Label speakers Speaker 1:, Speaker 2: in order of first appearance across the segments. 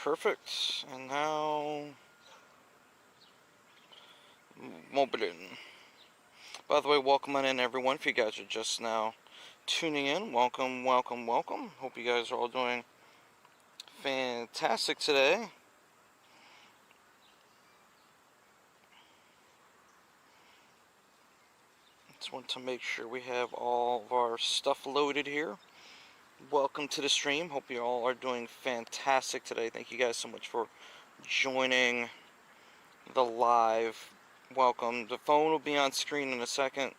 Speaker 1: Perfect. And now mobile. By the way, welcome on in, everyone. If you guys are just now tuning in, welcome. Hope you guys are all doing fantastic today. Just want to make sure we have all of our stuff loaded here. Welcome to the stream. Hope you all are doing fantastic today. Thank you guys so much for joining the live. Welcome. The phone will be on screen in a second.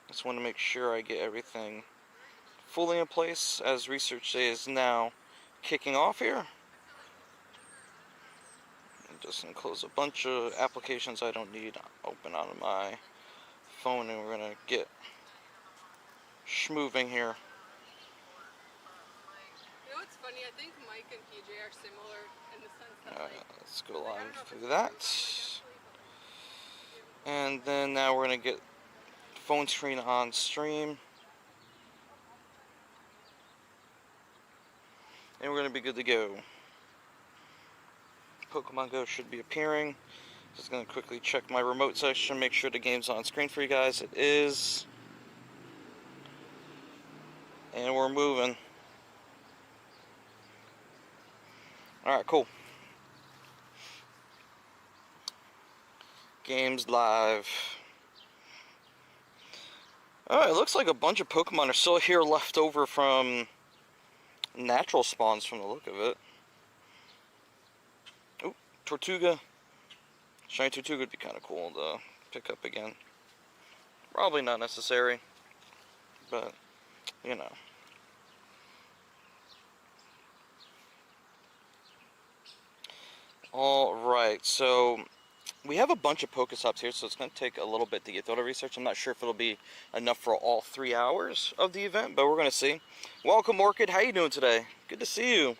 Speaker 1: Just want to make sure I get everything fully in place as research day is now kicking off here. I'm just going to close a bunch of applications I don't need open on my phone, and we're going to get schmoving here.
Speaker 2: You know what's funny? I think Mike and PJ are similar in the sense that
Speaker 1: let's go live through that. And then now we're going to get phone screen on stream. And we're going to be good to go. Pokemon Go should be appearing. Just going to quickly check my remote section, make sure the game's on screen for you guys. It is. And we're moving. Alright, cool. Game's live. Alright, it looks like a bunch of Pokemon are still here left over from natural spawns from the look of it. Oh, Tortuga. Shiny Tortuga would be kind of cool to pick up again. Probably not necessary, but you know. Alright, so we have a bunch of Pokestops here, so it's going to take a little bit to get through the research. I'm not sure if it'll be enough for all 3 hours of the event, but we're going to see. Welcome, Orchid. How you doing today? Good to see you.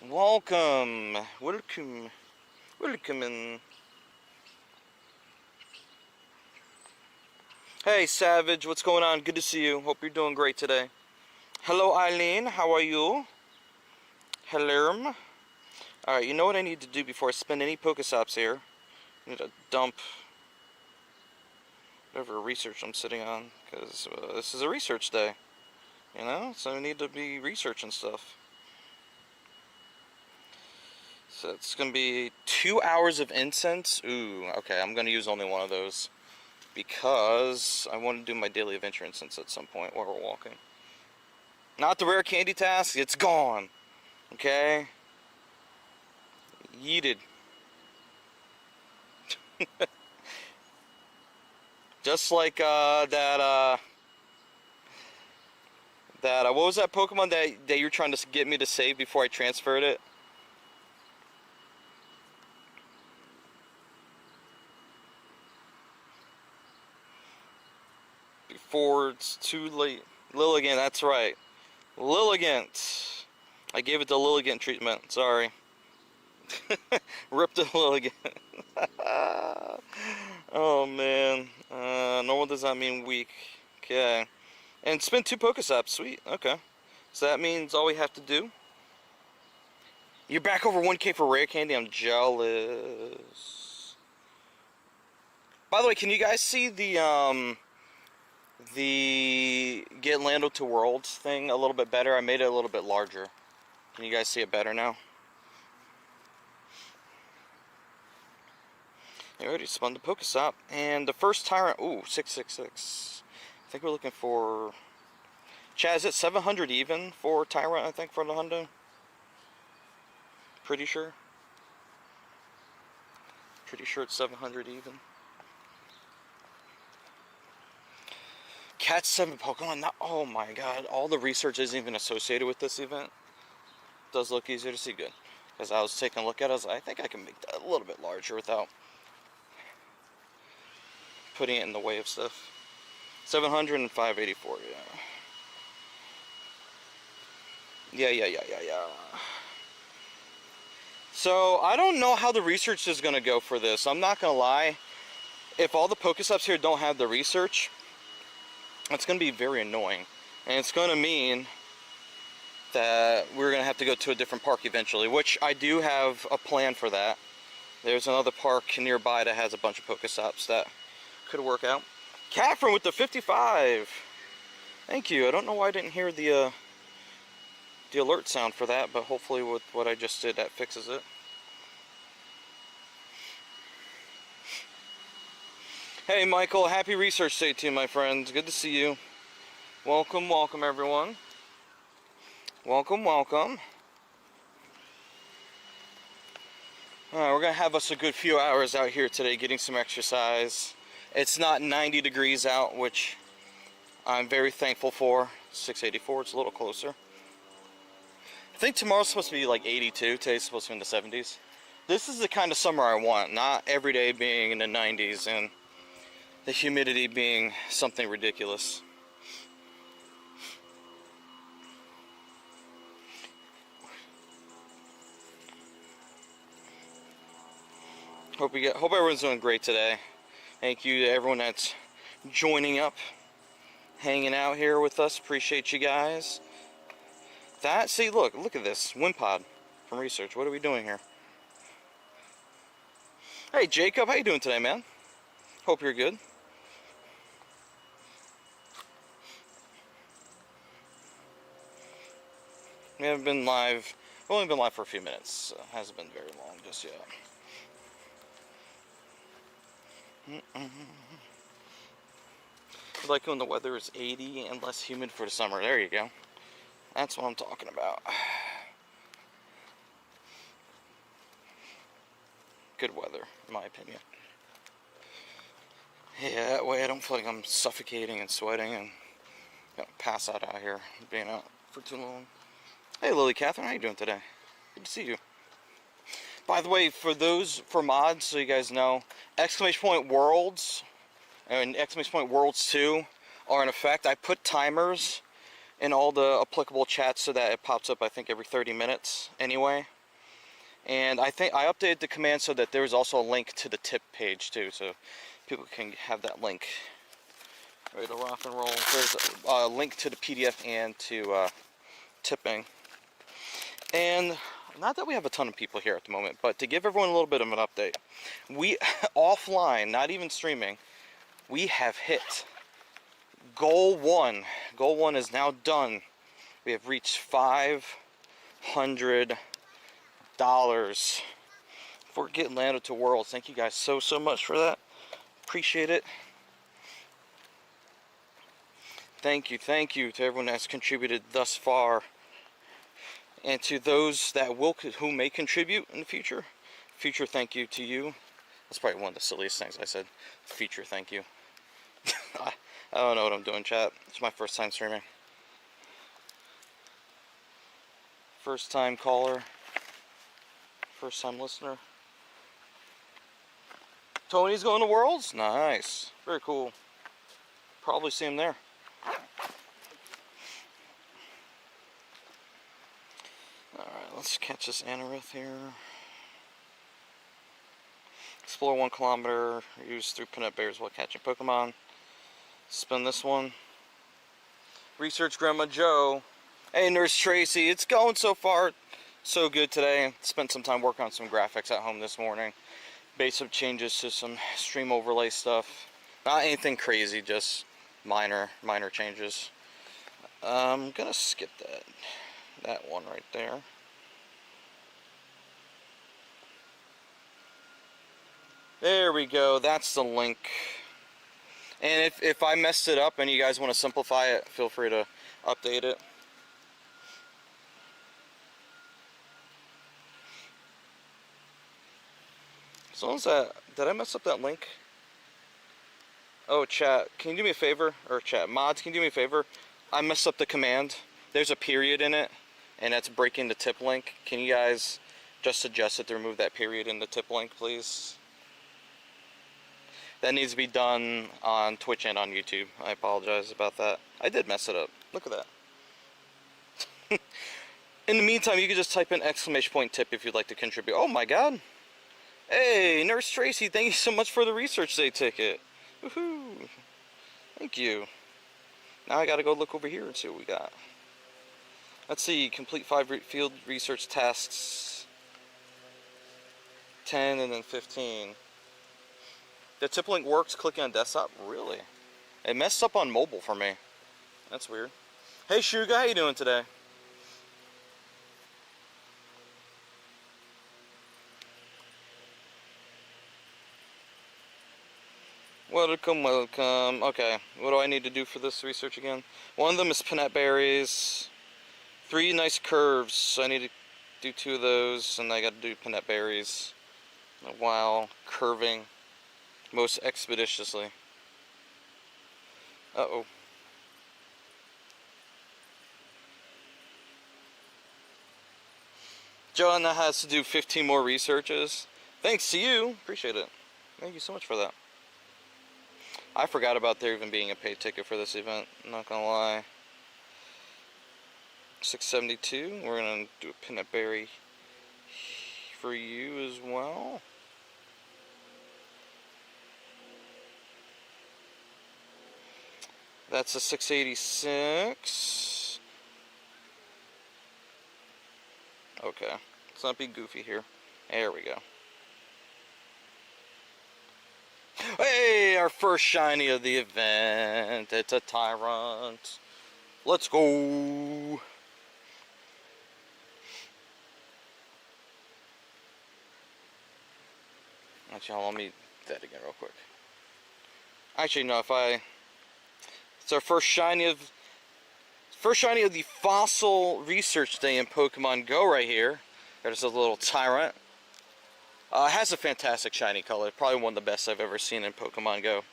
Speaker 1: Welcome. Welcome in. Hey, Savage. What's going on? Good to see you. Hope you're doing great today. Hello, Eileen. How are you? Hello. Alright, you know what I need to do before I spend any Pokestops here? I need to dump whatever research I'm sitting on, because this is a research day, you know? So I need to be researching stuff. So it's going to be 2 hours of incense. Ooh, okay, I'm going to use only one of those, because I want to do my daily adventure incense at some point while we're walking. Not the rare candy task, it's gone, okay? Yeeted. Just like that what was that Pokemon that you're trying to get me to save before I transferred it? Before it's too late. Lilligant, that's right. Lilligant. I gave it the Lilligant treatment, sorry. Ripped a little again. Oh man. Normal does not mean weak. Okay. And spend 2 Pokestops. Sweet. Okay. So that means all we have to do. You're back over 1K for rare candy. I'm jealous. By the way, can you guys see the Get Lando to Worlds thing a little bit better? I made it a little bit larger. Can you guys see it better now? I already spun the Pokestop, and the first Tyrant, ooh, 666. I think we're looking for, Chad, is it 700 even for Tyrant, I think, for the Hundo? Pretty sure. Pretty sure it's 700 even. Catch 7 Pokemon, not, oh my god, all the research isn't even associated with this event. It does look easier to see, good. Because I was taking a look at it, I was like, I think I can make that a little bit larger without putting it in the way of stuff. 700 and 584, yeah. So, I don't know how the research is going to go for this. I'm not going to lie. If all the Pokestops here don't have the research, it's going to be very annoying. And it's going to mean that we're going to have to go to a different park eventually, which I do have a plan for that. There's another park nearby that has a bunch of Pokestops that could work out. Catherine with the 55. Thank you. I don't know why I didn't hear the alert sound for that, but hopefully with what I just did, that fixes it. Hey Michael, happy research day to you, my friend. Good to see you. Welcome, welcome everyone. Welcome, welcome. Alright, we're going to have us a good few hours out here today getting some exercise. It's not 90 degrees out, which I'm very thankful for. 684, it's a little closer. I think tomorrow's supposed to be like 82. Today's supposed to be in the 70s. This is the kind of summer I want, not every day being in the 90s and the humidity being something ridiculous. Hope everyone's doing great today. Thank you to everyone that's joining up, hanging out here with us. Appreciate you guys. See, look at this wind pod from research. What are we doing here? Hey Jacob, how you doing today, man? Hope you're good. We haven't been live. We've only been live for a few minutes. So it hasn't been very long just yet. I like when the weather is 80 and less humid for the summer. There you go. That's what I'm talking about. Good weather, in my opinion. Yeah, that way I don't feel like I'm suffocating and sweating and gonna pass out here being out for too long. Hey Lily Catherine, how you doing today? Good to see you. By the way, for mods, so you guys know, !Worlds and !Worlds 2 are in effect. I put timers in all the applicable chats so that it pops up, I think, every 30 minutes anyway. And I think I updated the command so that there's also a link to the tip page too, so people can have that link. Ready to rock and roll. There's a link to the PDF and to tipping. And not that we have a ton of people here at the moment, but to give everyone a little bit of an update, we offline, not even streaming, we have hit goal 1. Goal 1 is now done. We have reached $500 for getting landed to Worlds. Thank you guys so much for that. Appreciate it. Thank you to everyone that's contributed thus far. And to those that who may contribute in the future, thank you to you. That's probably one of the silliest things I said. Future thank you. I don't know what I'm doing, chat. It's my first time streaming. First time caller. First time listener. Tony's going to Worlds? Nice. Very cool. Probably see him there. Alright, let's catch this Anorith here. Explore 1 kilometer. Use 3 peanut berries while catching Pokemon. Spin this one. Research Grandma Joe. Hey Nurse Tracy, it's going so far so good today. Spent some time working on some graphics at home this morning. Made some changes to some stream overlay stuff. Not anything crazy, just minor changes. I'm gonna skip that one right there. There we go, that's the link. And if I messed it up and you guys want to simplify it, feel free to update it. As long as did I mess up that link? Oh, chat, can you do me a favor? Or chat, mods, can you do me a favor? I messed up the command. There's a period in it, and that's breaking the tip link. Can you guys just suggest it to remove that period in the tip link, please? That needs to be done on Twitch and on YouTube. I apologize about that. I did mess it up. Look at that. In the meantime, you can just type in !Tip if you'd like to contribute. Oh my god. Hey, Nurse Tracy, thank you so much for the research day ticket. Woohoo. Thank you. Now I gotta go look over here and see what we got. Let's see, complete 5 field research tasks. 10 and then 15. The tip link works clicking on desktop? Really? It messed up on mobile for me. That's weird. Hey Shuga, how you doing today? Welcome, welcome. Okay, what do I need to do for this research again? One of them is pinette berries. 3 nice curves, so I need to do 2 of those, and I got to do pinette berries while curving most expeditiously. Uh-oh. Joanna has to do 15 more researches. Thanks to you. Appreciate it. Thank you so much for that. I forgot about there even being a paid ticket for this event. I'm not gonna lie. 672. We're gonna do a peanut berry for you as well. That's a 686. Okay, let's not be goofy here. There we go. Hey, our first shiny of the event. It's a Tyrant. Let's go. Actually, let me do that again real quick. Actually, no, it's our first shiny of the Fossil Research Day in Pokemon Go right here. There's a little Tyrant. It has a fantastic shiny color. Probably one of the best I've ever seen in Pokemon Go.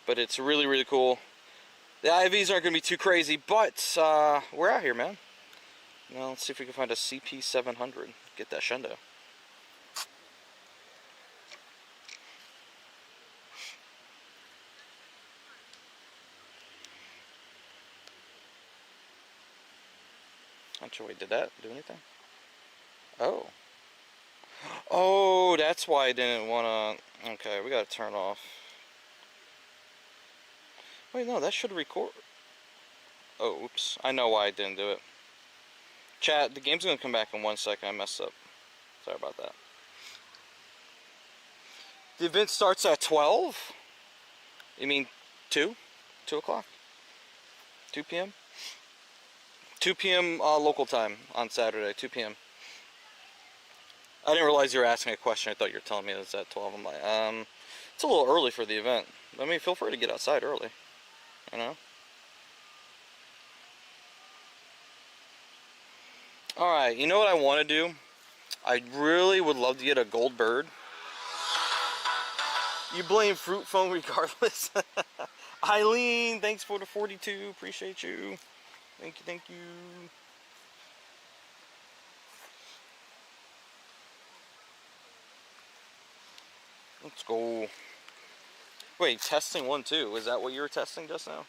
Speaker 1: But it's really, really cool. The IVs aren't going to be too crazy, but we're out here, man. Now let's see if we can find a CP700. Get that Shundo. Actually, wait, did that do anything? Oh. Oh, that's why I didn't want to... Okay, we got to turn off. Wait, no, that should record... Oh, oops. I know why I didn't do it. Chat, the game's going to come back in 1 second. I messed up. Sorry about that. The event starts at 12? You mean 2? 2 o'clock? 2 p.m.? 2 p.m. Local time on Saturday, 2 p.m. I didn't realize you were asking a question. I thought you were telling me it was at 12. I'm like, it's a little early for the event. I mean, feel free to get outside early, you know? Alright, you know what I want to do? I really would love to get a gold bird. You blame fruit phone regardless. Eileen, thanks for the 42. Appreciate you. Thank you, thank you. Let's go. Wait, testing 1, 2. Is that what you were testing just now?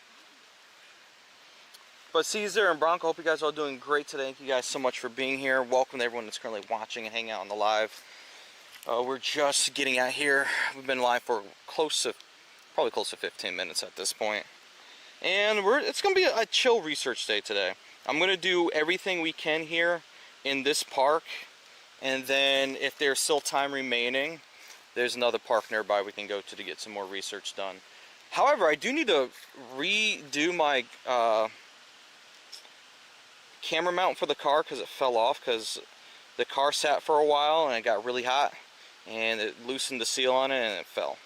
Speaker 1: But Caesar and Bronco, hope you guys are all doing great today. Thank you guys so much for being here. Welcome to everyone that's currently watching and hanging out on the live. We're just getting out here. We've been live for probably close to 15 minutes at this point. And it's going to be a chill research day today. I'm going to do everything we can here in this park. And then if there's still time remaining, there's another park nearby we can go to get some more research done. However, I do need to redo my camera mount for the car because it fell off because the car sat for a while and it got really hot. And it loosened the seal on it and it fell.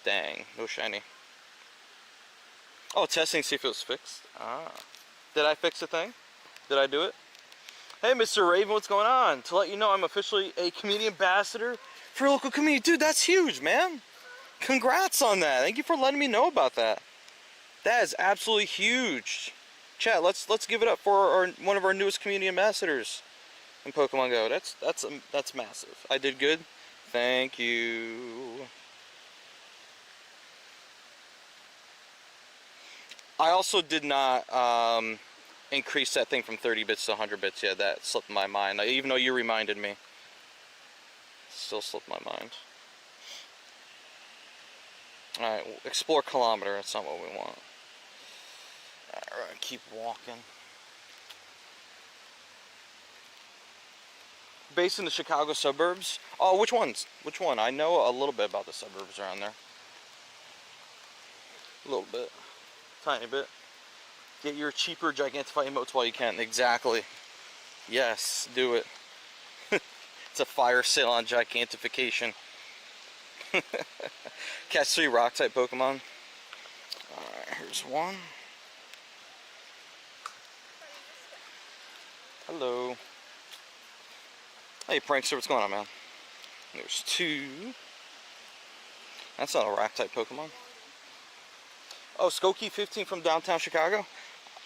Speaker 1: Dang, no shiny. Oh, testing to see if it was fixed. Ah. Did I fix the thing? Did I do it? Hey, Mr. Raven, what's going on? To let you know, I'm officially a community ambassador for a local community. Dude, that's huge, man. Congrats on that. Thank you for letting me know about that. That is absolutely huge. Chat, let's give it up for one of our newest community ambassadors in Pokemon Go. That's massive. I did good. Thank you. I also did not increase that thing from 30 bits to 100 bits. Yeah, that slipped my mind. Even though you reminded me. Still slipped my mind. Alright, explore kilometer. That's not what we want. Alright, keep walking. based in the Chicago suburbs. Oh, which ones? Which one? I know a little bit about the suburbs around there. A little bit. Tiny bit. Get your cheaper Gigantify emotes while you can. Exactly. Yes, do it. It's a fire sale on Gigantification. Catch 3 rock type Pokemon. Alright, here's one. Hello. Hey Prankster, what's going on, man? There's 2. That's not a rock type Pokemon. Oh, Skokie 15 from downtown Chicago?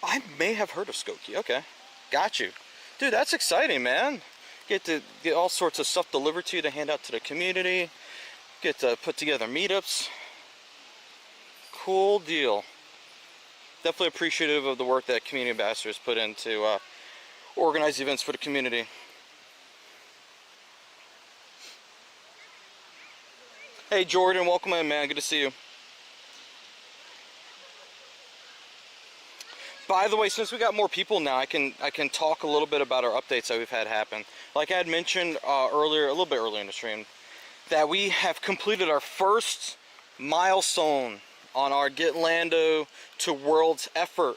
Speaker 1: I may have heard of Skokie. Okay. Got you. Dude, that's exciting, man. Get to get all sorts of stuff delivered to you to hand out to the community. Get to put together meetups. Cool deal. Definitely appreciative of the work that community ambassadors put into organize events for the community. Hey Jordan, welcome in, man. Good to see you. By the way, since we got more people now, I can talk a little bit about our updates that we've had happen. Like I had mentioned earlier, a little bit earlier in the stream, that we have completed our first milestone on our Get Lando to Worlds effort.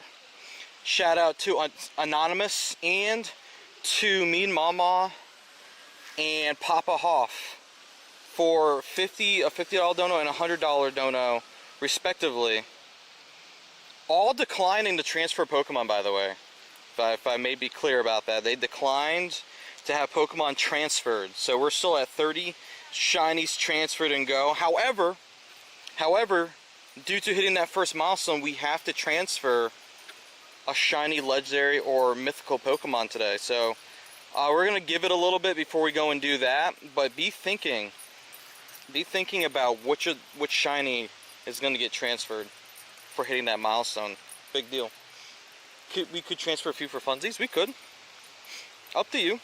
Speaker 1: Shout out to Anonymous and to Mean Mama and Papa Hoff for a $50 dono and a $100 dono respectively. All declining to transfer Pokemon, by the way. If I may be clear about that. They declined to have Pokemon transferred. So we're still at 30 shinies transferred and go. However, due to hitting that first milestone, we have to transfer a shiny, legendary, or mythical Pokemon today. So we're going to give it a little bit before we go and do that. But be thinking about which shiny is going to get transferred for hitting that milestone. Big deal. We could transfer a few for funsies. We could. Up to you.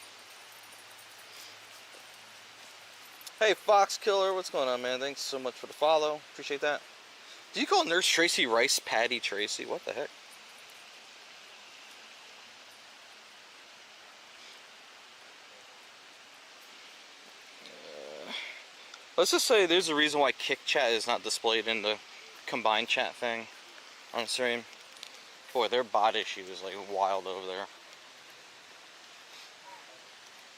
Speaker 1: Hey Fox Killer, what's going on, man? Thanks so much for the follow. Appreciate that. Do you call Nurse Tracy Rice Patty Tracy? What the heck? Let's just say there's a reason why Kick Chat is not displayed in the combined chat thing on stream. Boy, their bot issue is like wild over there.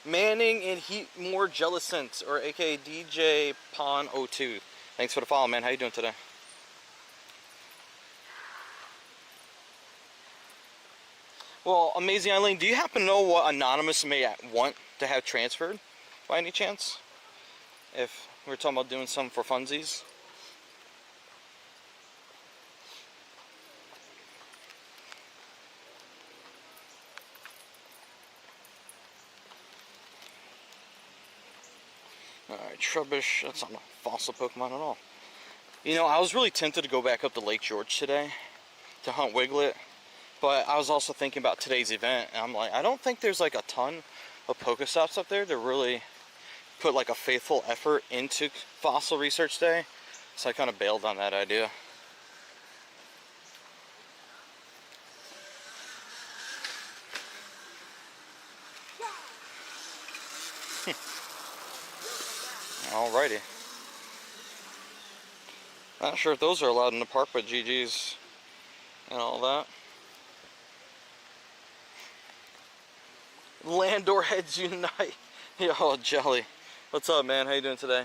Speaker 1: Manning and Heatmore Jellicent, or aka DJ Pon 02. Thanks for the follow, man. How you doing today? Well, Amazing Eileen, do you happen to know what Anonymous may want to have transferred by any chance? If we're talking about doing something for funsies. Alright, Trubbish, that's not a fossil Pokemon at all. You know, I was really tempted to go back up to Lake George today to hunt Wiglet, but I was also thinking about today's event, and I'm like, I don't think there's like a ton of Pokestops up there to really put like a faithful effort into Fossil Research Day, so I kind of bailed on that idea. Alrighty. Not sure if those are allowed in the park, but GG's and all that. Landor Heads Unite. Yo, Jelly. What's up, man? How you doing today?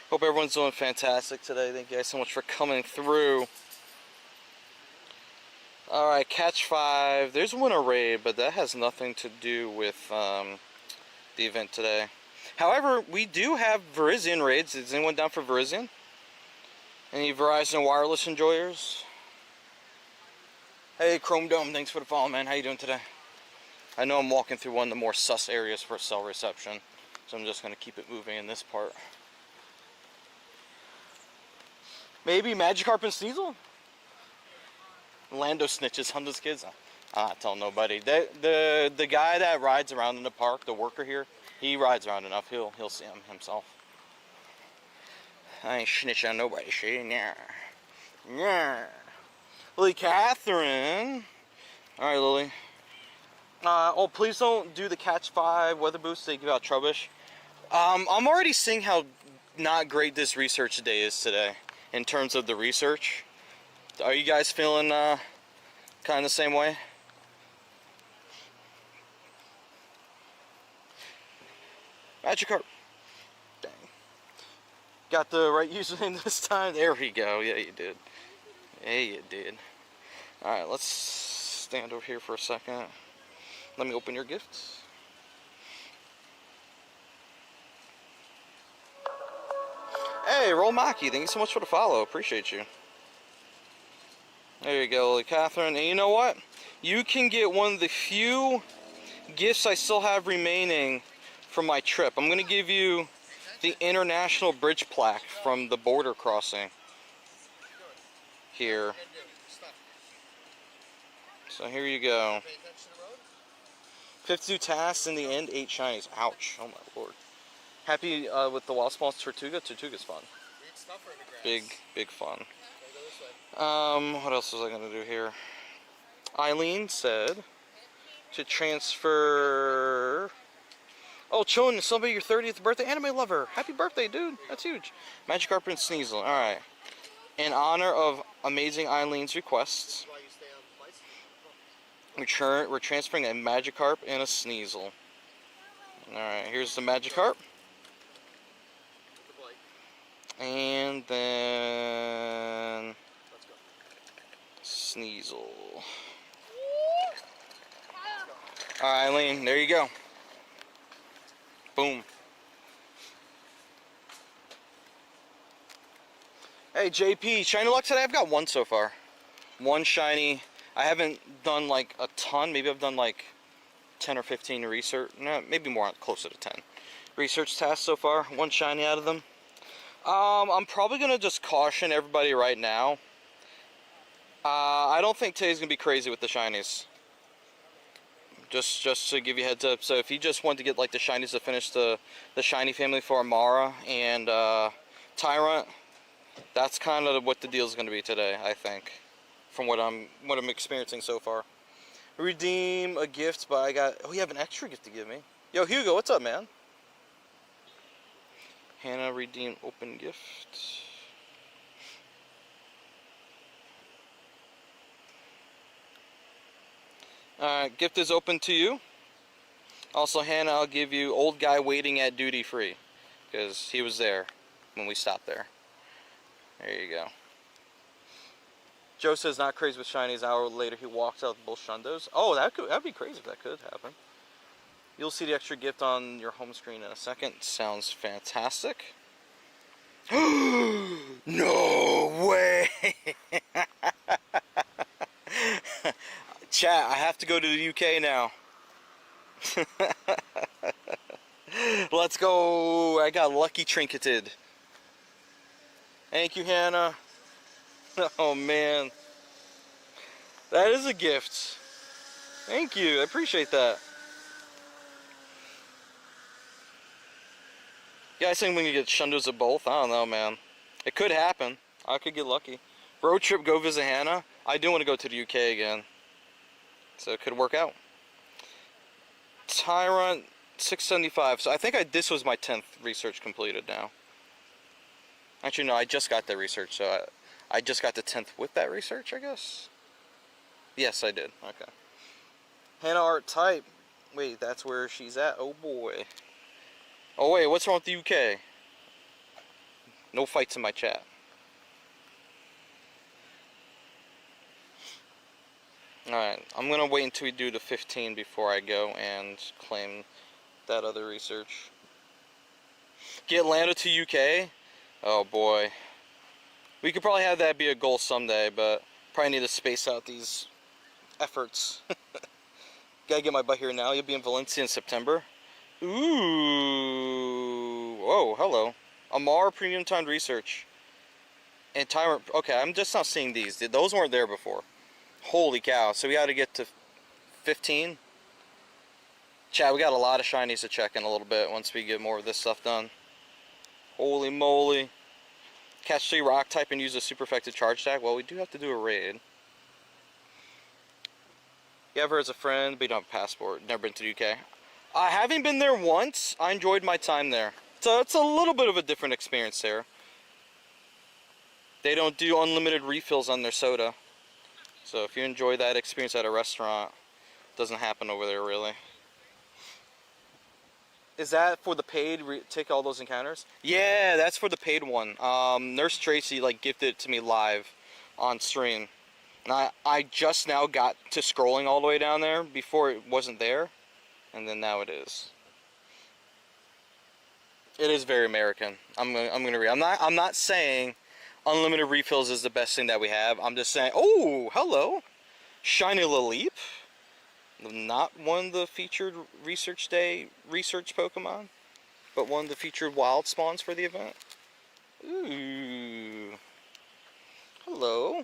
Speaker 1: Hope everyone's doing fantastic today. Thank you guys so much for coming through. Alright, Catch 5. There's Winter Raid, but that has nothing to do with the event today. However, we do have Virizion raids. Is anyone down for Virizion? Any Verizon wireless enjoyers? Hey, Chrome Dome, thanks for the follow, man. How you doing today? I know I'm walking through one of the more sus areas for cell reception, so I'm just going to keep it moving in this part. Maybe Magikarp and Sneasel? Lando snitches on those kids. I'm not telling nobody. The guy that rides around in the park, the worker here, he rides around enough. He'll see him himself. I ain't snitching on nobody. Shit, yeah. Yeah. Lily Catherine. All right, Lily. Oh, please don't do the Catch 5 weather boost they give out Trubbish. I'm already seeing how not great this research day is today in terms of the research. Are you guys feeling kind of the same way? Magikarp. Dang. Got the right username this time? There we go. Yeah, you did. Yeah, you did. Alright, let's stand over here for a second. Let me open your gifts. Hey, Roll Maki, thank you so much for the follow. Appreciate you. There you go, Lily Catherine. And you know what? You can get one of the few gifts I still have remaining from my trip. I'm going to give you the International Bridge plaque from the border crossing here. So here you go. 52 tasks in the end, 8 shinies. Ouch. Oh my lord. Happy with the Wild Spawns Tortuga. Tortuga's fun. Big fun. What else was I going to do here? Eileen said to transfer... Oh, Chon, celebrate your 30th birthday. Anime lover. Happy birthday, dude. That's huge. Magikarp and Sneasel. Alright. In honor of amazing Eileen's requests, we're transferring a Magikarp and a Sneasel. Alright, here's the Magikarp. And then Sneasel. Alright, Eileen, there you go. Boom. Hey, JP, shiny luck today? I've got one so far. One shiny. I haven't done like a ton. Maybe I've done like 10 or 15 research. No, maybe more, closer to 10 research tasks so far. One shiny out of them. I'm probably going to just caution everybody right now. I don't think today's going to be crazy with the shinies. Just to give you a heads up. So if you just want to get like the shinies to finish the shiny family for Amara and Tyrant, that's kind of what the deal is going to be today, I think, from what I'm experiencing so far. Redeem a gift, but oh, you have an extra gift to give me. Yo, Hugo, what's up, man? Hannah, redeem open gift. Alright, gift is open to you. Also, Hannah, I'll give you old guy waiting at duty free, because he was there when we stopped there. There you go. Joe says not crazy with shinies. An hour later, he walks out with both Shundos. Oh, that'd be crazy if that could happen. You'll see the extra gift on your home screen in a second. Sounds fantastic. No way! Chat, I have to go to the UK now. Let's go. I got lucky trinketed. Thank you, Hannah. Oh, man. That is a gift. Thank you. I appreciate that. You guys think we can get Shundos of both? I don't know, man. It could happen. I could get lucky. Road trip, go visit Hannah. I do want to go to the UK again. So it could work out. Tyrant 675. So I think this was my 10th research completed now. Actually, no, I just got that research. So I just got the 10th with that research, I guess. Yes, I did. Okay. Hannah art type. Wait, that's where she's at? Oh, boy. Oh, wait, what's wrong with the UK? No fights in my chat. Alright, I'm going to wait until we do the 15 before I go and claim that other research. Get Lando to UK? Oh boy. We could probably have that be a goal someday, but probably need to space out these efforts. Gotta get my butt here now. You'll be in Valencia in September. Ooh. Whoa, hello. Amar Premium Timed Research. And Tyrant. Okay, I'm just not seeing these. Those weren't there before. Holy cow. So we got to get to 15. Chat, we got a lot of shinies to check in a little bit once we get more of this stuff done. Holy moly. Catch 3 rock type and use a super effective charge attack. Well, we do have to do a raid. You have her as a friend, but you don't have a passport. Never been to the UK. Having been there once, I enjoyed my time there. So it's a little bit of a different experience there. They don't do unlimited refills on their soda. So if you enjoy that experience at a restaurant, it doesn't happen over there really. Is that for the paid, take all those encounters? Yeah, that's for the paid one. Nurse Tracy like gifted it to me live on stream. And I just now got to scrolling all the way down there. Before it wasn't there. And then now it is. It is very American. I'm gonna read. I'm not saying unlimited refills is the best thing that we have. I'm just saying, oh, hello. Shiny Laleep. Not one of the featured research Pokemon, but one of the featured wild spawns for the event. Ooh. Hello.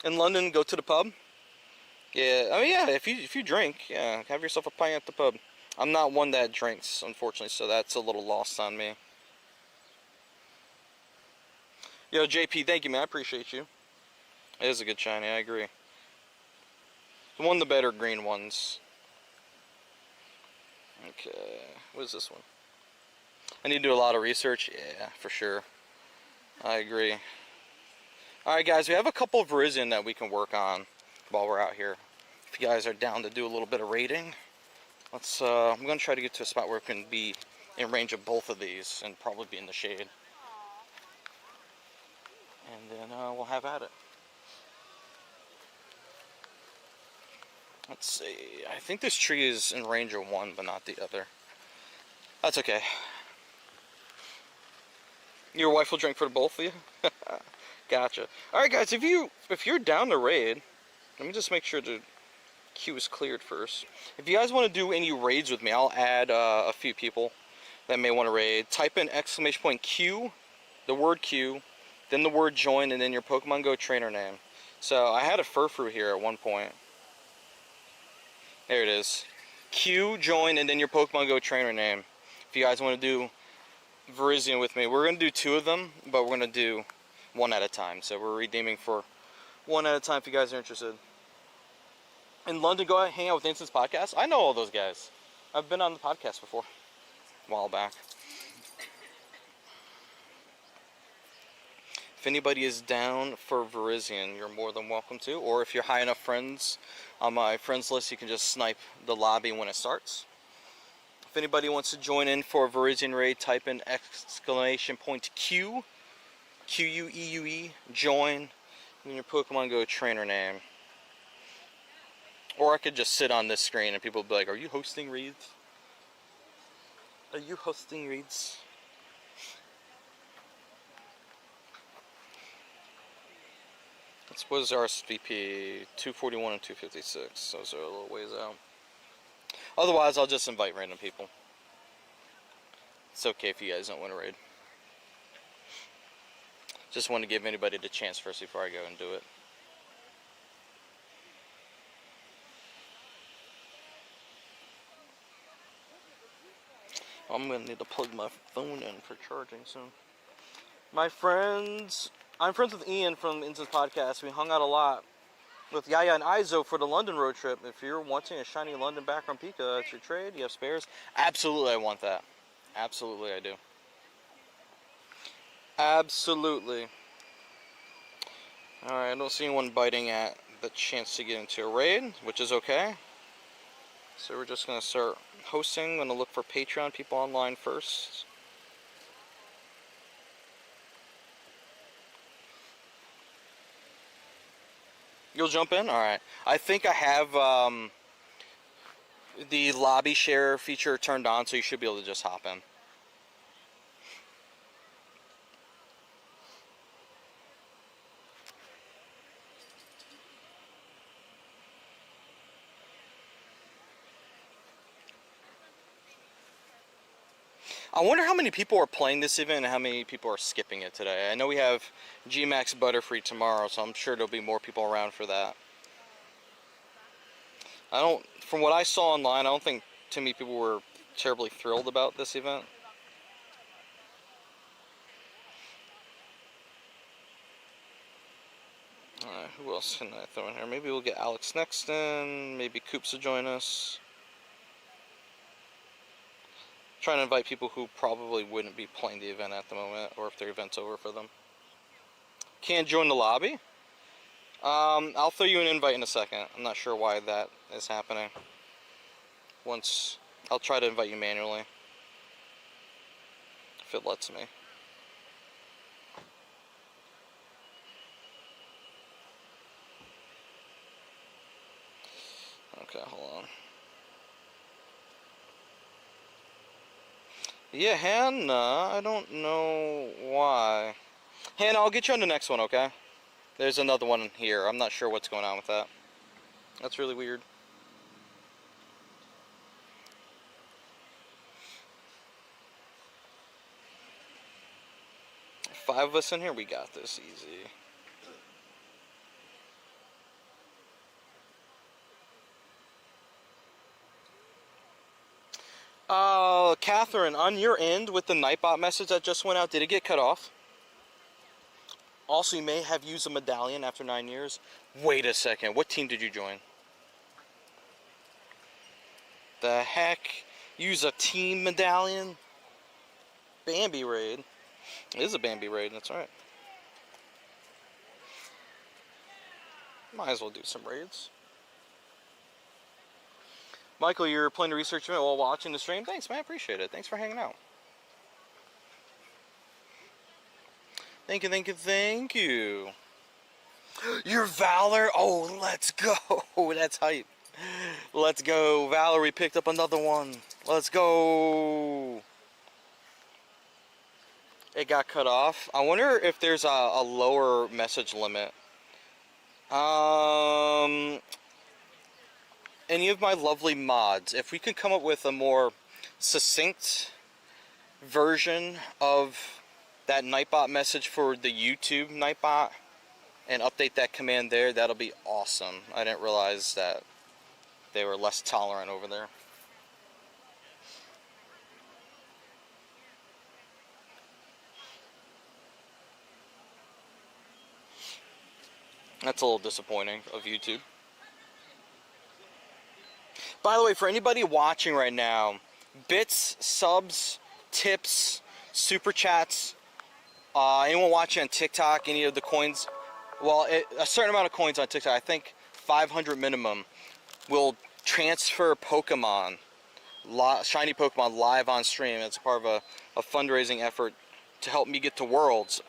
Speaker 1: In London, go to the pub. Yeah, I mean, yeah, if you drink, yeah, have yourself a pint at the pub. I'm not one that drinks, unfortunately, so that's a little lost on me. Yo, JP, thank you, man. I appreciate you. It is a good shiny, I agree. One of the better green ones. Okay, what is this one? I need to do a lot of research. Yeah, for sure. I agree. Alright guys, we have a couple of Virizion that we can work on while we're out here. If you guys are down to do a little bit of raiding, let's I'm gonna try to get to a spot where we can be in range of both of these and probably be in the shade. And then we'll have at it. Let's see, I think this tree is in range of one, but not the other. That's okay. Your wife will drink for the both of you? Gotcha. Alright guys, if you're down to raid, let me just make sure the queue is cleared first. If you guys want to do any raids with me, I'll add a few people that may want to raid. Type in !Q, the word Q, then the word join, and then your Pokemon Go trainer name. So I had a Furfru here at one point. There it is. Q, join, and then your Pokemon Go trainer name. If you guys want to do Virizion with me, we're going to do 2 of them, but we're going to do 1 at a time. So we're redeeming for 1 at a time if you guys are interested. In London, go out and hang out with Instance Podcast. I know all those guys. I've been on the podcast before. A while back. If anybody is down for Virizion, you're more than welcome to. Or if you're high enough friends on my friends list, you can just snipe the lobby when it starts. If anybody wants to join in for a Virizion raid, type in !Q, Q-U-E-U-E, join, and your Pokemon Go trainer name. Or I could just sit on this screen and people would be like, are you hosting reads? Are you hosting reads? What is RSVP? 241 and 256. Those are a little ways out. Otherwise, I'll just invite random people. It's okay if you guys don't want to raid. Just want to give anybody the chance first before I go and do it. I'm going to need to plug my phone in for charging soon. My friends... I'm friends with Ian from Instance Podcast. We hung out a lot with Yaya and Izo for the London road trip. If you're wanting a shiny London background Pika at your trade, you have spares? Absolutely, I want that. Absolutely, I do. Absolutely. Alright, I don't see anyone biting at the chance to get into a raid, which is okay. So we're just going to start hosting. I'm going to look for Patreon people online first. You'll jump in? Alright. I think I have the lobby share feature turned on, so you should be able to just hop in. I wonder how many people are playing this event and how many people are skipping it today. I know we have G-Max Butterfree tomorrow, so I'm sure there'll be more people around for that. From what I saw online, I don't think too many people were terribly thrilled about this event. Alright. Who else can I throw in here? Maybe we'll get Alex next in. Maybe Coops will join us. Trying to invite people who probably wouldn't be playing the event at the moment, or if their event's over for them. Can't join the lobby? I'll throw you an invite in a second. I'm not sure why that is happening. I'll try to invite you manually, if it lets me. Okay, hold on. Yeah, Hannah, I don't know why. Hannah, I'll get you on the next one, okay? There's another one here. I'm not sure what's going on with that. That's really weird. Five of us in here, we got this easy. Catherine, on your end with the Nightbot message that just went out, did it get cut off? Also, you may have used a medallion after 9 years. Wait a second, what team did you join? The heck? Use a team medallion? Bambi raid. It is a Bambi raid, that's right. Might as well do some raids. Michael, you're playing the research event while watching the stream? Thanks, man. I appreciate it. Thanks for hanging out. Thank you, thank you, thank you. Your Valor? Oh, let's go. That's hype. Let's go. Valor, we picked up another one. Let's go. It got cut off. I wonder if there's a lower message limit. Any of my lovely mods, if we could come up with a more succinct version of that Nightbot message for the YouTube Nightbot and update that command there, that'll be awesome. I didn't realize that they were less tolerant over there. That's a little disappointing of YouTube. By the way, for anybody watching right now, bits, subs, tips, super chats, anyone watching on TikTok, any of the coins, well, a certain amount of coins on TikTok, I think 500 minimum, will transfer Pokemon, shiny Pokemon live on stream. It's a part of a fundraising effort to help me get to Worlds.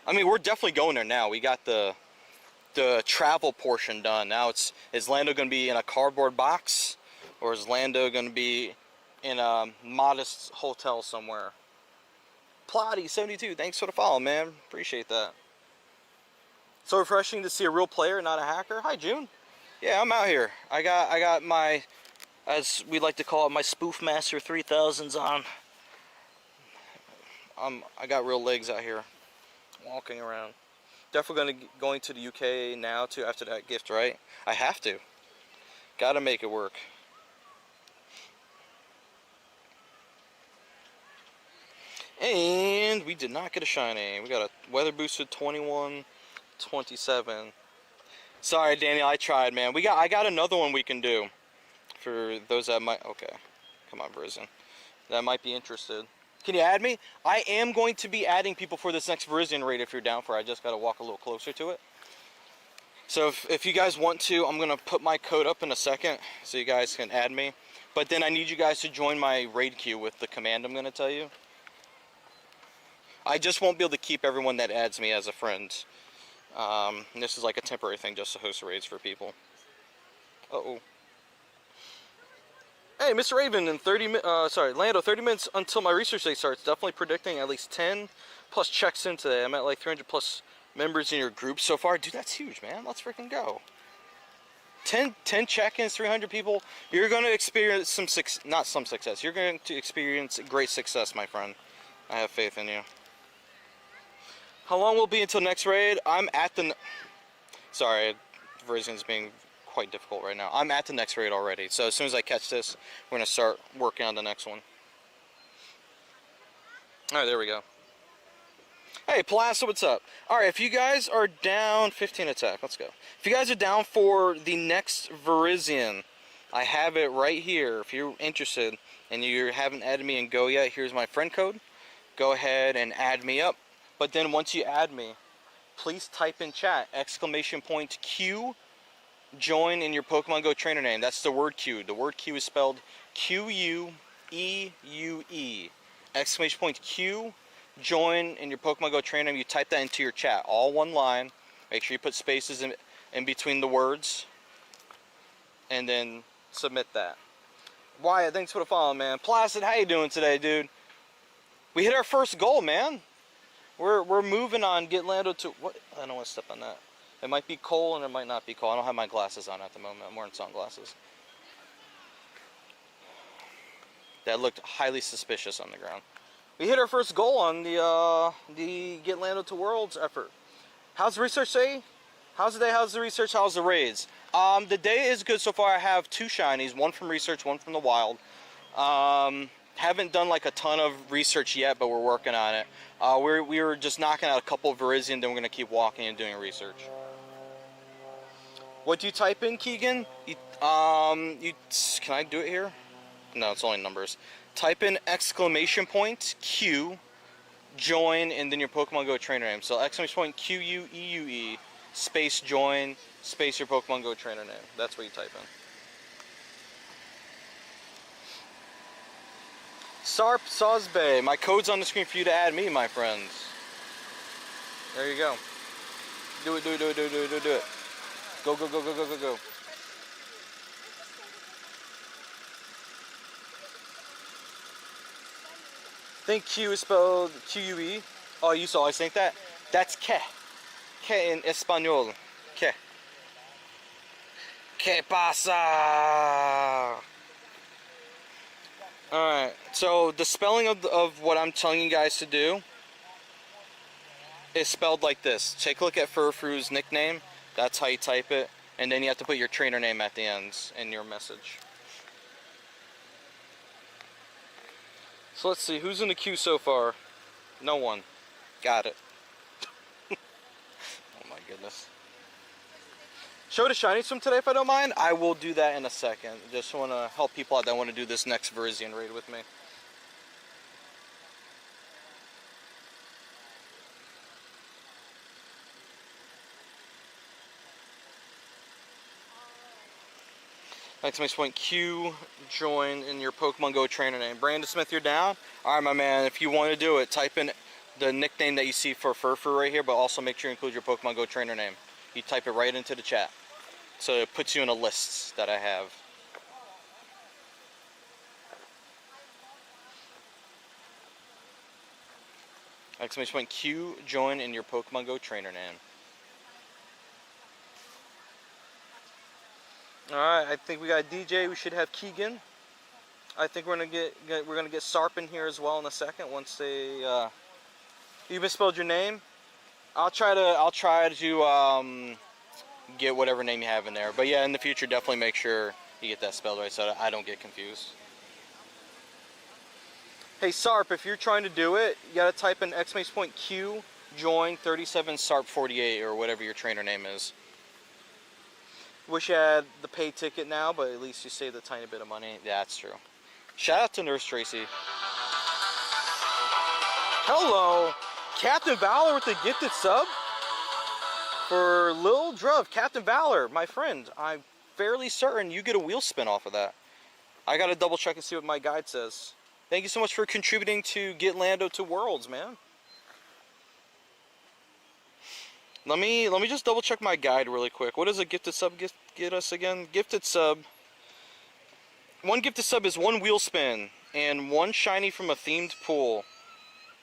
Speaker 1: I mean, we're definitely going there now. We got the travel portion done. Now is Lando going to be in a cardboard box? Or is Lando going to be in a modest hotel somewhere? Plotty72, thanks for the follow, man. Appreciate that. So refreshing to see a real player, not a hacker. Hi, June. Yeah, I'm out here. I got my, as we like to call it, my Spoof Master 3000s on. I got real legs out here, walking around. Definitely going to the UK now too after that gift, right? I have to. Gotta make it work. And we did not get a shiny. We got a weather boosted 21, 27. Sorry, Daniel, I tried, man. I got another one we can do for those that might. Okay, come on, Virizion. That might be interested. Can you add me? I am going to be adding people for this next Virizion raid if you're down for it. I just got to walk a little closer to it. So if you guys want to, I'm going to put my code up in a second so you guys can add me. But then I need you guys to join my raid queue with the command I'm going to tell you. I just won't be able to keep everyone that adds me as a friend. This is like a temporary thing just to host raids for people. Uh-oh. Hey, Mr. Raven, in Lando, 30 minutes until my research day starts. Definitely predicting at least 10 plus checks in today. I'm at like 300 plus members in your group so far. Dude, that's huge, man. Let's freaking go. 10 check-ins, 300 people. You're going to experience not some success. You're going to experience great success, my friend. I have faith in you. How long will it be until next raid? I'm at the... Sorry, Verizion's being quite difficult right now. I'm at the next raid already. So as soon as I catch this, we're going to start working on the next one. Alright, there we go. Hey, Plaza, what's up? Alright, if you guys are down... 15 attack, let's go. If you guys are down for the next Virizion, I have it right here. If you're interested and you haven't added me in Go yet, here's my friend code. Go ahead and add me up. But then once you add me, please type in chat, !Q, join in your Pokemon Go trainer name. That's the word Q. The word Q is spelled Q-U-E-U-E. !Q, join in your Pokemon Go trainer name. You type that into your chat, all one line. Make sure you put spaces in between the words. And then submit that. Wyatt, thanks for the follow, man. Placid, how you doing today, dude? We hit our first goal, man. We're moving on. Get Lando to... What? I don't want to step on that. It might be Cole and it might not be Cole. I don't have my glasses on at the moment. I'm wearing sunglasses. That looked highly suspicious on the ground. We hit our first goal on the Get Lando to Worlds effort. How's the research say? How's the day? How's the research? How's the raids? The day is good so far. I have 2 shinies, one from research, one from the wild. Haven't done like a ton of research yet, but we're working on it. We were just knocking out a couple of Virizion, then we're gonna keep walking and doing research. What do you type in, Keegan? Can I do it here? No, it's only numbers. Type in !Q, join, and then your Pokemon Go trainer name. So !Q-U-E-U-E, space join, space your Pokemon Go trainer name. That's what you type in. Sarp Sawsbay, my code's on the screen for you to add me, my friends. There you go. Do it, do it, do it, do it, do it, do it, do it. Go, go, go, go, go, go, go. I think Q is spelled Q-U-E. Oh, you saw I think that? That's que. Que in Espanol. Que. Que pasa? Alright, so the spelling of what I'm telling you guys to do is spelled like this. Take a look at Furfru's nickname. That's how you type it. And then you have to put your trainer name at the end in your message. So let's see, who's in the queue so far? No one. Got it. Oh my goodness. Show the shinies from today if I don't mind. I will do that in a second. Just want to help people out that want to do this next Virizion raid with me. !Q, join in your Pokemon Go trainer name. Brandon Smith, you're down? Alright, my man, if you want to do it, type in the nickname that you see for Furfur right here, but also make sure you include your Pokemon Go trainer name. You type it right into the chat. So it puts you in a list that I have. !Q, join in your Pokemon Go trainer name. Alright, I think we got DJ, we should have Keegan. I think we're gonna get Sarp in here as well in a second once they you misspelled your name. I'll try to get whatever name you have in there. But yeah, in the future definitely make sure you get that spelled right so that I don't get confused. Hey Sarp, if you're trying to do it, you gotta type in !Q, join 37 Sarp 48 or whatever your trainer name is. Wish you had the pay ticket now, but at least you saved a tiny bit of money. Yeah, that's true. Shout out to Nurse Tracy. Hello, Captain Valor with the gifted sub for Lil Druv. Captain Valor, my friend, I'm fairly certain you get a wheel spin off of that. I gotta double check and see what my guide says. Thank you so much for contributing to Get Lando to Worlds, man. Let me just double check my guide really quick. What does a gifted sub get us again? Gifted sub. One gifted sub is 1 wheel spin and 1 shiny from a themed pool.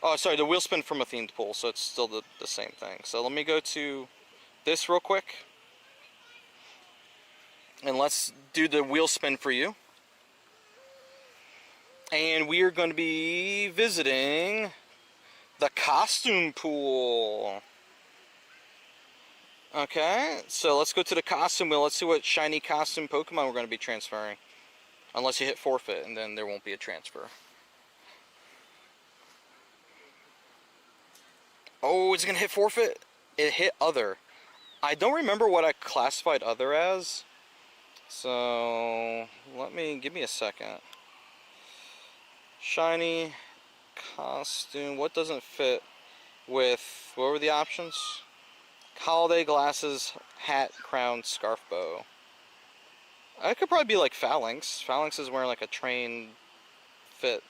Speaker 1: Oh, sorry, the wheel spin from a themed pool, so it's still the same thing. So let me go to this real quick. And let's do the wheel spin for you. And we are going to be visiting the costume pool. Okay, so let's go to the costume wheel. Let's see what shiny costume Pokemon we're going to be transferring. Unless you hit forfeit, and then there won't be a transfer. Oh, is it gonna hit forfeit? It hit other. I don't remember what I classified other as. So give me a second. Shiny costume. What doesn't fit with, what were the options? Holiday glasses, hat, crown, scarf, bow. I could probably be like Phalanx. Phalanx is wearing like a train fit.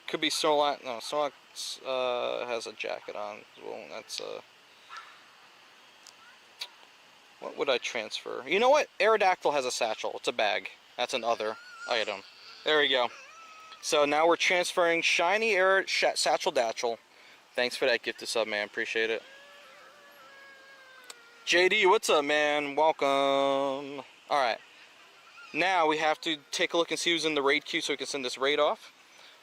Speaker 1: Could be Snorlax. No, Snorlax has a jacket on. Well, that's what would I transfer? You know what? Aerodactyl has a satchel. It's a bag. That's an other item. There we go. So now we're transferring shiny Satchel Datchel. Thanks for that gift sub, man. Appreciate it. JD, what's up, man? Welcome. Alright. Now we have to take a look and see who's in the raid queue so we can send this raid off.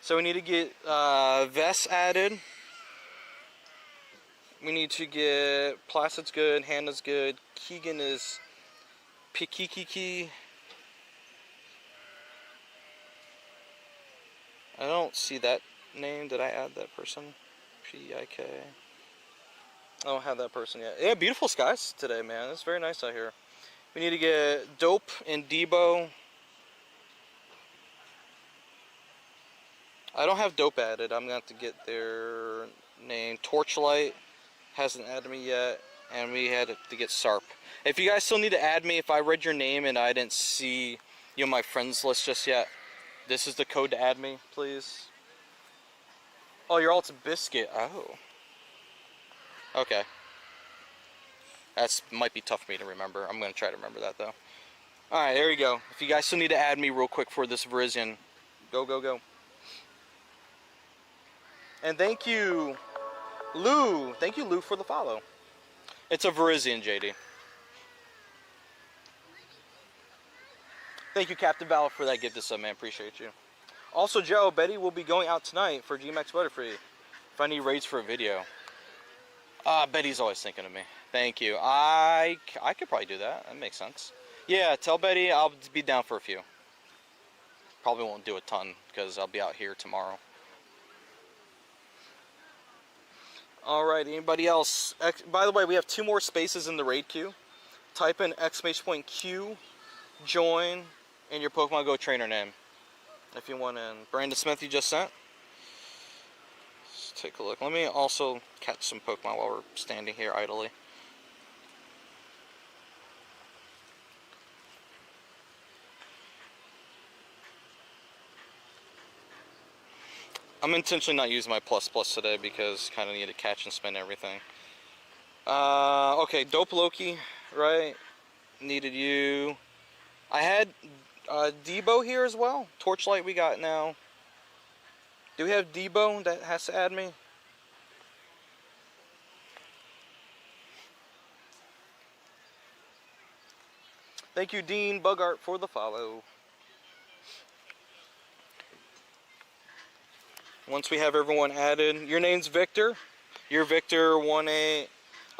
Speaker 1: So we need to get Vess added. We need to get Placid's good, Hannah's good, Keegan is Pikikiki. I don't see that name. Did I add that person? P-I-K. I don't have that person yet. Yeah, beautiful skies today, man. It's very nice out here. We need to get Dope and Debo. I don't have Dope added. I'm going to have to get their name. Torchlight hasn't added me yet. And we had to get Sarp. If you guys still need to add me, if I read your name and I didn't see you on my friends list just yet, this is the code to add me, please. Oh, your alt's Biscuit. Oh. Okay. That's might be tough for me to remember. I'm going to try to remember that, though. Alright, there you go. If you guys still need to add me real quick for this Virizion, go, go, go. And thank you, Lou. Thank you, Lou, for the follow. It's a Virizion, JD. Thank you, Captain Valor, for that gift sub, man. Appreciate you. Also, Joe, Betty will be going out tonight for GMX Butterfree. If I need raids for a video. Betty's always thinking of me. Thank you. I could probably do that. That makes sense. Yeah, tell Betty I'll be down for a few. Probably won't do a ton because I'll be out here tomorrow. Alright, anybody else? By the way, we have 2 more spaces in the raid queue. Type in !Q, join, and your Pokemon Go trainer name. If you want in. Brandon Smith, you just sent. Let's take a look. Let me also catch some Pokemon while we're standing here idly. I'm intentionally not using my plus today because kind of need to catch and spin everything. Okay, Dope Loki, right? Needed you. I had Debo here as well. Torchlight we got now. Do we have Debo that has to add me? Thank you, Dean Bugart, for the follow. Once we have everyone added, your name's Victor. You're Victor 18.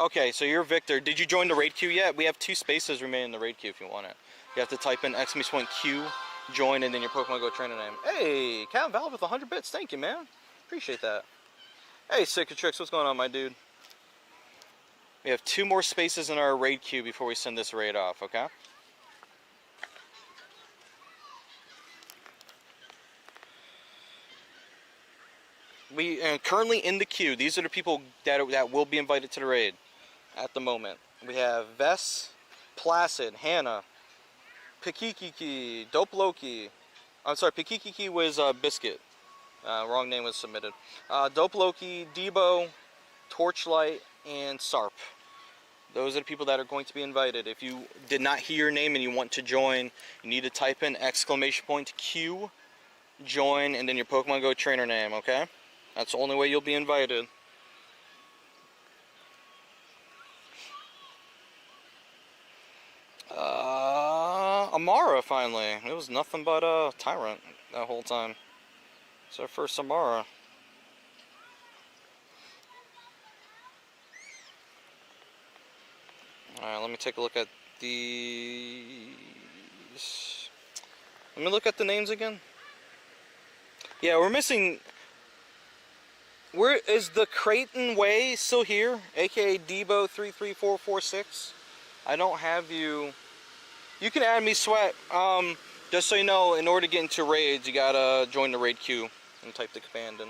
Speaker 1: Okay, so you're Victor. Did you join the raid queue yet? We have 2 spaces remaining in the raid queue if you want it. You have to type in !Q, join, and then your Pokemon Go trainer name. Hey, Count Valve with 100 bits. Thank you, man. Appreciate that. Hey, Cicatrix, what's going on, my dude? We have 2 more spaces in our raid queue before we send this raid off, okay? We currently in the queue. These are the people that will be invited to the raid at the moment. We have Vess, Placid, Hannah, Pikikiki, Dope Loki. I'm sorry, Pikikiki was Biscuit. Wrong name was submitted. Dope Loki, Debo, Torchlight, and Sarp. Those are the people that are going to be invited. If you did not hear your name and you want to join, you need to type in !Q, join, and then your Pokemon Go trainer name, okay? That's the only way you'll be invited. Amara, finally. It was nothing but a Tyrant that whole time. It's our first Amara. Alright, let me take a look at these. Let me look at the names again. Yeah, we're missing Where is the Creighton Way still here? AKA Debo33446. I don't have you. You can add me, Sweat. Just so you know, in order to get into raids, you gotta join the raid queue and type the command in.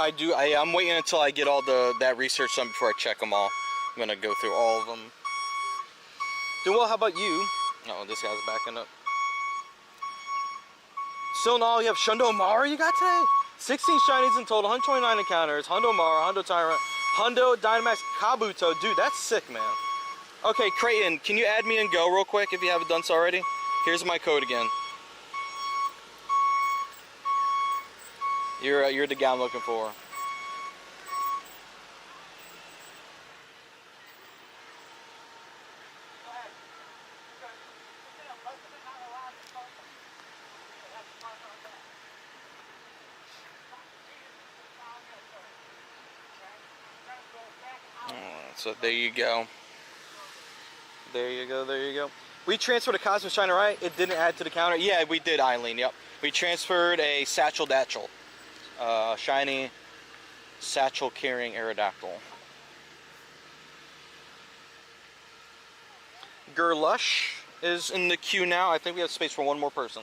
Speaker 1: I'm waiting until I get all that research done before I check them all. I'm gonna go through all of them. Doing well, how about you? Oh, this guy's backing up. Still in all, you have Shundo Mara you got today? 16 shinies in total, 129 encounters, Hundo Mara, Hundo Tyrant, Hundo Dynamax Kabuto. Dude, that's sick, man. Okay, Creighton, can you add me in Go real quick if you haven't done so already? Here's my code again. You're the guy I'm looking for. So there you go. There you go, there you go. We transferred a Cosmic Shiner, right? It didn't add to the counter. Yeah, we did, Eileen, yep. We transferred a Satchel Datchel. Shiny Satchel carrying Aerodactyl. Gerlush is in the queue now. I think we have space for one more person.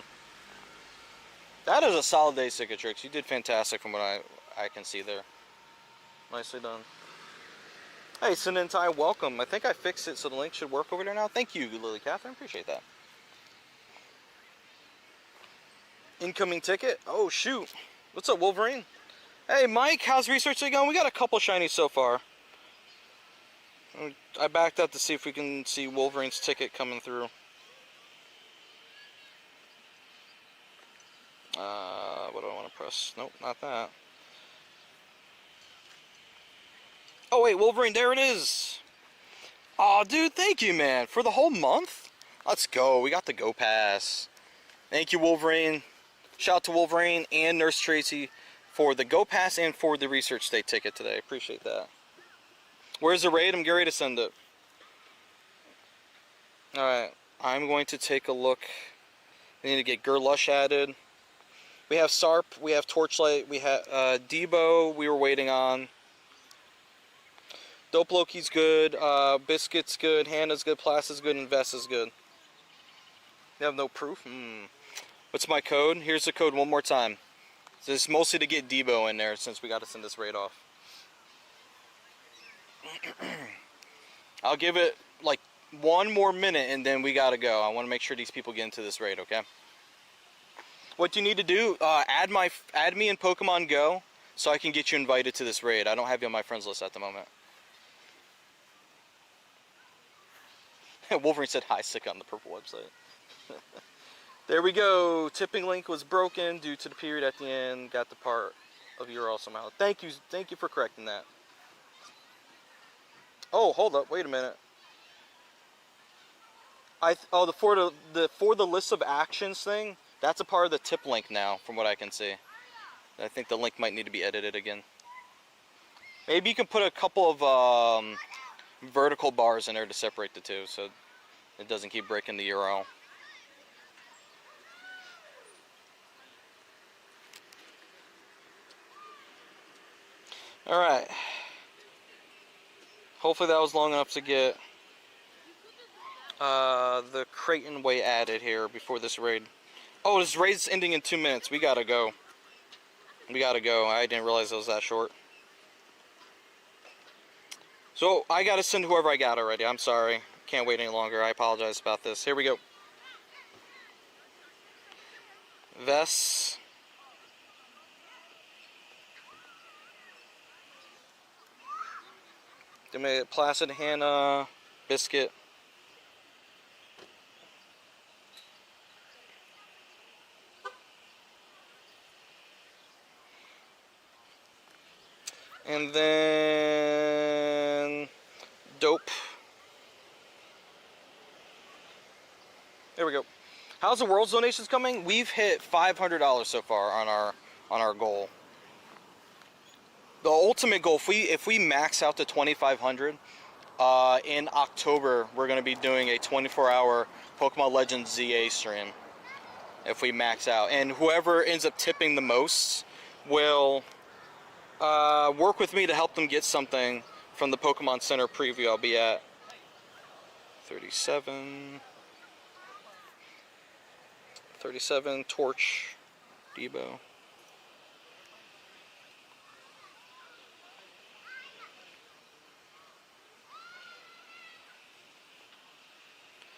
Speaker 1: That is a solid day, Cicatrix. You did fantastic from what I can see there. Nicely done. Hey, Sinentai, welcome. I think I fixed it so the link should work over there now. Thank you, Lily Catherine. Appreciate that. Incoming ticket. Oh, shoot. What's up, Wolverine? Hey, Mike, how's research going? We got a couple shinies so far. I backed up to see if we can see Wolverine's ticket coming through. What do I want to press? Nope, not that. Oh wait, Wolverine, there it is. Oh, dude, thank you, man. For the whole month? Let's go. We got the Go Pass. Thank you, Wolverine. Shout out to Wolverine and Nurse Tracy for the Go Pass and for the Research Day ticket today. Appreciate that. Where's the raid? I'm getting ready to send it. Alright, I'm going to take a look. We need to get Gerlush added. We have Sarp, we have Torchlight, we have Debo we were waiting on. Dope Loki's good, Biscuit's good, Hannah's good, Placid's good, and Vess is good. You have no proof? What's my code? Here's the code one more time. So this is mostly to get Debo in there since we got to send this raid off. I'll give it like one more minute and then we gotta go. I want to make sure these people get into this raid, okay? What you need to do, add me in Pokemon Go so I can get you invited to this raid. I don't have you on my friends list at the moment. Wolverine said hi, sick on the purple website. There we go. Tipping link was broken due to the period at the end. Got the part of URL somehow. Thank you for correcting that. Oh, hold up, wait a minute. For the list of actions thing, that's a part of the tip link now, from what I can see. I think the link might need to be edited again. Maybe you can put a couple of vertical bars in there to separate the two, so it doesn't keep breaking the URL. All right. Hopefully that was long enough to get the Creighton Way added here before this raid. Oh, this raid's ending in 2 minutes. We gotta go. We gotta go. I didn't realize it was that short. So I gotta send whoever I got already. I'm sorry. Can't wait any longer. I apologize about this. Here we go. Vess. Give me Placid, Hannah, Biscuit. And then Dope. There we go. How's the World's donations coming? We've hit $500 so far on our goal. The ultimate goal, if we max out to 2,500 in October, we're going to be doing a 24-hour Pokemon Legends ZA stream. If we max out, and whoever ends up tipping the most will work with me to help them get something from the Pokemon Center preview. I'll be at 37 Torch Debo.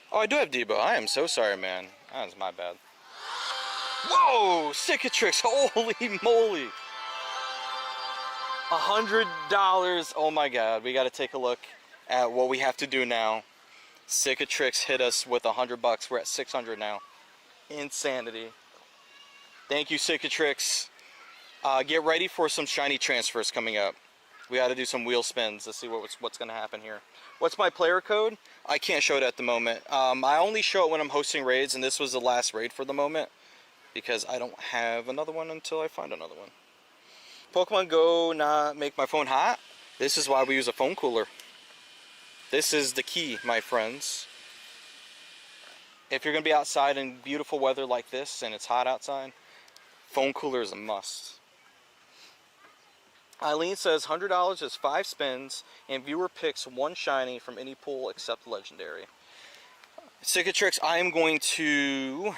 Speaker 1: Oh, I do have Debo. I am so sorry, man. That was my bad. Whoa! Cicatrix! Holy moly! $100. Oh my god. We gotta take a look at what we have to do now. Cicatrix hit us with $100. We're at 600 now. Insanity. Thank you, Cicatrix. Get ready for some shiny transfers coming up. We got to do some wheel spins to see what's going to happen here. What's my player code? I can't show it at the moment. I only show it when I'm hosting raids, and this was the last raid for the moment because I don't have another one until I find another one. Pokemon Go not make my phone hot. This is why we use a phone cooler. This is the key, my friends. If you're going to be outside in beautiful weather like this and it's hot outside, phone cooler is a must. Eileen says $100 is 5 spins and viewer picks 1 shiny from any pool except legendary. Cicatrix, I am going to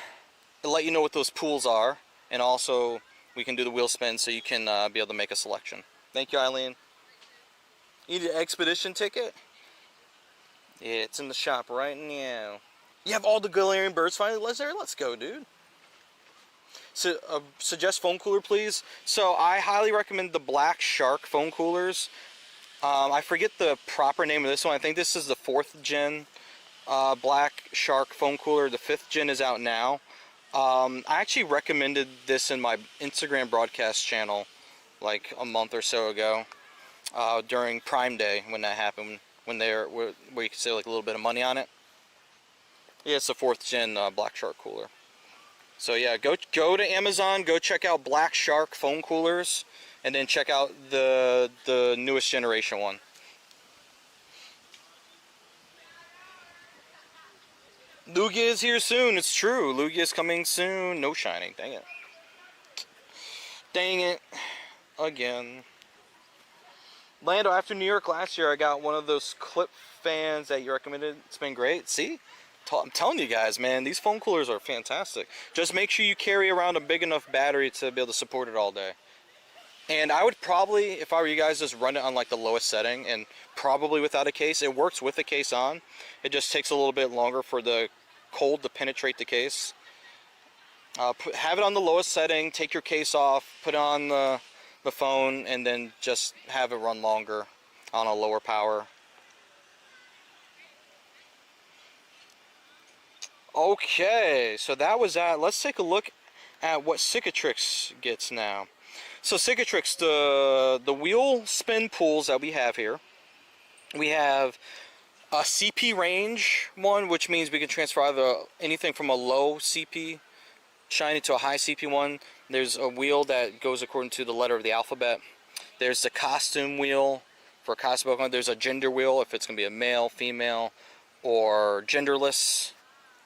Speaker 1: let you know what those pools are, and also we can do the wheel spin so you can be able to make a selection. Thank you, Eileen. You need an expedition ticket? Yeah, it's in the shop right now. You have all the Galarian birds finally legendary? Let's go, dude. So, suggest phone cooler, please. So, I highly recommend the Black Shark phone coolers. I forget the proper name of this one. I think this is the 4th gen Black Shark phone cooler. The 5th gen is out now. I actually recommended this in my Instagram broadcast channel like a month or so ago during Prime Day when that happened, where you could save like a little bit of money on it. Yeah, it's the 4th gen Black Shark cooler. So yeah, go to Amazon, go check out Black Shark phone coolers, and then check out the newest generation one. Lugia is here soon. It's true. Lugia is coming soon. No shining. Dang it. Dang it. Again. Lando, after New York last year, I got one of those clip fans that you recommended. It's been great. See? I'm telling you guys, man, these phone coolers are fantastic. Just make sure you carry around a big enough battery to be able to support it all day. And I would probably, if I were you guys, just run it on like the lowest setting and probably without a case. It works with the case on. It just takes a little bit longer for the cold to penetrate the case. Have it on the lowest setting, take your case off, put it on the phone, and then just have it run longer on a lower power. Okay, so that was that. Let's take a look at what Cicatrix gets now. So Cicatrix, the wheel spin pools that we have here, we have a CP range one, which means we can transfer either anything from a low CP shiny to a high CP one. There's a wheel that goes according to the letter of the alphabet. There's the costume wheel for a costume Pokemon. There's a gender wheel if it's going to be a male, female, or genderless,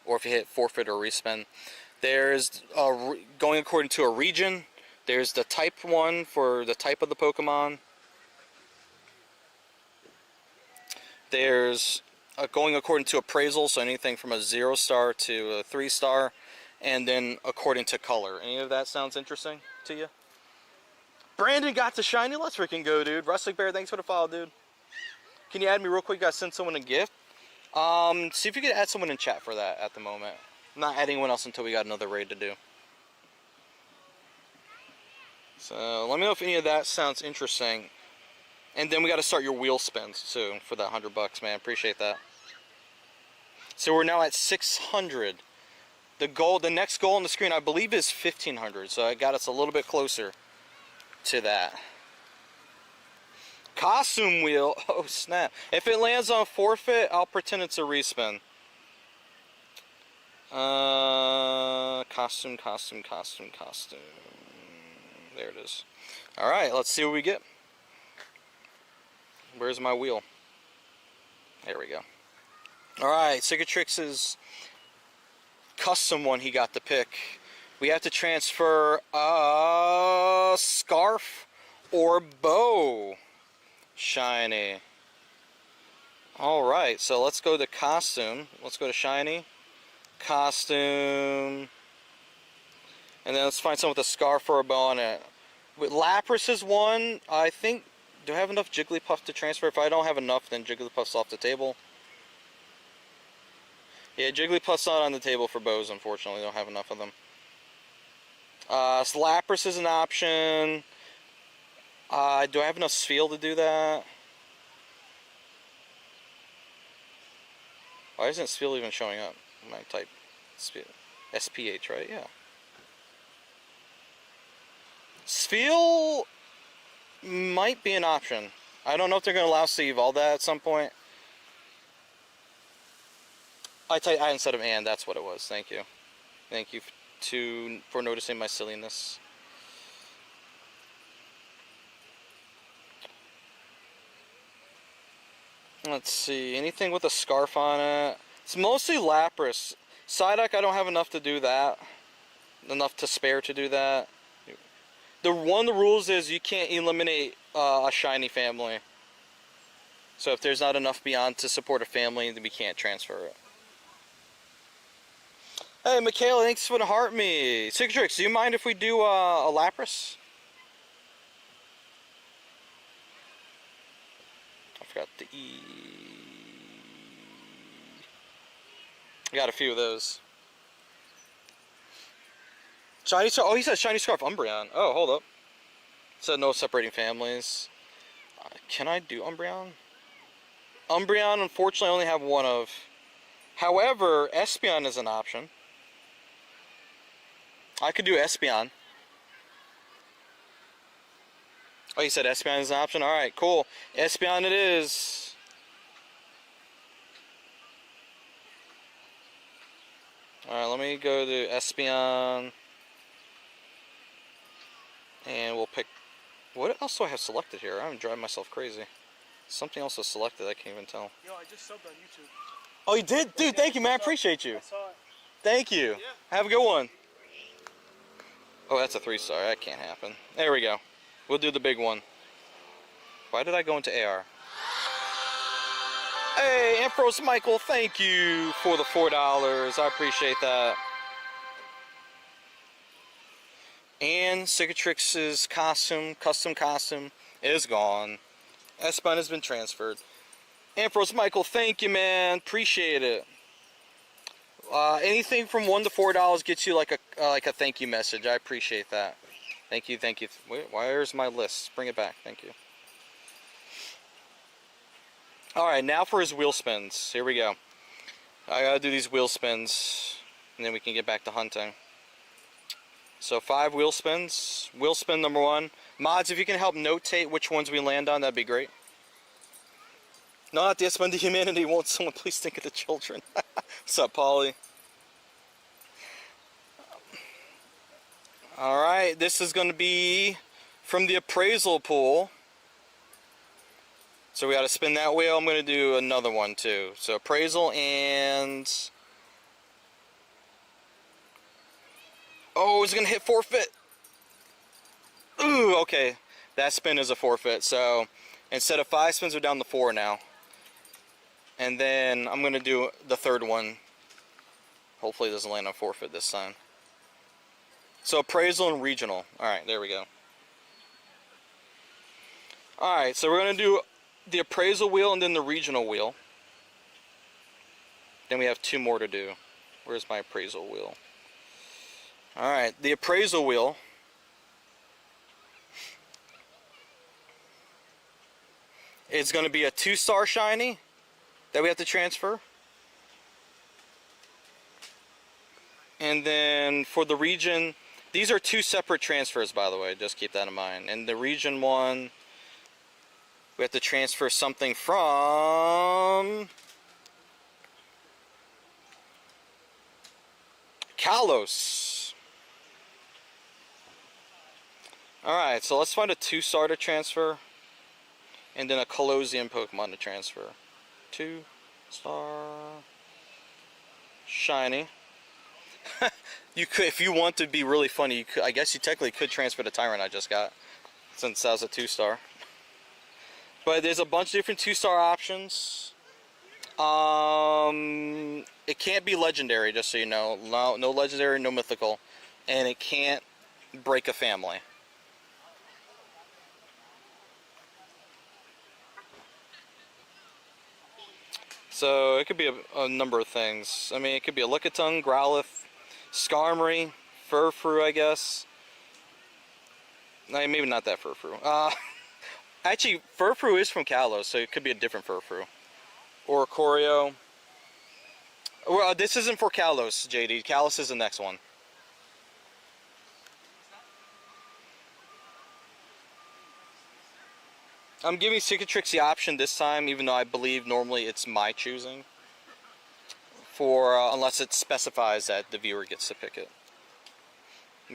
Speaker 1: or if you hit forfeit or respin. There's going according to a region. There's the type one for the type of the Pokemon. There's going according to appraisal, so anything from a 0-star to a 3-star, and then according to color. Any of that sounds interesting to you? Brandon got the shiny. Let's freaking go, dude. Wrestling Bear, thanks for the follow, dude. Can you add me real quick? Gotta send someone a gift. See if you could add someone in chat for that at the moment. I'm not adding anyone else until we got another raid to do. So let me know if any of that sounds interesting. And then we got to start your wheel spins soon for that $100, man. Appreciate that. So we're now at 600. The next goal on the screen, I believe, is 1500. So it got us a little bit closer to that. Costume wheel. Oh snap! If it lands on forfeit, I'll pretend it's a respin. Costume. There it is. All right, let's see what we get. Where's my wheel? There we go. All right, Cicatrix's custom one he got to pick. We have to transfer a scarf or bow. Shiny. Alright, so let's go to costume. Let's go to shiny. Costume. And then let's find someone with a scarf or a bow on it. With Lapras is one, I think. Do I have enough Jigglypuff to transfer? If I don't have enough, then Jigglypuff's off the table. Yeah, Jigglypuff's not on the table for bows, unfortunately. Don't have enough of them. So Lapras is an option. Do I have enough Spheal to do that? Why isn't Spheal even showing up? When I type Spheal. SPH, right? Yeah. Spheal might be an option. I don't know if they're going to allow us to evolve that at some point. I instead of and, that's what it was. Thank you. Thank you for noticing my silliness. Let's see, anything with a scarf on it. It's mostly Lapras. Psyduck, I don't have enough to do that. Enough to spare to do that. One of the rules is you can't eliminate a shiny family. So if there's not enough beyond to support a family, then we can't transfer it. Hey, Michaela, thanks for the heart me. Cicatrix, do you mind if we do a Lapras? I forgot the E. I got a few of those. Shiny Scarf. Oh, he said Shiny Scarf Umbreon. Oh, hold up. Said no separating families. Can I do Umbreon? Umbreon, unfortunately, I only have one of. However, Espeon is an option. I could do Espeon. Oh, you said Espeon is an option? Alright, cool. Espeon it is. Alright, let me go to Espeon. And we'll pick... What else do I have selected here? I'm driving myself crazy. Something else is selected, I can't even tell.
Speaker 3: Yo, I just subbed on YouTube.
Speaker 1: Oh, you did? Dude, thank you, man. I appreciate you.
Speaker 3: I saw it.
Speaker 1: Thank you.
Speaker 3: Yeah.
Speaker 1: Have a good one. Oh, that's a 3-star. That can't happen. There we go. We'll do the big one. Why did I go into AR? Hey, Ambrose Michael, thank you for the $4. I appreciate that. And Cicatrix's custom costume is gone. Espeon has been transferred. Ambrose Michael, thank you, man. Appreciate it. Anything from $1 to $4 gets you like a thank you message. I appreciate that. Thank you, thank you. Wait, where's my list? Bring it back. Thank you. Alright, now for his wheel spins. Here we go. I gotta do these wheel spins, and then we can get back to hunting. So 5 wheel spins. Wheel spin number 1. Mods, if you can help notate which ones we land on, that'd be great. Not the Espeon to humanity. Won't someone please think of the children? What's up, Polly? Alright, this is going to be from the appraisal pool. So we got to spin that wheel. I'm going to do another one too. So appraisal and... Oh, it's going to hit forfeit. Ooh, okay. That spin is a forfeit. So instead of 5 spins, we're down to 4 now. And then I'm going to do the third one. Hopefully it doesn't land on forfeit this time. So appraisal and regional. Alright, there we go. Alright, so we're going to do the appraisal wheel and then the regional wheel. Then we have 2 more to do. Where's my appraisal wheel? Alright, the appraisal wheel. It's going to be a 2-star shiny that we have to transfer. And then for the region, these are 2 separate transfers, by the way, just keep that in mind. And the region one, we have to transfer something from Kalos. Alright, so let's find a 2-star to transfer. And then a Colosseum Pokemon to transfer. 2-star shiny. You could, if you want to be really funny, you could, I guess you technically could transfer the Tyrant I just got, since that was a 2-star. But there's a bunch of different 2-star options. It can't be legendary, just so you know. No legendary, no mythical, and it can't break a family. So it could be a number of things. I mean, it could be a Lickitung, Growlithe, Skarmory, Furfrou, I guess. No, maybe not that Furfrou. Actually, Furfrou is from Kalos, so it could be a different Furfrou. Or Choreo. Well, this isn't for Kalos, JD. Kalos is the next one. I'm giving Cicatrix the option this time, even though I believe normally it's my choosing. For unless it specifies that the viewer gets to pick it.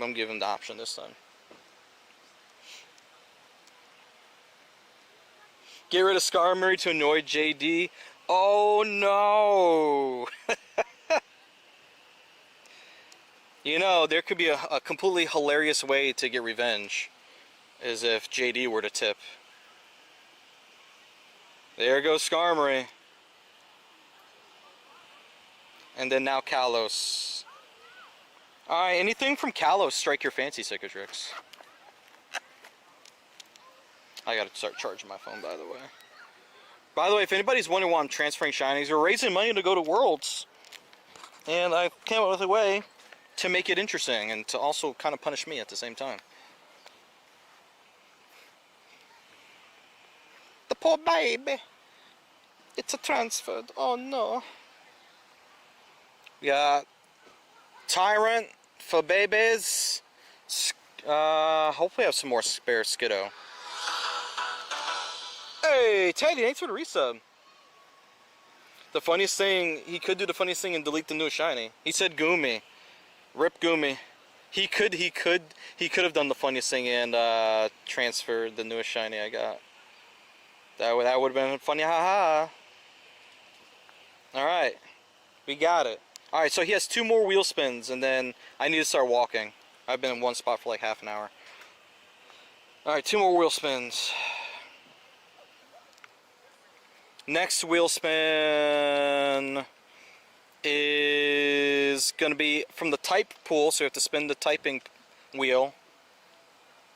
Speaker 1: I'm giving the option this time. Get rid of Skarmory to annoy JD. Oh no! You know, there could be a completely hilarious way to get revenge. Is if JD were to tip. There goes Skarmory. And then now Kalos. Alright, anything from Kalos strike your fancy, Cicatrix. I gotta start charging my phone, by the way. By the way, if anybody's wondering why I'm transferring shinies, we're raising money to go to Worlds. And I came up with a way to make it interesting and to also kind of punish me at the same time. The poor baby. It's a transfer. Oh no. We got Tyrant for babies. Hopefully I have some more spare Skiddo. Hey, Teddy, thanks for the resub. The funniest thing, he could do the funniest thing and delete the newest shiny. He said Goomy. Rip Goomy. He could have done the funniest thing and transferred the newest shiny I got. That would have been funny, haha. Alright. We got it. Alright, so he has 2 more wheel spins and then I need to start walking. I've been in one spot for like half an hour. Alright, 2 more wheel spins. Next wheel spin is going to be from the type pool, so you have to spin the typing wheel.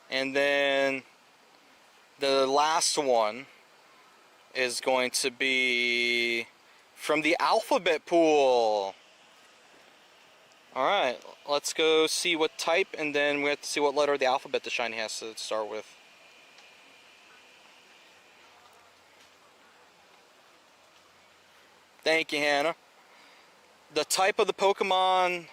Speaker 1: And then the last one is going to be from the alphabet pool. Alright, let's go see what type, and then we have to see what letter of the alphabet the shiny has to start with. Thank you, Hannah. The type of the Pokemon...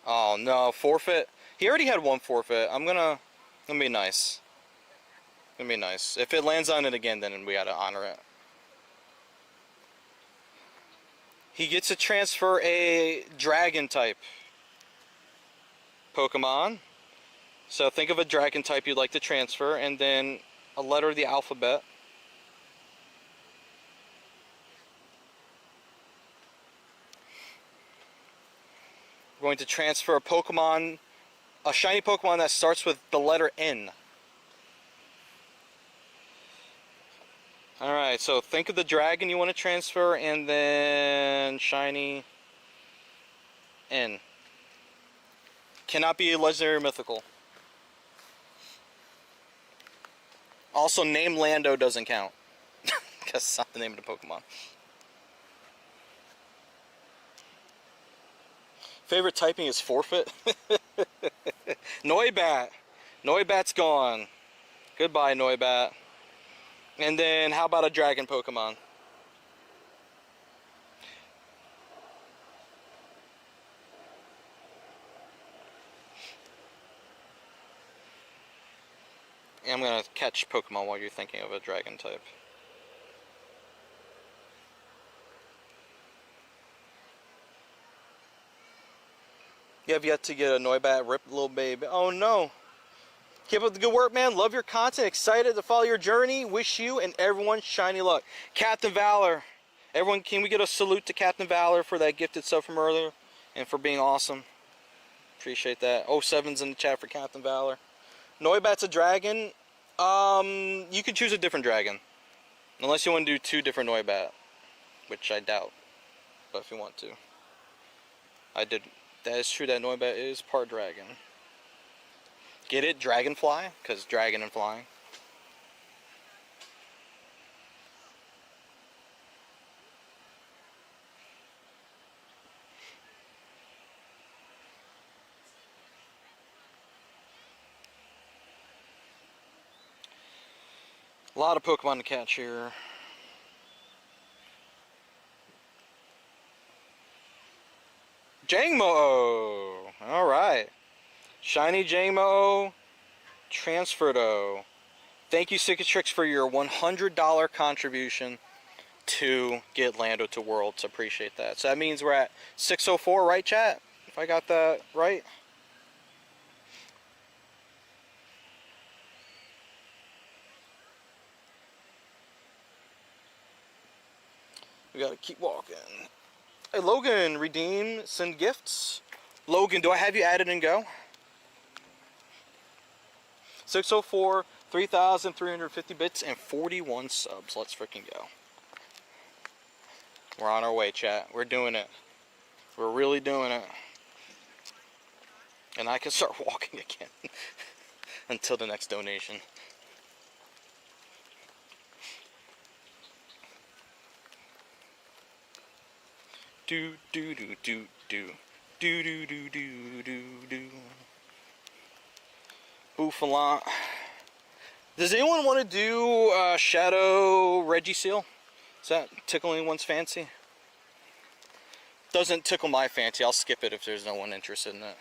Speaker 1: Oh no, forfeit. He already had 1 forfeit. I'm gonna be nice. Gonna be nice. If it lands on it again, then we gotta honor it. He gets to transfer a dragon type Pokemon. So think of a dragon type you'd like to transfer, and then a letter of the alphabet. We're going to transfer a Pokemon, a shiny Pokemon that starts with the letter N. Alright, so think of the dragon you want to transfer, and then shiny N. Cannot be legendary or mythical. Also, name Lando doesn't count. Because it's not the name of the Pokemon. Favorite typing is forfeit. Noibat. Noibat's gone. Goodbye, Noibat. And then, how about a dragon Pokemon? And I'm gonna catch Pokemon while you're thinking of a dragon type. You have yet to get a Noibat, rip little baby. Oh no. Keep up the good work, man. Love your content. Excited to follow your journey. Wish you and everyone shiny luck. Captain Valor. Everyone, can we get a salute to Captain Valor for that gifted sub from earlier? And for being awesome. Appreciate that. 07's in the chat for Captain Valor. Noibat's a dragon. You could choose a different dragon. Unless you want to do 2 different Noibat. Which I doubt. But if you want to. That is true that Noibat is part dragon. Get it? Dragonfly? Because dragon and flying. A lot of Pokemon to catch here. Jangmo! Alright. Shiny Jangmo. Transferdo. Thank you, Cicatrix, for your $100 contribution to get Lando to Worlds. Appreciate that. So that means we're at 604, right, chat? If I got that right. We gotta keep walking. Hey, Logan, redeem, send gifts. Logan, do I have you added and go? 604, 3,350 bits, and 41 subs. Let's freaking go. We're on our way, chat. We're doing it. We're really doing it. And I can start walking again. Until the next donation. Do do do do do do do do do do do. Bouffalant. Does anyone want to do Shadow Regiseal? Is that tickling anyone's fancy? Doesn't tickle my fancy. I'll skip it if there's no one interested in it.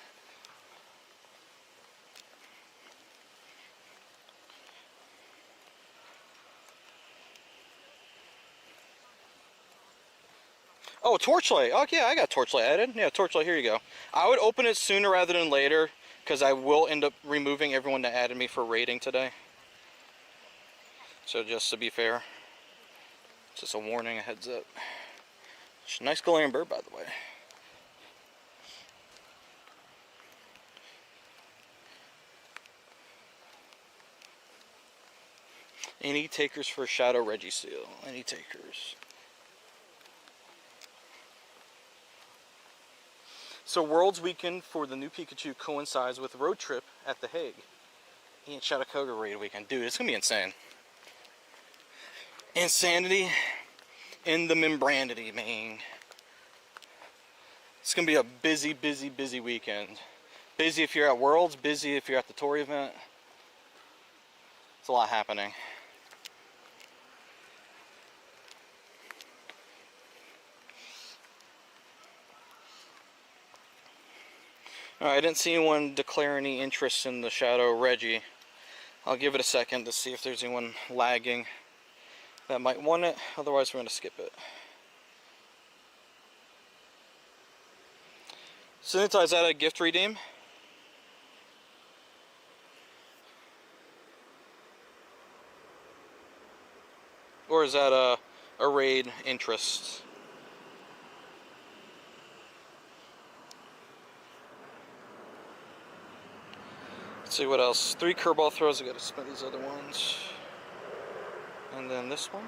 Speaker 1: Oh, Torchlight. Oh, yeah, I got Torchlight added. Yeah, Torchlight, here you go. I would open it sooner rather than later, because I will end up removing everyone that added me for raiding today. So just to be fair. Just a warning, a heads up. Nice Galarian bird, by the way. Any takers for Shadow Regiseal? Any takers? So Worlds Weekend for the new Pikachu coincides with Road Trip at The Hague. And Shadowkoga raid weekend. Dude, it's gonna be insane. Insanity in the membranity, man. It's gonna be a busy, busy, busy weekend. Busy if you're at Worlds, busy if you're at the tour event. It's a lot happening. Alright, I didn't see anyone declare any interest in the Shadow Reggie. I'll give it a second to see if there's anyone lagging that might want it. Otherwise, we're going to skip it. Sunita, is that a gift redeem? Or is that a raid interest? Let's see what else. 3 curveball throws. I gotta spin these other ones. And then this one.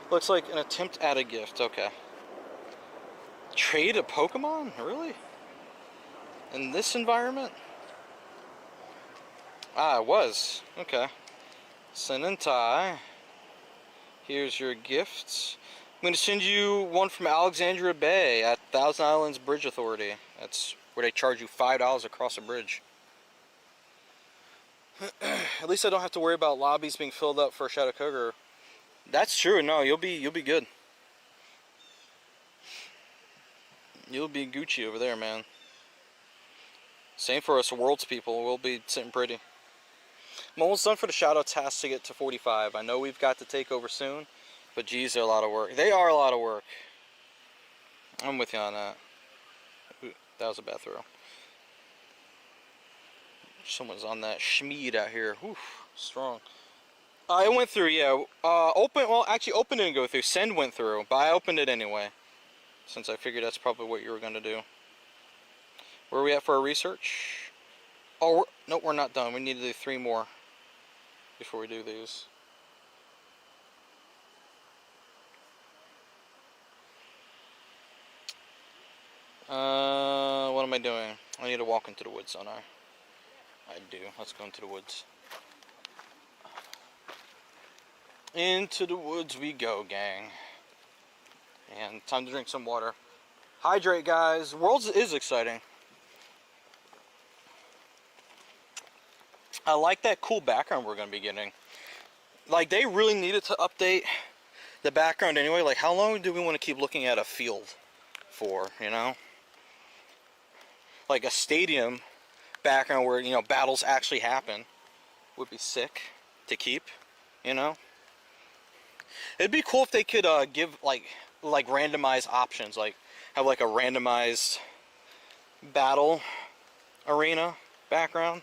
Speaker 1: Looks like an attempt at a gift. Okay. Trade a Pokemon? Really? In this environment? Ah, it was. Okay. Senentai. Here's your gifts. I'm going to send you one from Alexandria Bay at Thousand Islands Bridge Authority. That's where they charge you $5 across a bridge. At least I don't have to worry about lobbies being filled up for Shadowkoga. That's true. No, you'll be good. You'll be Gucci over there, man. Same for us Worlds people. We'll be sitting pretty. I'm almost done for the Shadow task to get to 45. I know we've got to take over soon, but geez, they're a lot of work. They are a lot of work. I'm with you on that. Ooh, that was a bad throw. Someone's on that Schmied out here. Oof, strong. I went through, yeah. Well, actually, open didn't go through. Send went through, but I opened it anyway, since I figured that's probably what you were going to do. Where are we at for our research? Oh, no, we're not done. We need to do 3 more before we do these. What am I doing? I need to walk into the woods, don't I? I do. Let's go into the woods. Into the woods we go, gang. And time to drink some water. Hydrate, guys. Worlds is exciting. I like that cool background we're going to be getting. Like, they really needed to update the background anyway. Like, how long do we want to keep looking at a field for, you know? Like a stadium background where, you know, battles actually happen would be sick to keep, you know? It'd be cool if they could give like randomized options, like have like a randomized battle arena background,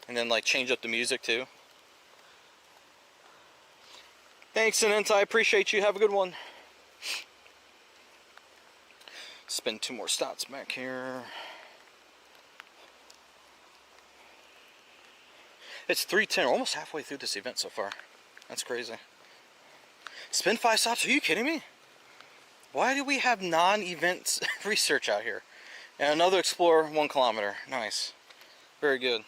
Speaker 1: and then like change up the music too. Thanks, Anent, I appreciate you. Have a good one. Spin 2 more stops back here. It's 3:10. We're almost halfway through this event so far. That's crazy. Spin 5 stops? Are you kidding me? Why do we have non-event research out here? And another explore 1 kilometer. Nice. Very good.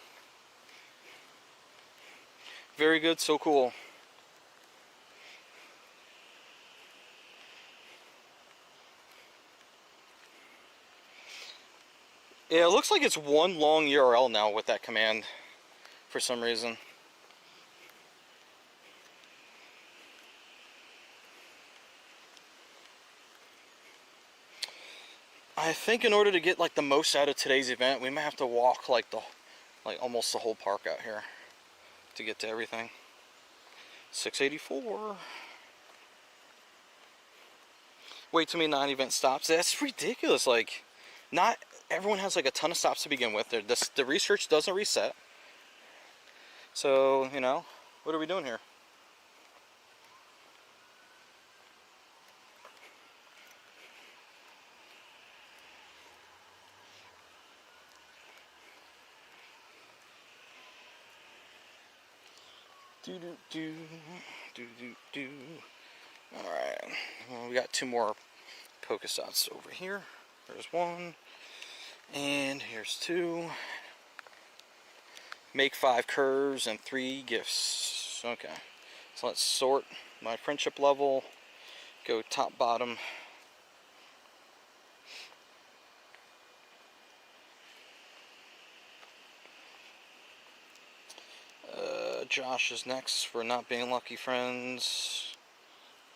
Speaker 1: Very good. So cool. Yeah, it looks like it's one long URL now with that command for some reason. I think in order to get like the most out of today's event, we might have to walk like almost the whole park out here to get to everything. 684. Way too many non-event stops. That's ridiculous. Like, not everyone has like a ton of stops to begin with. The research doesn't reset. So, you know, what are we doing here? Alright, well, we got 2 more Pokestops over here. There's 1, and here's 2. Make 5 curves and 3 gifts. Okay, so let's sort my friendship level. Go top, bottom. Josh is next for not being lucky friends.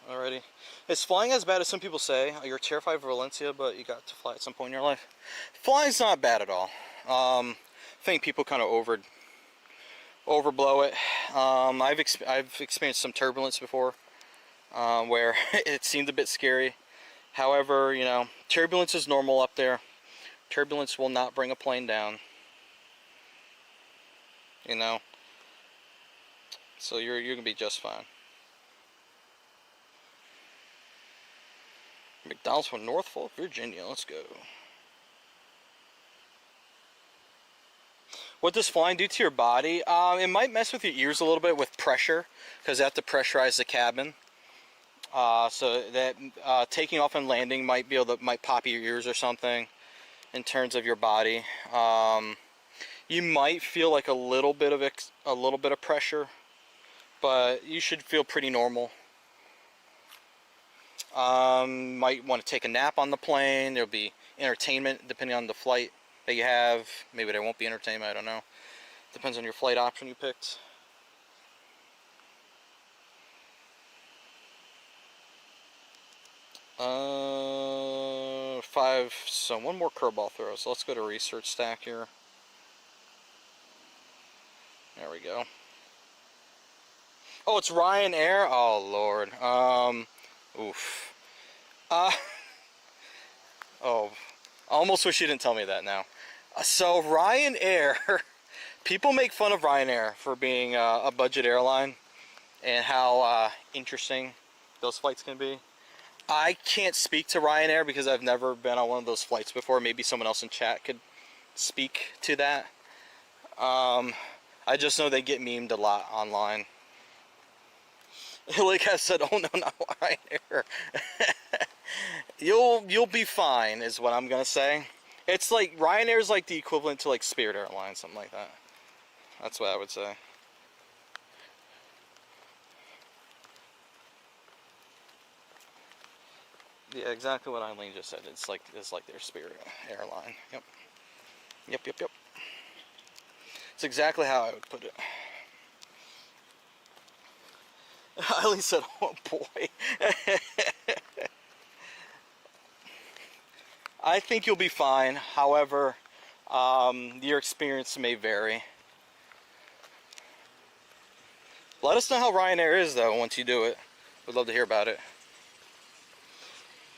Speaker 1: Alrighty. Is flying as bad as some people say? You're terrified of Valencia, but you got to fly at some point in your life. Flying's not bad at all. I think people kind of overblow it. I've experienced some turbulence before, where it seemed a bit scary. However, you know, turbulence is normal up there. Turbulence will not bring a plane down. You know. So you're gonna be just fine. McDonald's from Norfolk, Virginia. Let's go. What does flying do to your body? It might mess with your ears a little bit with pressure, because they have to pressurize the cabin. So that taking off and landing might pop your ears or something in terms of your body. You might feel like a little bit of pressure, but you should feel pretty normal. Might want to take a nap on the plane. There'll be entertainment depending on the flight that you have. Maybe there won't be entertainment, I don't know. Depends on your flight option you picked. Five, so 1 more curveball throw. So let's go to research stack here. There we go. Oh, it's Ryanair? Oh, Lord. Oof. Oh, I almost wish you didn't tell me that now. So Ryanair, people make fun of Ryanair for being a budget airline and how interesting those flights can be. I can't speak to Ryanair because I've never been on one of those flights before. Maybe someone else in chat could speak to that. I just know they get memed a lot online. Like I said, oh no, not Ryanair. You'll be fine, is what I'm gonna say. It's like Ryanair's like the equivalent to like Spirit Airlines, something like that. That's what I would say. Yeah, exactly what Eileen just said. It's like their Spirit airline. Yep. Yep. It's exactly how I would put it. Eileen said, "Oh boy." I think you'll be fine. However, your experience may vary. Let us know how Ryanair is though once you do it. We'd love to hear about it.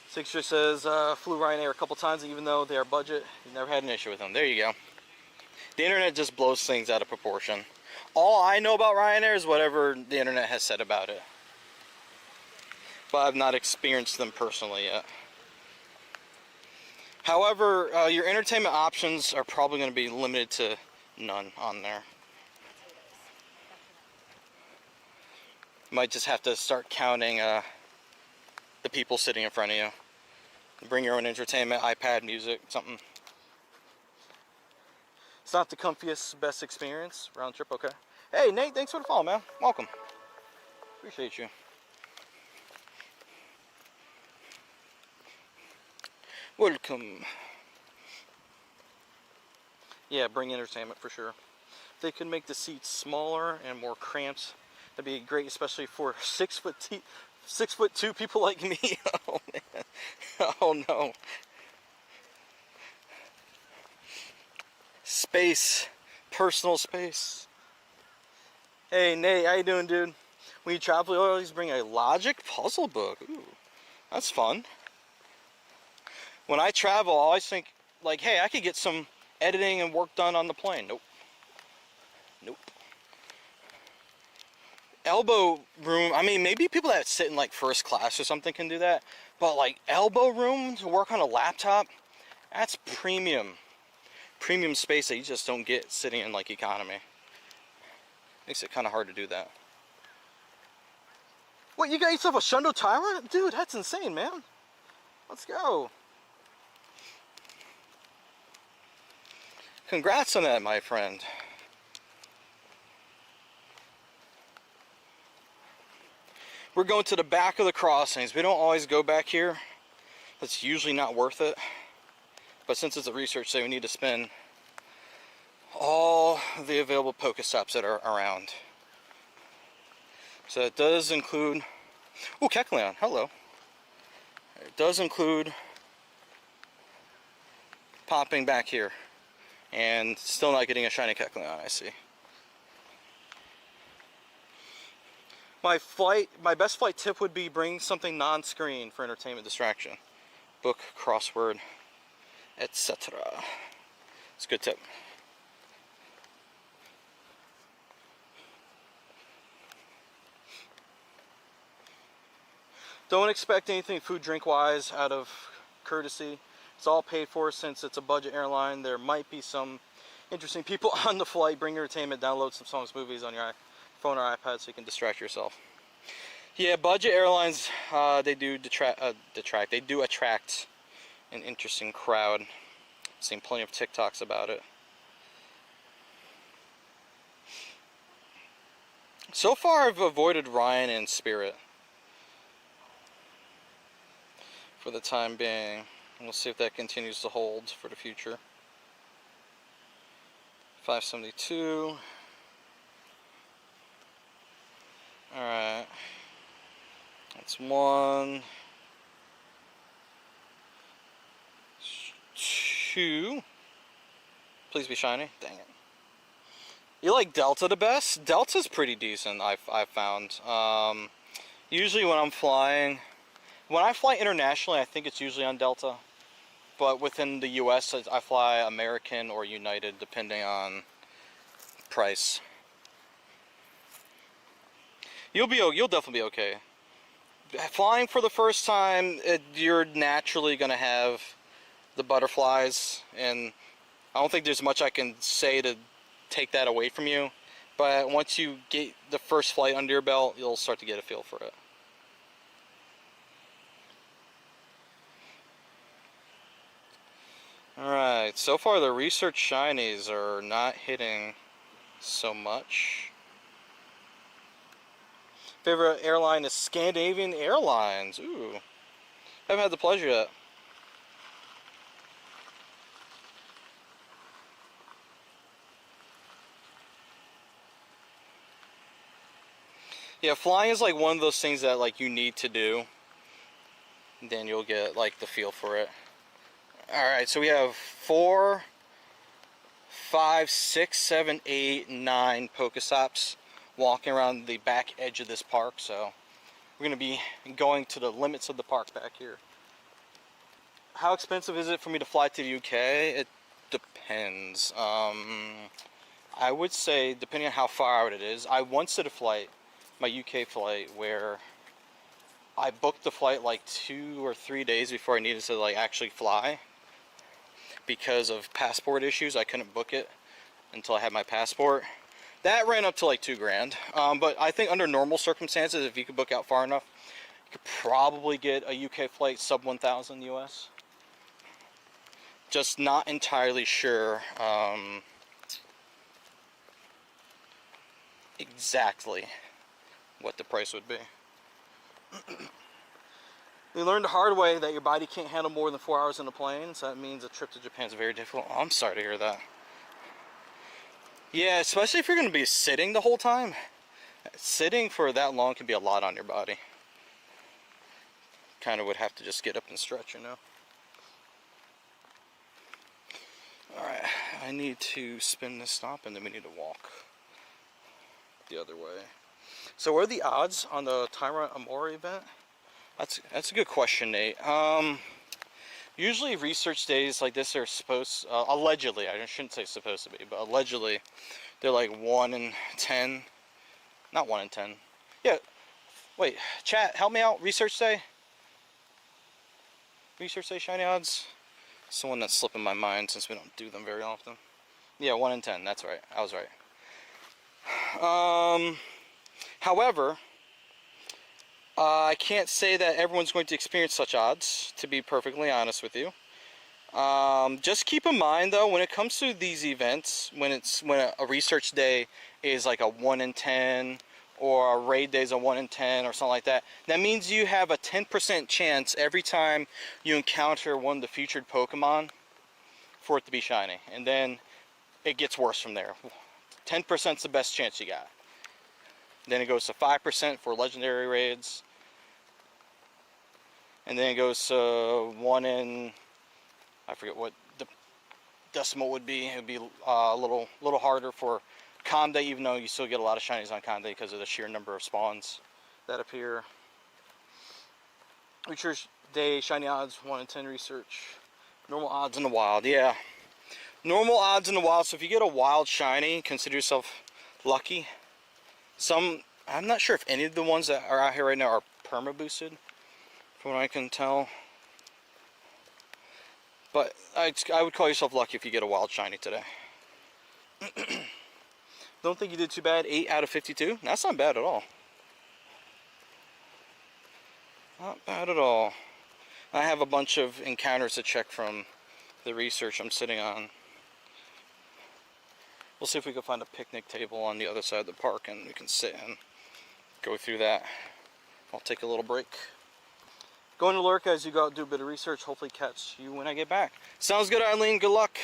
Speaker 1: Sixer says, flew Ryanair a couple times, even though they are budget, you've never had an issue with them. There you go. The internet just blows things out of proportion. All I know about Ryanair is whatever the internet has said about it. But I've not experienced them personally yet. However, your entertainment options are probably going to be limited to none on there. You might just have to start counting the people sitting in front of you. Bring your own entertainment, iPad, music, something. It's not the comfiest, best experience. Round trip, okay. Hey, Nate, thanks for the follow, man. Welcome. Appreciate you. Welcome. Yeah, bring entertainment for sure. If they could make the seats smaller and more cramped, that'd be great, especially for 6'2" people like me. Oh man. Oh no. Space. Personal space. Hey Nate, how you doing, dude? When you travel, you always bring a logic puzzle book. Ooh, that's fun. When I travel, I always think, like, hey, I could get some editing and work done on the plane. Nope. Nope. Elbow room, I mean, maybe people that sit in, like, first class or something can do that. But, like, elbow room to work on a laptop, that's premium. Premium space that you just don't get sitting in, like, economy. Makes it kind of hard to do that. What, you got yourself a Shundo Tyrant? Dude, that's insane, man. Let's go. Congrats on that, my friend. We're going to the back of the crossings. We don't always go back here. That's usually not worth it. But since it's a research day, we need to spin all the available Pokestops that are around. So it does include... Oh, Kecleon, hello. It does include popping back here. And still not getting a shiny Kecleon, I see. My best flight tip would be bring something non-screen for entertainment distraction. Book, crossword, etc. It's a good tip. Don't expect anything food drink wise out of courtesy. It's all paid for since it's a budget airline. There might be some interesting people on the flight. Bring your entertainment, download some songs, movies on your phone or iPad so you can distract yourself. Yeah, budget airlines, they do they do attract an interesting crowd. I've seen plenty of TikToks about it. So far I've avoided Ryan and Spirit for the time being. We'll see if that continues to hold for the future. 572. Alright. That's 1. 2. Please be shiny. Dang it. You like Delta the best? Delta's pretty decent, I've found. Usually when I'm flying... When I fly internationally, I think it's usually on Delta. But within the US, I fly American or United, depending on price. You'll definitely be okay. flying for the first time, you're naturally going to have the butterflies, and I don't think there's much I can say to take that away from you. But once you get the first flight under your belt, you'll start to get a feel for it. Alright, so far the research shinies are not hitting so much. Favorite airline is Scandinavian Airlines. Ooh, haven't had the pleasure yet. Yeah, flying is like one of those things that like you need to do. Then you'll get like the feel for it. Alright, so we have 4, 5, 6, 7, 8, 9 Pokestops walking around the back edge of this park, so we're going to be going to the limits of the park back here. How expensive is it for me to fly to the UK? It depends. I would say, depending on how far out it is, I once did a flight, my UK flight, where I booked the flight like 2 or 3 days before I needed to like actually fly. Because of passport issues, I couldn't book it until I had my passport. That ran up to like $2,000. But I think under normal circumstances, if you could book out far enough, you could probably get a UK flight sub 1,000 US. Just not entirely sure exactly what the price would be. We learned the hard way that your body can't handle more than 4 hours in a plane, so that means a trip to Japan is very difficult. Oh, I'm sorry to hear that. Yeah, especially if you're going to be sitting the whole time. Sitting for that long can be a lot on your body. Kind of would have to just get up and stretch, you know. Alright, I need to spin this stop and then we need to walk the other way. So what are the odds on the Tyrant Amori event? That's a good question, Nate. Usually research days like this are supposed, allegedly, I shouldn't say supposed to be, but allegedly, they're like 1 in 10. Not 1 in 10. Yeah, wait, chat, help me out. Research day? Research day shiny odds? It's the one that's slipping my mind since we don't do them very often. Yeah, 1 in 10, that's right. I was right. However, I can't say that everyone's going to experience such odds, to be perfectly honest with you. Just keep in mind though, when it comes to these events, when a research day is like a 1 in 10, or a raid day is a 1 in 10, or something like that, that means you have a 10% chance every time you encounter one of the featured Pokemon for it to be shiny. And then it gets worse from there. 10% is the best chance you got. Then it goes to 5% for legendary raids. And then it goes to 1 in, I forget what the decimal would be. It would be a little harder for Com Day, even though you still get a lot of shinies on Com Day because of the sheer number of spawns that appear. Research Day shiny odds 1 in 10 research. Normal odds in the wild, yeah. Normal odds in the wild. So if you get a wild shiny, consider yourself lucky. I'm not sure if any of the ones that are out here right now are perma boosted, from what I can tell. But I would call yourself lucky if you get a wild shiny today. Don't think you did too bad. 8 out of 52. That's not bad at all. Not bad at all. I have a bunch of encounters to check from the research I'm sitting on. We'll see if we can find a picnic table on the other side of the park and we can sit and go through that. I'll take a little break. Going to lurk as you go out, do a bit of research. Hopefully catch you when I get back. Sounds good, Eileen. Good luck.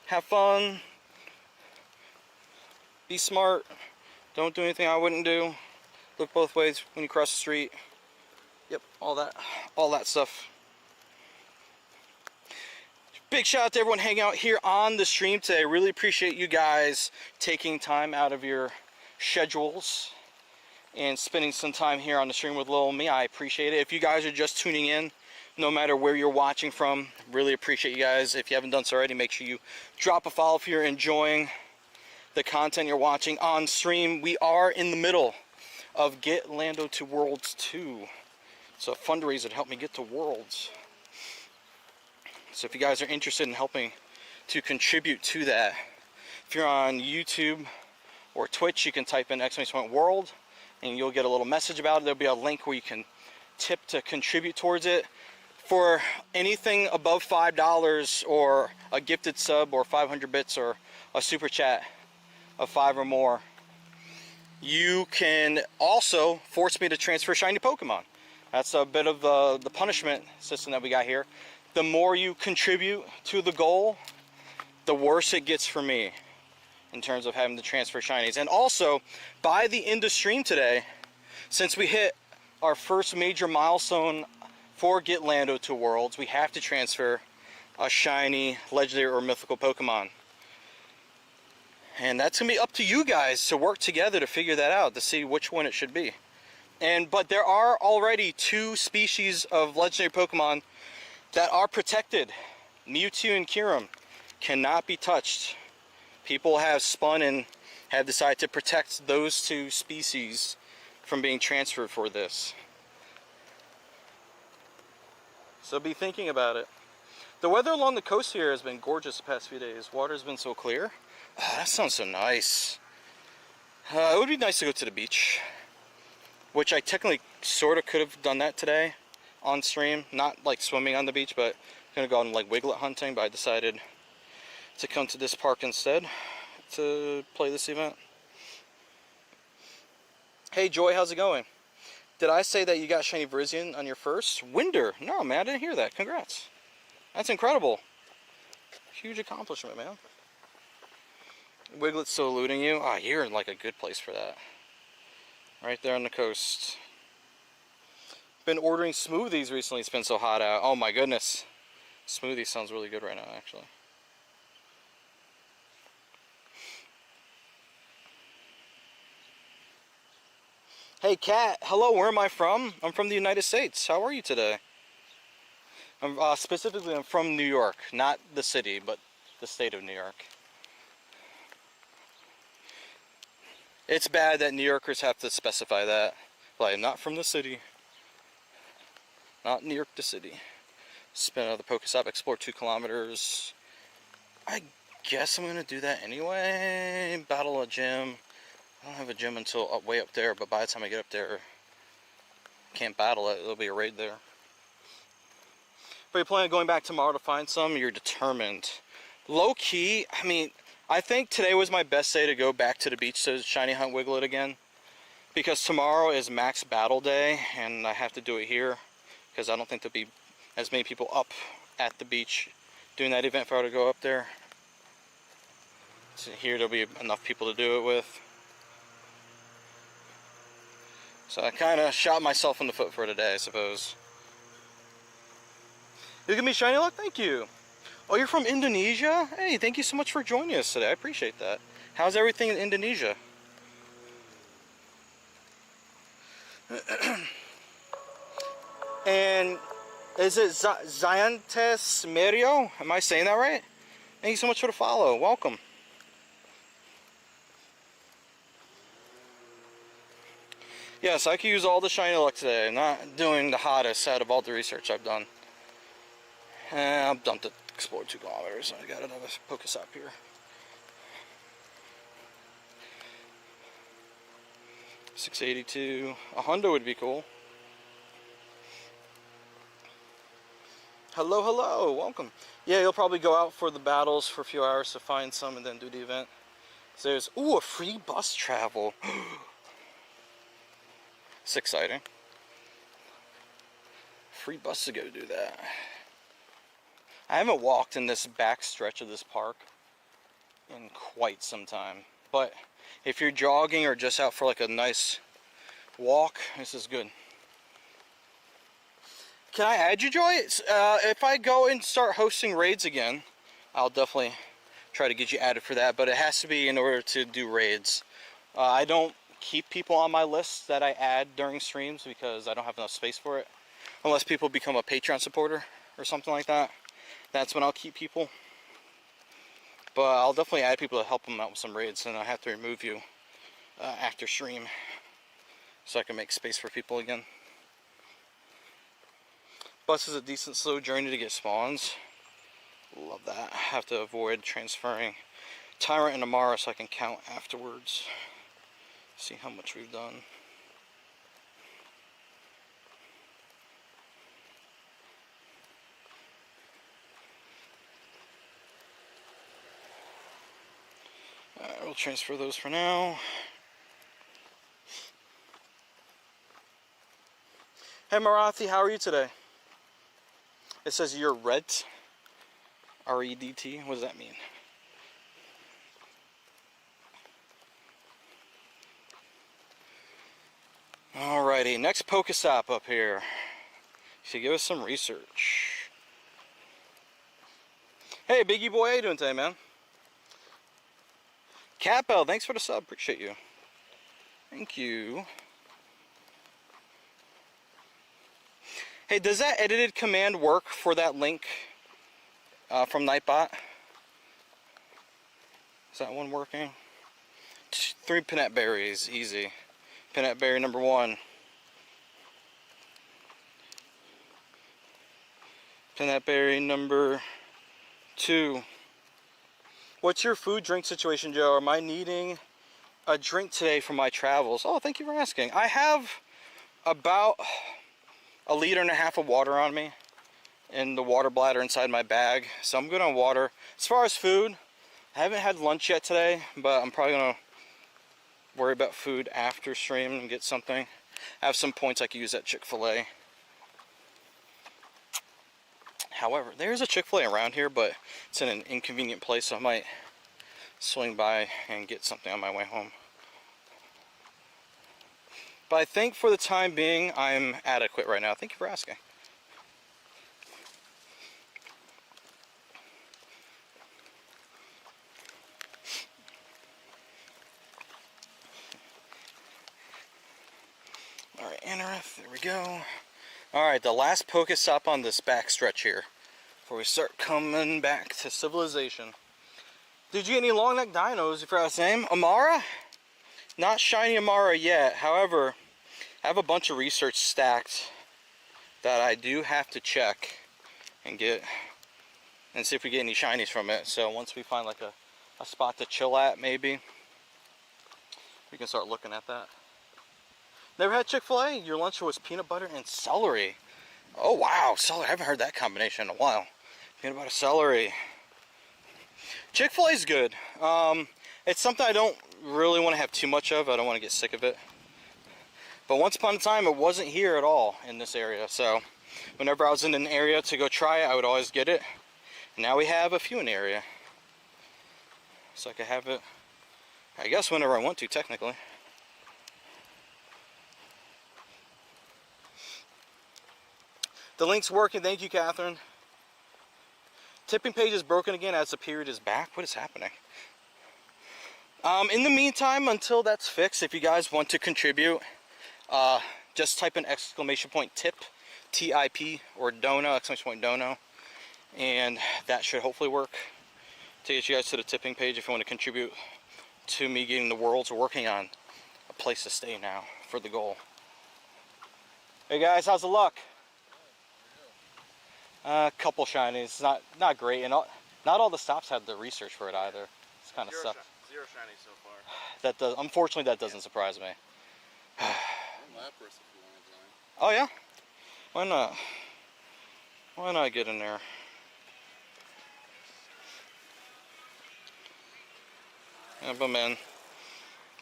Speaker 1: Have fun. Be smart. Don't do anything I wouldn't do. Look both ways when you cross the street. Yep, all that stuff. Big shout out to everyone hanging out here on the stream today. Really appreciate you guys taking time out of your schedules and spending some time here on the stream with little me. I appreciate it. If you guys are just tuning in, no matter where you're watching from, really appreciate you guys. If you haven't done so already, make sure you drop a follow if you're enjoying the content you're watching on stream. We are in the middle of Get Lando to Worlds 2. It's a fundraiser to help me get to Worlds. So if you guys are interested in helping to contribute to that, if you're on YouTube or Twitch, you can type in !world and you'll get a little message about it. There'll be a link where you can tip to contribute towards it. For anything above $5 or a gifted sub or 500 bits or a super chat of 5 or more, you can also force me to transfer shiny Pokemon. That's a bit of the punishment system that we got here. The more you contribute to the goal, the worse it gets for me in terms of having to transfer shinies. And also, by the end of stream today, since we hit our first major milestone for Get Lando to Worlds, we have to transfer a shiny, legendary, or mythical Pokemon. And that's going to be up to you guys to work together to figure that out, to see which one it should be. But there are already 2 species of legendary Pokemon that are protected. Mewtwo and Kyurem cannot be touched. People have spun and have decided to protect those 2 species from being transferred for this. So be thinking about it. The weather along the coast here has been gorgeous the past few days. Water's been so clear. Oh, that sounds so nice. It would be nice to go to the beach, which I technically sort of could have done that today on stream. Not like swimming on the beach, but I'm gonna go on like wiglet hunting, but I decided to come to this park instead to play this event. Hey Joy, how's it going? Did I say that you got shiny Virizion on your first? Winder! No man, I didn't hear that. Congrats. That's incredible. Huge accomplishment, man. Wiglet's still eluding you? Ah, you're in like a good place for that. Right there on the coast. Been ordering smoothies recently, it's been so hot out. Oh my goodness. Smoothie sounds really good right now, actually. Hey Kat, hello, where am I from? I'm from the United States. How are you today? Specifically, I'm from New York. Not the city, but the state of New York. It's bad that New Yorkers have to specify that. Like, I'm not from the city. Not New York the city. Spin out of the Pokestop, explore 2 kilometers. I guess I'm gonna do that anyway. Battle a gym. I don't have a gym until way up there, but by the time I get up there, I can't battle it. There'll be a raid there. But you're planning on going back tomorrow to find some? You're determined. Low key, I mean, I think today was my best day to go back to the beach to shiny hunt Wiglet again. Because tomorrow is max battle day, and I have to do it here. Because I don't think there'll be as many people up at the beach doing that event if I were to go up there. So here there'll be enough people to do it with. So I kind of shot myself in the foot for today, I suppose. You give me shiny luck? Thank you. Oh, you're from Indonesia? Hey, thank you so much for joining us today. I appreciate that. How's everything in Indonesia? And is it Ziantes Merio? Am I saying that right? Thank you so much for the follow. Welcome. Yes, I could use all the shiny luck today. I'm not doing the hottest out of all the research I've done. I'm done to explore 2 kilometers. I got another Pokestop here. $682. A Honda would be cool. Hello, hello, welcome. Yeah, you'll probably go out for the battles for a few hours to find some and then do the event. So there's, ooh, a free bus travel. It's exciting. Free bus to go do that. I haven't walked in this back stretch of this park in quite some time. But if you're jogging or just out for like a nice walk, this is good. Can I add you, Joy? If I go and start hosting raids again, I'll definitely try to get you added for that. But it has to be in order to do raids. I don't keep people on my list that I add during streams because I don't have enough space for it. Unless people become a Patreon supporter or something like that. That's when I'll keep people. But I'll definitely add people to help them out with some raids, and I have to remove you after stream so I can make space for people again. Bus is a decent slow journey to get spawns. Love that. I have to avoid transferring Tyrant and Amara so I can count afterwards. See how much we've done. Alright, we'll transfer those for now. Hey Marathi, how are you today? It says you're Redt. R-E-D-T. What does that mean? Alrighty, next Pokestop up here. Should give us some research. Hey Biggie boy, how you doing today, man? Catbell, thanks for the sub, appreciate you. Thank you. Hey, does that edited command work for that link from Nightbot? Is that one working? 3 peanut berries, easy. Peanut berry number 1. Peanut berry number 2. What's your food drink situation, Joe? Am I needing a drink today for my travels? Oh, thank you for asking. I have about 1.5 liters of water on me in the water bladder inside my bag, so I'm good on water. As far as food, I haven't had lunch yet today, but I'm probably gonna worry about food after stream and get something. I have some points I could use at Chick-fil-A. However, there's a Chick-fil-A around here, but it's in an inconvenient place, so I might swing by and get something on my way home. But I think for the time being, I'm adequate right now. Thank you for asking. Alright, Anorith, there we go. Alright, the last Pokestop on this backstretch here, before we start coming back to civilization. Did you get any long neck dinos, if you're the same? Amara? Not shiny Amara yet. However, I have a bunch of research stacked that I do have to check and get and see if we get any shinies from it. So once we find like a spot to chill at, maybe we can start looking at that. Never had Chick-fil-A? Your lunch was peanut butter and celery. Oh wow, celery. I haven't heard that combination in a while. Peanut butter, celery. Chick-fil-A's good. It's something I don't really want to have too much of. I don't want to get sick of it. But once upon a time, it wasn't here at all in this area. So whenever I was in an area to go try it, I would always get it. And now we have a few in the area. So I could have it, I guess, whenever I want to, technically. The link's working. Thank you, Catherine. Tipping page is broken again as the period is back. What is happening? In the meantime, until that's fixed, if you guys want to contribute, just type in !tip, T-I-P, or dono, !dono, and that should hopefully work to get you guys to the tipping page if you want to contribute to me getting the worlds. We're working on a place to stay now for the goal. Hey guys, how's the luck? A couple shinies, not great, and not all the stops had the research for it either. It's kind of sucks.
Speaker 3: Zero shinies so far.
Speaker 1: That does, unfortunately, that doesn't surprise me.
Speaker 3: Lapras if you want to join.
Speaker 1: Oh yeah, why not? Why not get in there? Yeah, but man,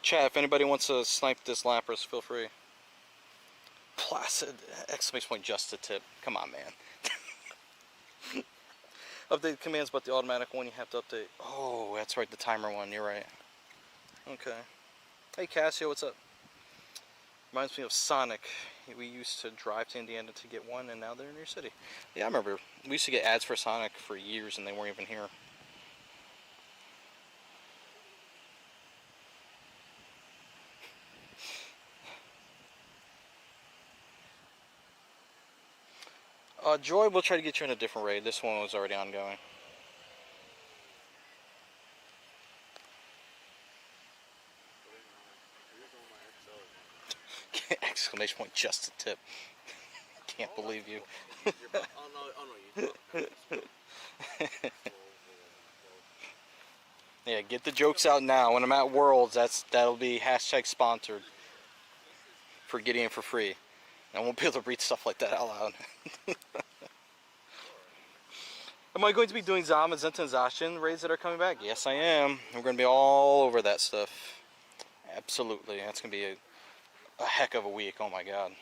Speaker 1: chat, if anybody wants to snipe this Lapras, feel free. Placid! Exclamation point, just a tip. Come on, man. Update commands, but the automatic one you have to update. Oh, that's right, the timer one. You're right. Okay. Hey Cassio, what's up? Reminds me of Sonic. We used to drive to Indiana to get one, and now they're in your city. Yeah, I remember. We used to get ads for Sonic for years, and they weren't even here. Joy, we'll try to get you in a different raid. This one was already ongoing. Exclamation point, just a tip. can't believe you.
Speaker 3: Oh no, you
Speaker 1: Yeah, get the jokes out now. When I'm at Worlds, that'll be hashtag sponsored for getting it for free. I won't be able to read stuff like that out loud. Am I going to be doing Zama, Zenta, and Zacian raids that are coming back? Yes, I am. We're going to be all over that stuff. Absolutely. That's going to be a heck of a week. Oh my god.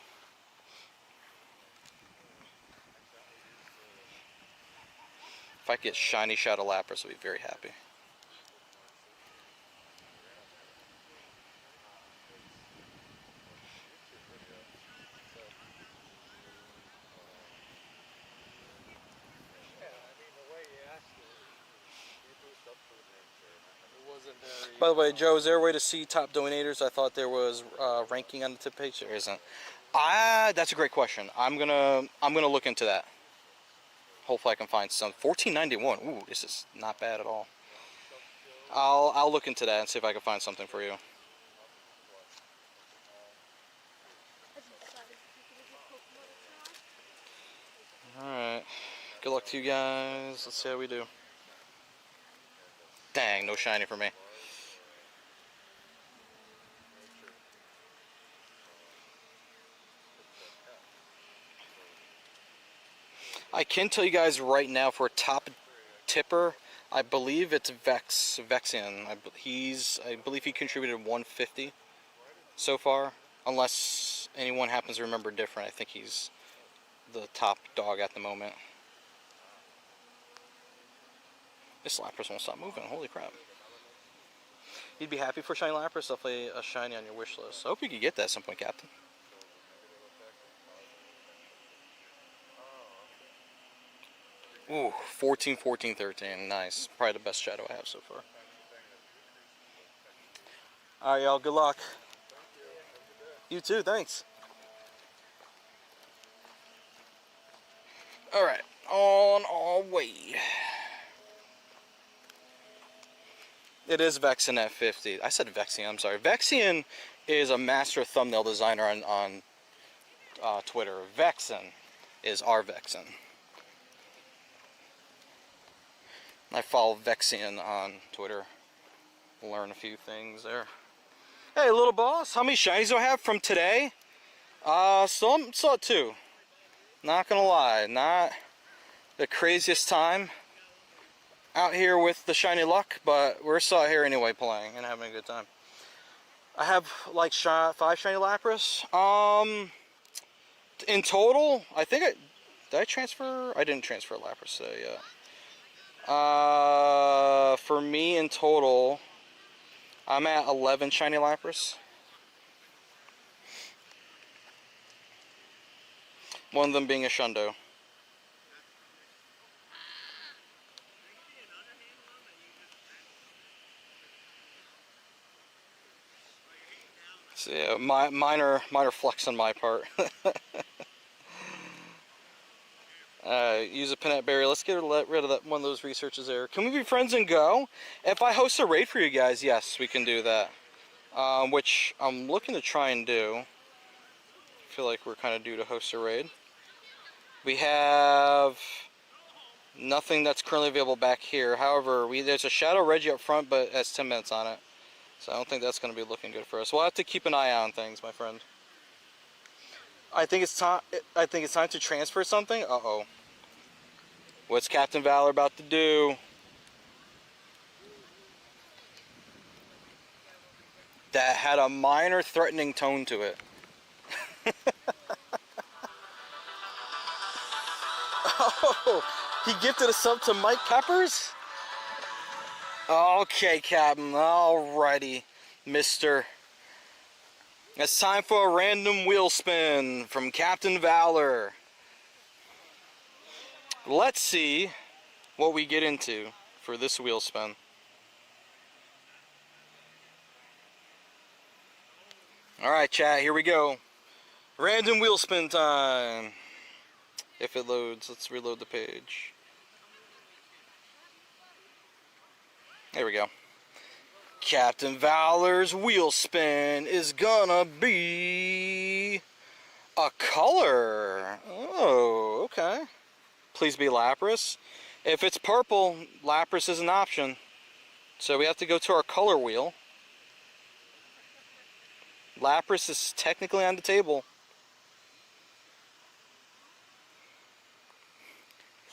Speaker 1: If I get shiny Shadow Lapras, I'll be very happy. By the way, Joe, is there a way to see top donators? I thought there was ranking on the tip page. There isn't. That's a great question. I'm gonna look into that. Hopefully, I can find some. 1491. Ooh, this is not bad at all. I'll look into that and see if I can find something for you. All right. Good luck to you guys. Let's see how we do. Dang, no shiny for me. I can tell you guys right now for a top tipper, I believe it's Vexion. I believe he contributed 150 so far, unless anyone happens to remember different. I think he's the top dog at the moment. This Lapras won't stop moving. Holy crap! You'd be happy for shiny Lapras. Definitely a shiny on your wish list. I hope you could get that at some point, Captain. Ooh, 14, 14, 13. Nice. Probably the best shadow I have so far. Alright, y'all. Good luck. You too. Thanks. Alright. On our way. It is Vexion at 50. I said Vexion. I'm sorry. Vexion is a master thumbnail designer on Twitter. Vexen is our Vexen. I follow Vexion on Twitter. Learn a few things there. Hey, little boss, how many shinies do I have from today? Still at 2. Not gonna lie, not the craziest time out here with the shiny luck, but we're still out here anyway playing and having a good time. I have like 5 shiny Lapras. In total, I think did I transfer? I didn't transfer Lapras today yet. For me in total, I'm at 11 shiny Lapras. One of them being a Shundo. So yeah, minor flex on my part. Use a Pinette Berry. Let's get rid of one of those researches there. Can we be friends and go? If I host a raid for you guys, yes, we can do that. Which I'm looking to try and do. I feel like we're kind of due to host a raid. We have nothing that's currently available back here. However, there's a Shadow Reggie up front, but it has 10 minutes on it. So I don't think that's going to be looking good for us. We'll have to keep an eye on things, my friend. I think it's time to transfer something. Uh-oh. What's Captain Valor about to do? That had a minor threatening tone to it. Oh, he gifted us up to Mike Peppers? Okay, Captain. Alrighty, mister. It's time for a random wheel spin from Captain Valor. Let's see what we get into for this wheel spin. Alright, chat, here we go. Random wheel spin time. If it loads, let's reload the page. There we go. Captain Valor's wheel spin is gonna be A color. Oh, okay. Please be Lapras. If it's purple, Lapras is an option. So we have to go to our color wheel. Lapras is technically on the table.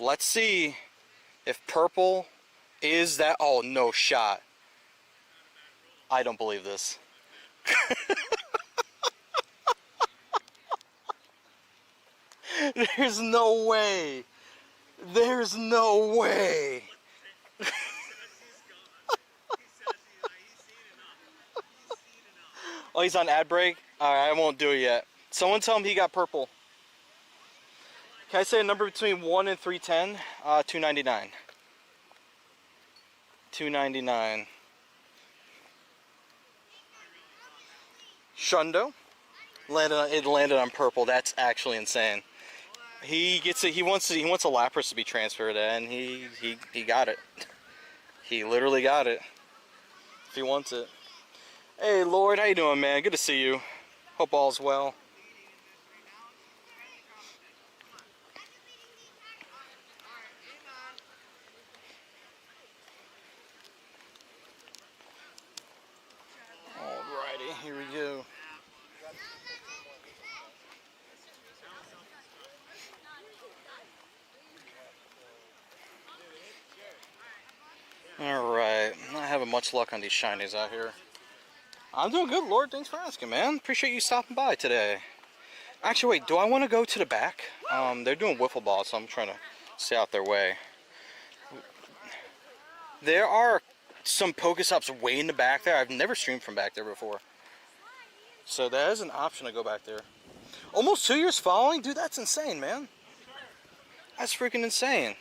Speaker 1: Let's see if purple is that. Oh, no shot. I don't believe this. There's no way. There's no way. Oh, he's on ad break? Alright, I won't do it yet. Someone tell him he got purple. Can I say a number between 1 and 310? $2.99. $2.99. Shundo. It landed on purple. That's actually insane. He gets it. He wants a Lapras to be transferred, and he got it. He literally got it. If he wants it. Hey Lord, how you doing, man? Good to see you. Hope all's well. Alrighty, here we go. Alright, not having much luck on these shinies out here. I'm doing good, Lord. Thanks for asking, man. Appreciate you stopping by today. Actually, wait, do I want to go to the back? They're doing wiffle ball, so I'm trying to stay out their way. There are some Pokestops way in the back there. I've never streamed from back there before. So that is an option to go back there. Almost 2 years following? Dude, that's insane, man. That's freaking insane.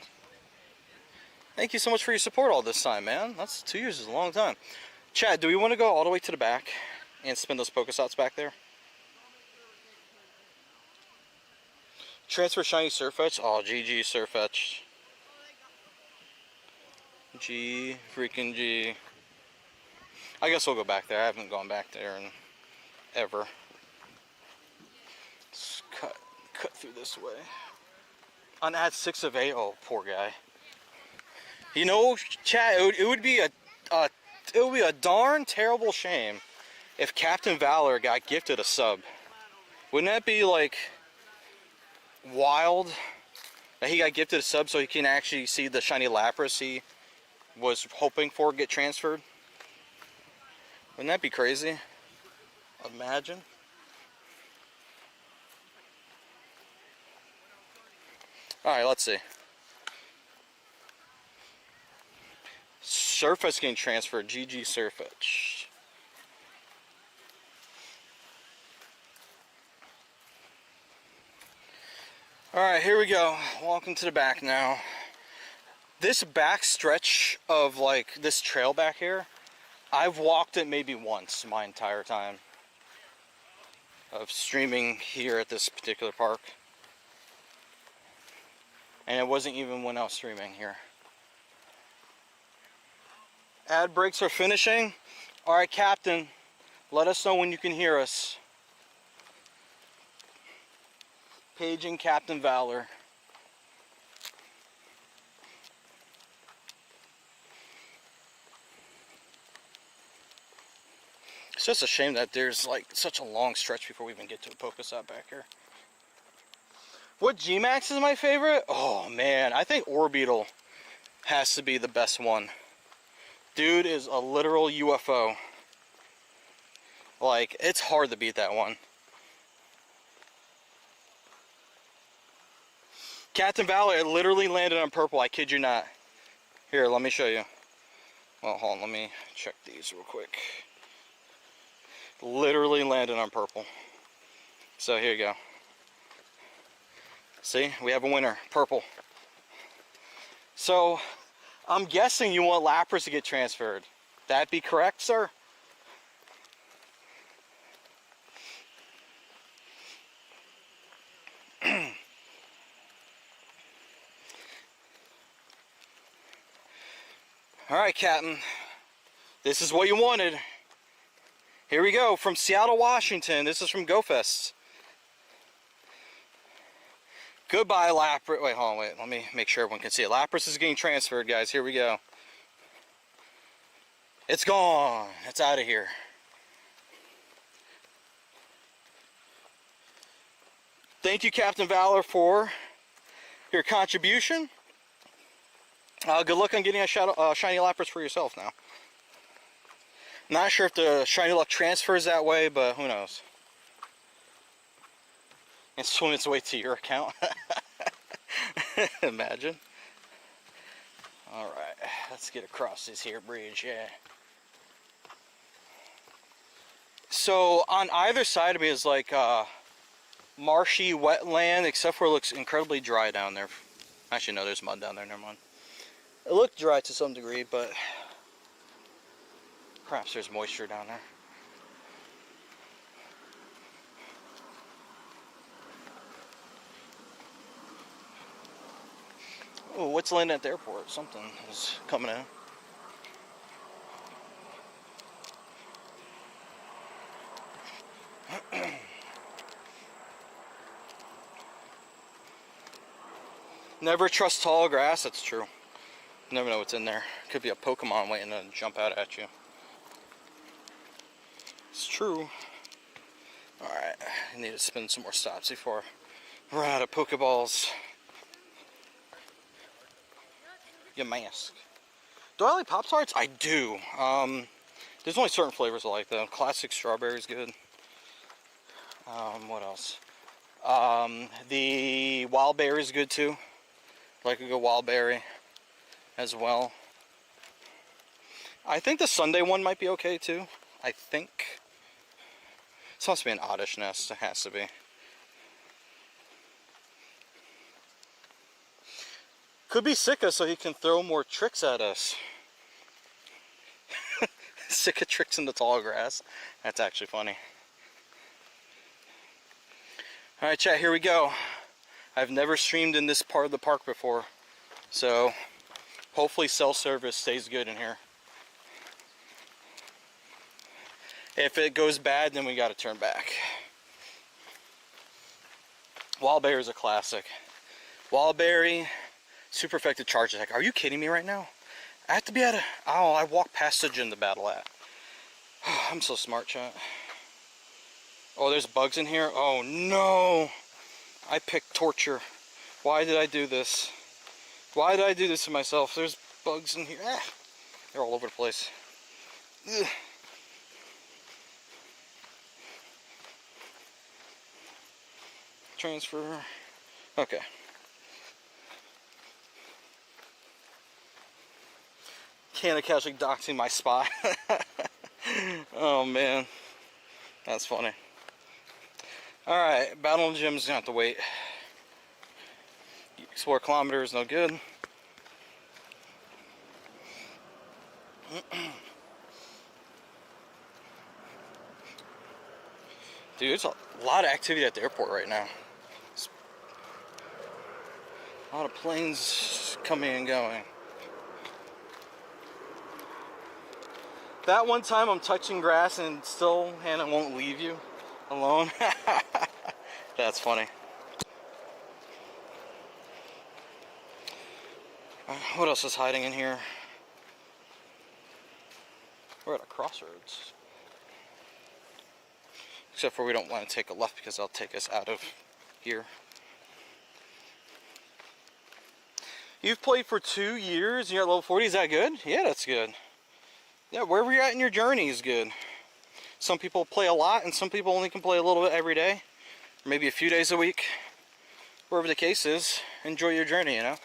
Speaker 1: Thank you so much for your support all this time, man. That's 2 years is a long time. Chad, do we want to go all the way to the back and spin those Pokestops back there? Transfer shiny Surfetch. Oh, GG Surfetch. G freaking G. I guess we'll go back there. I haven't gone back there in ever. Let's cut through this way. On ad 6 of 8. Oh, poor guy. You know, Chad, it would be a darn terrible shame if Captain Valor got gifted a sub. Wouldn't that be like wild that he got gifted a sub so he can actually see the shiny Lapras he was hoping for get transferred? Wouldn't that be crazy? Imagine. Alright, let's see. Surfetch getting transferred. GG Surfetch. Alright, here we go. Welcome to the back now. This back stretch of like this trail back here, I've walked it maybe once my entire time of streaming here at this particular park. And it wasn't even when I was streaming here. Ad breaks are finishing. Alright, Captain, let us know when you can hear us. Paging Captain Valor. It's just a shame that there's like such a long stretch before we even get to a Pokestop back here. What G-Max is my favorite? Oh man, I think Orbeetle has to be the best one. Dude is a literal UFO. Like, it's hard to beat that one. Captain Valor, it literally landed on purple, I kid you not. Here, let me show you. Well, hold on, let me check these real quick. Literally landed on purple. So here you go. See, we have a winner, purple. So, I'm guessing you want Lapras to get transferred. That be correct, sir? Alright, Captain. This is what you wanted. Here we go, from Seattle, Washington. This is from GoFest. Goodbye, Lapras. Wait, hold on, wait. Let me make sure everyone can see it. Lapras is getting transferred, guys. Here we go. It's gone. It's out of here. Thank you, Captain Valor, for your contribution. Good luck on getting a shiny Lapras for yourself now. Not sure if the shiny luck transfers that way, but who knows. And swim its way to your account. Imagine. Alright, let's get across this here bridge, yeah. So on either side of me is like marshy wetland, except for it looks incredibly dry down there. Actually, no, there's mud down there, never mind. It looked dry to some degree, but perhaps there's moisture down there. Oh, what's landing at the airport? Something is coming in. Never trust tall grass, that's true. You never know what's in there. Could be a Pokemon waiting to jump out at you. It's true. Alright, I need to spin some more stops before I run out of Pokeballs. Your mask. Do I like Pop-Tarts? I do. There's only certain flavors I like though. Classic strawberry is good. What else? The wild berry is good too. I like a good wild berry as well. I think the Sunday one might be okay too. I think. It's supposed to be an oddish nest. It has to be. Could be Sika so he can throw more tricks at us. Sika tricks in the tall grass. That's actually funny. Alright chat, here we go. I've never streamed in this part of the park before. So hopefully cell service stays good in here. If it goes bad, then we gotta turn back. Wildberry is a classic. Wildberry, super effective charge attack. Are you kidding me right now? I have to be at a... Oh, I walked past the gym to battle at. I'm so smart, chat. Oh, there's bugs in here? Oh, no! I picked torture. Why did I do this? Why did I do this to myself? There's bugs in here. Ah, they're all over the place. Ugh. Transfer. Okay. Can't casually doxing my spot. Oh man, that's funny. Alright, battle in gym's gonna have to wait. Explore kilometers, no good. Dude, there's a lot of activity at the airport right now. A lot of planes coming and going. That one time I'm touching grass and still Hannah won't leave you alone. That's funny. What else is hiding in here? We're at a crossroads. Except for we don't want to take a left because that'll take us out of here. You've played for 2 years and you're at level 40, is that good? Yeah, that's good. Yeah, wherever you're at in your journey is good. Some people play a lot and some people only can play a little bit every day. Or maybe a few days a week. Wherever the case is, enjoy your journey, you know?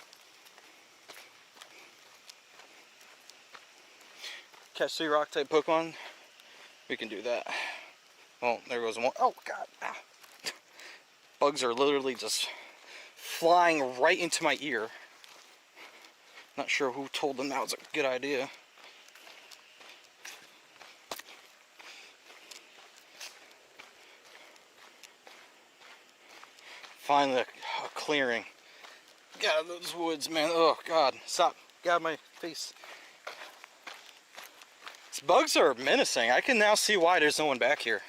Speaker 1: Catch 3 rock type Pokemon, we can do that. Oh, there goes one. Oh god. Ah. Bugs are literally just flying right into my ear. Not sure who told them that was a good idea. Finally a clearing. Get out of those woods, man. Oh god, stop. Get out of my face. These bugs are menacing. I can now see why there's no one back here.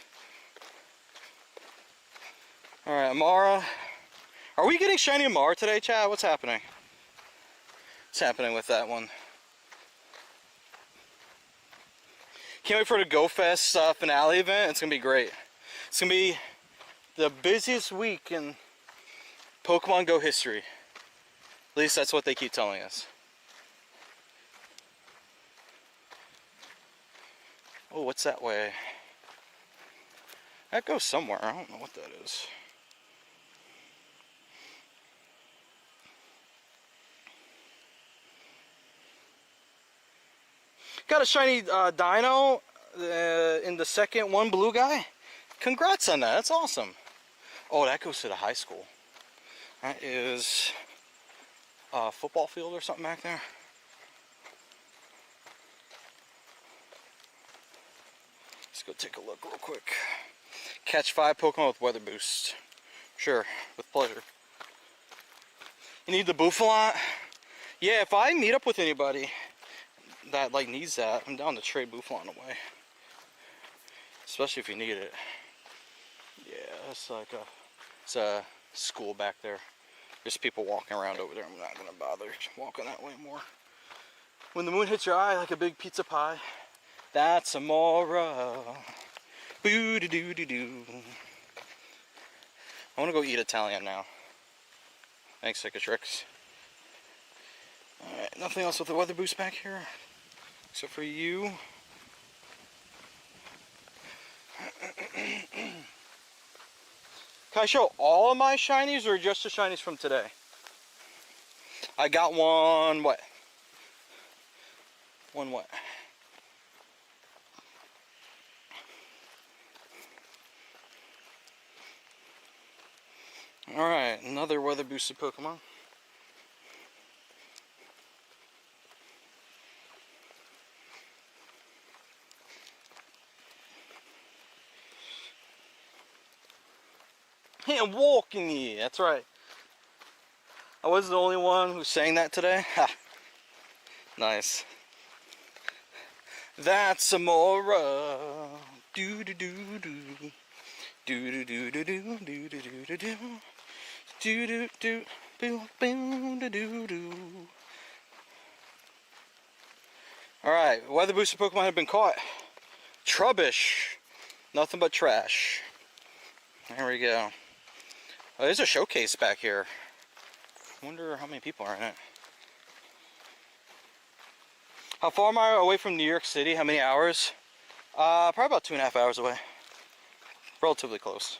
Speaker 1: Alright, Amara. Are we getting shiny Mar today, Chad? What's happening? What's happening with that one? Can't wait for the Go Fest finale event. It's gonna be great. It's gonna be the busiest week in Pokemon Go history. At least that's what they keep telling us. Oh, what's that way? That goes somewhere. I don't know what that is. Got a shiny dino in the second one, blue guy. Congrats on that. That's awesome. Oh, that goes to the high school. That is a football field or something back there. Let's go take a look real quick. Catch 5 Pokemon with weather boost. Sure, with pleasure. You need the Bouffalot? Yeah, if I meet up with anybody that like needs that, I'm down to trade Bouffalot away. Especially if you need it. Yeah, it's like it's a school back there. There's people walking around over there. I'm not gonna bother walking that way more. When the moon hits your eye like a big pizza pie, that's Amora. Boo doo doo doo doo. I wanna go eat Italian now. Thanks, Cicatrix. Alright, nothing else with the weather boost back here. Except for you. Can I show all of my shinies or just the shinies from today? I got one, what? One what? Alright, another weather boosted Pokemon. Hey, I'm walking here, that's right. I wasn't the only one who sang that today. Ha. Nice. That's Amora. Do do do do. Do do do do do do do do do. Do do do do do do do do. Alright, weather boosted Pokemon have been caught. Trubbish. Nothing but trash. There we go. Oh, there's a showcase back here. I wonder how many people are in it. How far am I away from New York City? How many hours? Probably about 2.5 hours away. Relatively close.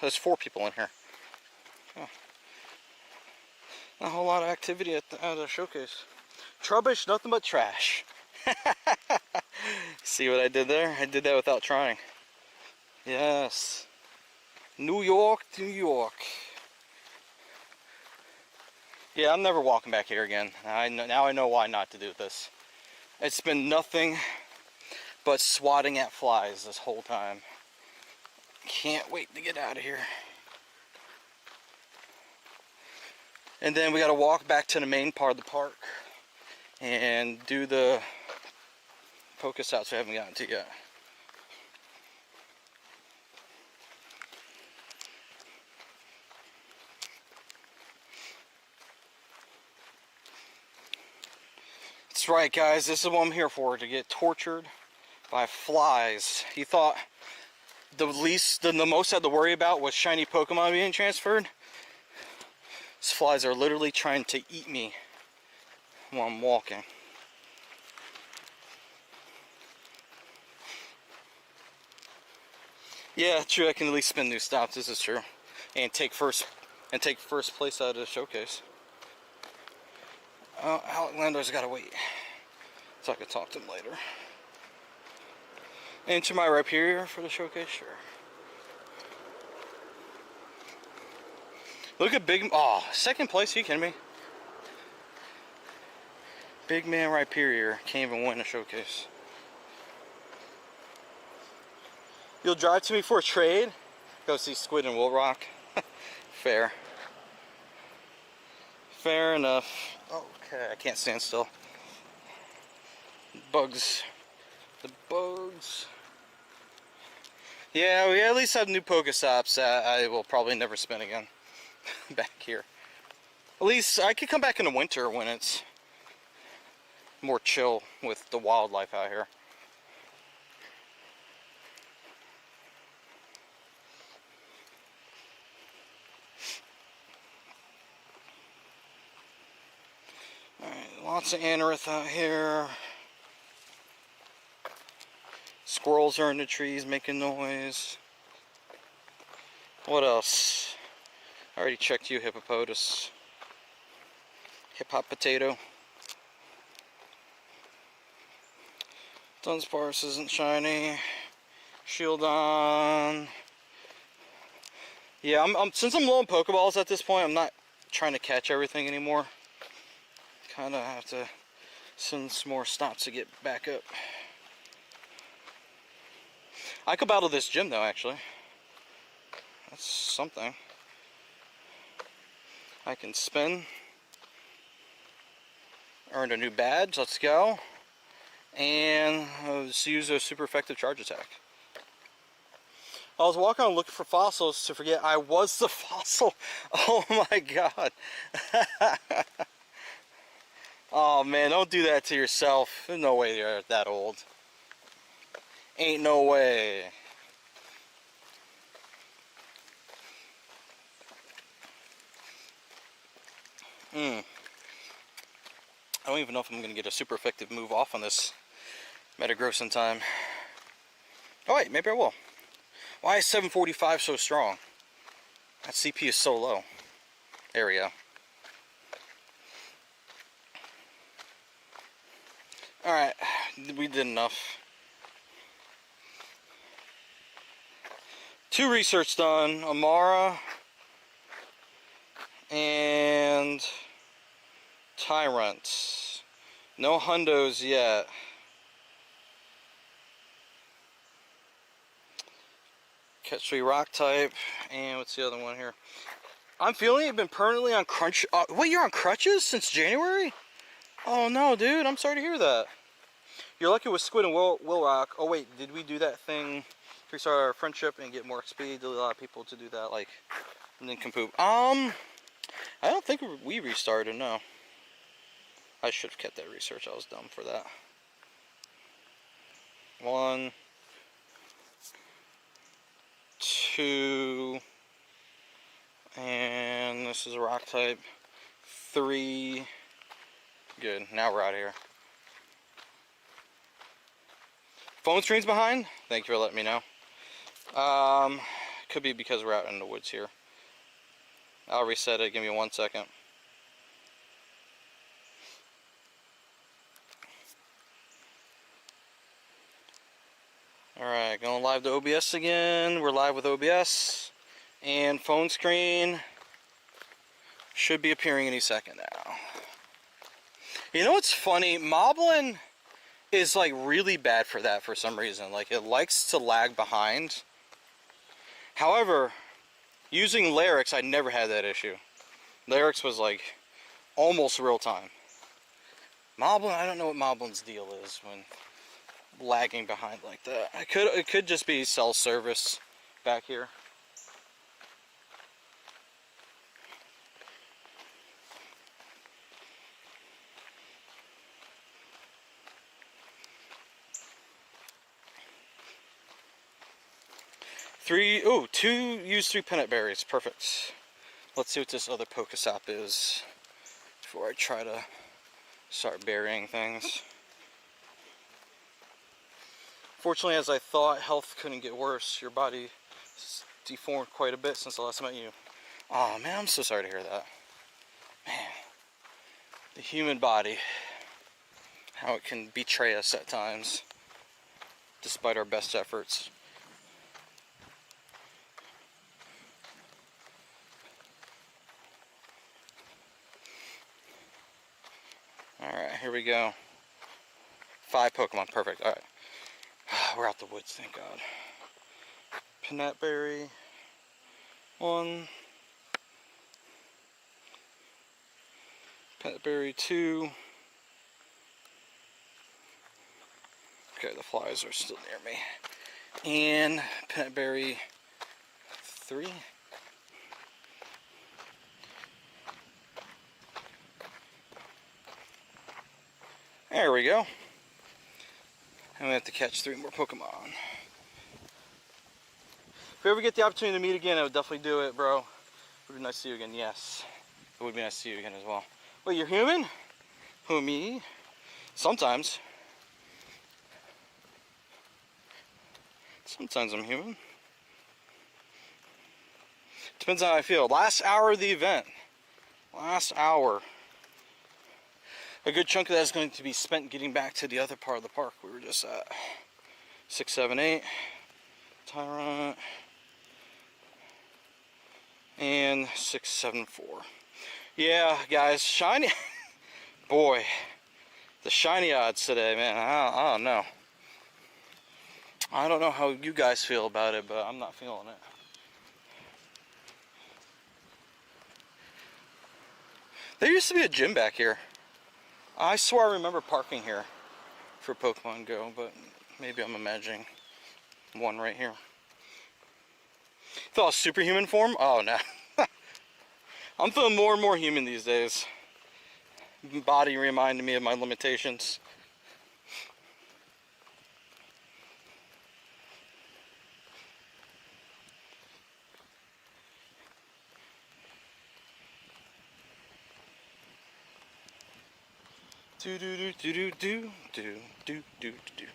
Speaker 1: There's 4 people in here. Oh. Not a whole lot of activity at the showcase. Trubbish, nothing but trash. See what I did there? I did that without trying. Yes. New York, New York. Yeah, I'm never walking back here again. Now I know why not to do this. It's been nothing but swatting at flies this whole time. Can't wait to get out of here. And then we gotta walk back to the main part of the park and do the focus outs we haven't gotten to yet. That's right, guys, this is what I'm here for, to get tortured by flies. You thought the most I had to worry about was shiny Pokemon being transferred? These flies are literally trying to eat me while I'm walking. Yeah, true, I can at least spin new stops, this is true. And take first place out of the showcase. Alec Lander's gotta wait. So I can talk to him later. Enter my Rhyperior for the showcase, sure. Look at Big, oh, second place, are you kidding me? Big man Rhyperior can't even win a showcase. You'll drive to me for a trade? Go see Squid and Will Rock? Fair. Fair enough. Okay, I can't stand still. Bugs The bugs. Yeah, we at least have new Pokestops that I will probably never spin again. Back here. At least I could come back in the winter when it's more chill with the wildlife out here. Alright, lots of anorith out here. Squirrels are in the trees making noise. What else? I already checked you, hippopotamus. Hip hop potato. Dunsparce isn't shiny. Shield on. Yeah, since I'm low on Pokeballs at this point, I'm not trying to catch everything anymore. Kind of have to send some more stops to get back up. I could battle this gym though, actually. That's something. I can spin. Earned a new badge. Let's go. And let's use a super effective charge attack. I was walking around looking for fossils to forget I was the fossil. Oh my god. Oh man, don't do that to yourself. There's no way you're that old. Ain't no way. I don't even know if I'm going to get a super effective move off on this Metagross in time. Oh wait, maybe I will. Why is 745 so strong? That CP is so low. There we go. Alright, we did enough. 2 research done. Amara and Tyrant. No hundos yet. Catch 3 rock type. And what's the other one here? I'm feeling you've been permanently on crunch. Wait, you're on crutches since January? Oh no, dude. I'm sorry to hear that. You're lucky with Squid and Will Rock. Oh wait, did we do that thing? Restart our friendship and get more XP. Did a lot of people to do that, like, and then poop. I don't think we restarted. No. I should have kept that research. I was dumb for that. 1, 2, and this is a rock type. 3. Good. Now we're out of here. Phone screen's behind. Thank you for letting me know. Could be because we're out in the woods here. I'll reset it. Give me 1 second. Alright, going live to OBS again. We're live with OBS. And phone screen should be appearing any second now. You know what's funny? Moblin is like really bad for that for some reason. Like, it likes to lag behind. However, using Larix, I never had that issue. Larix was like almost real time. Moblin, I don't know what Moblin's deal is when lagging behind like that. It could just be cell service back here. Two use 3 peanut berries. Perfect. Let's see what this other Pokestop is before I try to start burying things. Fortunately, as I thought, health couldn't get worse. Your body deformed quite a bit since the last time I met you. Oh man, I'm so sorry to hear that. Man, the human body, how it can betray us at times, despite our best efforts. Alright, here we go. 5 Pokemon, perfect. Alright. We're out the woods, thank God. Peanut berry. 1. Peanut berry 2. Okay, the flies are still near me. And peanut berry 3. There we go. And we have to catch 3 more Pokemon. If we ever get the opportunity to meet again, I would definitely do it, bro. It would be nice to see you again. Yes. It would be nice to see you again as well. Wait, you're human? Who, me? Sometimes. Sometimes I'm human. Depends on how I feel. Last hour of the event. Last hour. A good chunk of that is going to be spent getting back to the other part of the park we were just at. 6, 7, 8. Tyrant. And 6, 7, 4. Yeah, guys, shiny. Boy, the shiny odds today, man. I don't know. I don't know how you guys feel about it, but I'm not feeling it. There used to be a gym back here. I swear I remember parking here for Pokemon Go, but maybe I'm imagining one right here. Thought superhuman form? Oh no. I'm feeling more and more human these days. Body reminding me of my limitations. Do do do do do do do do do.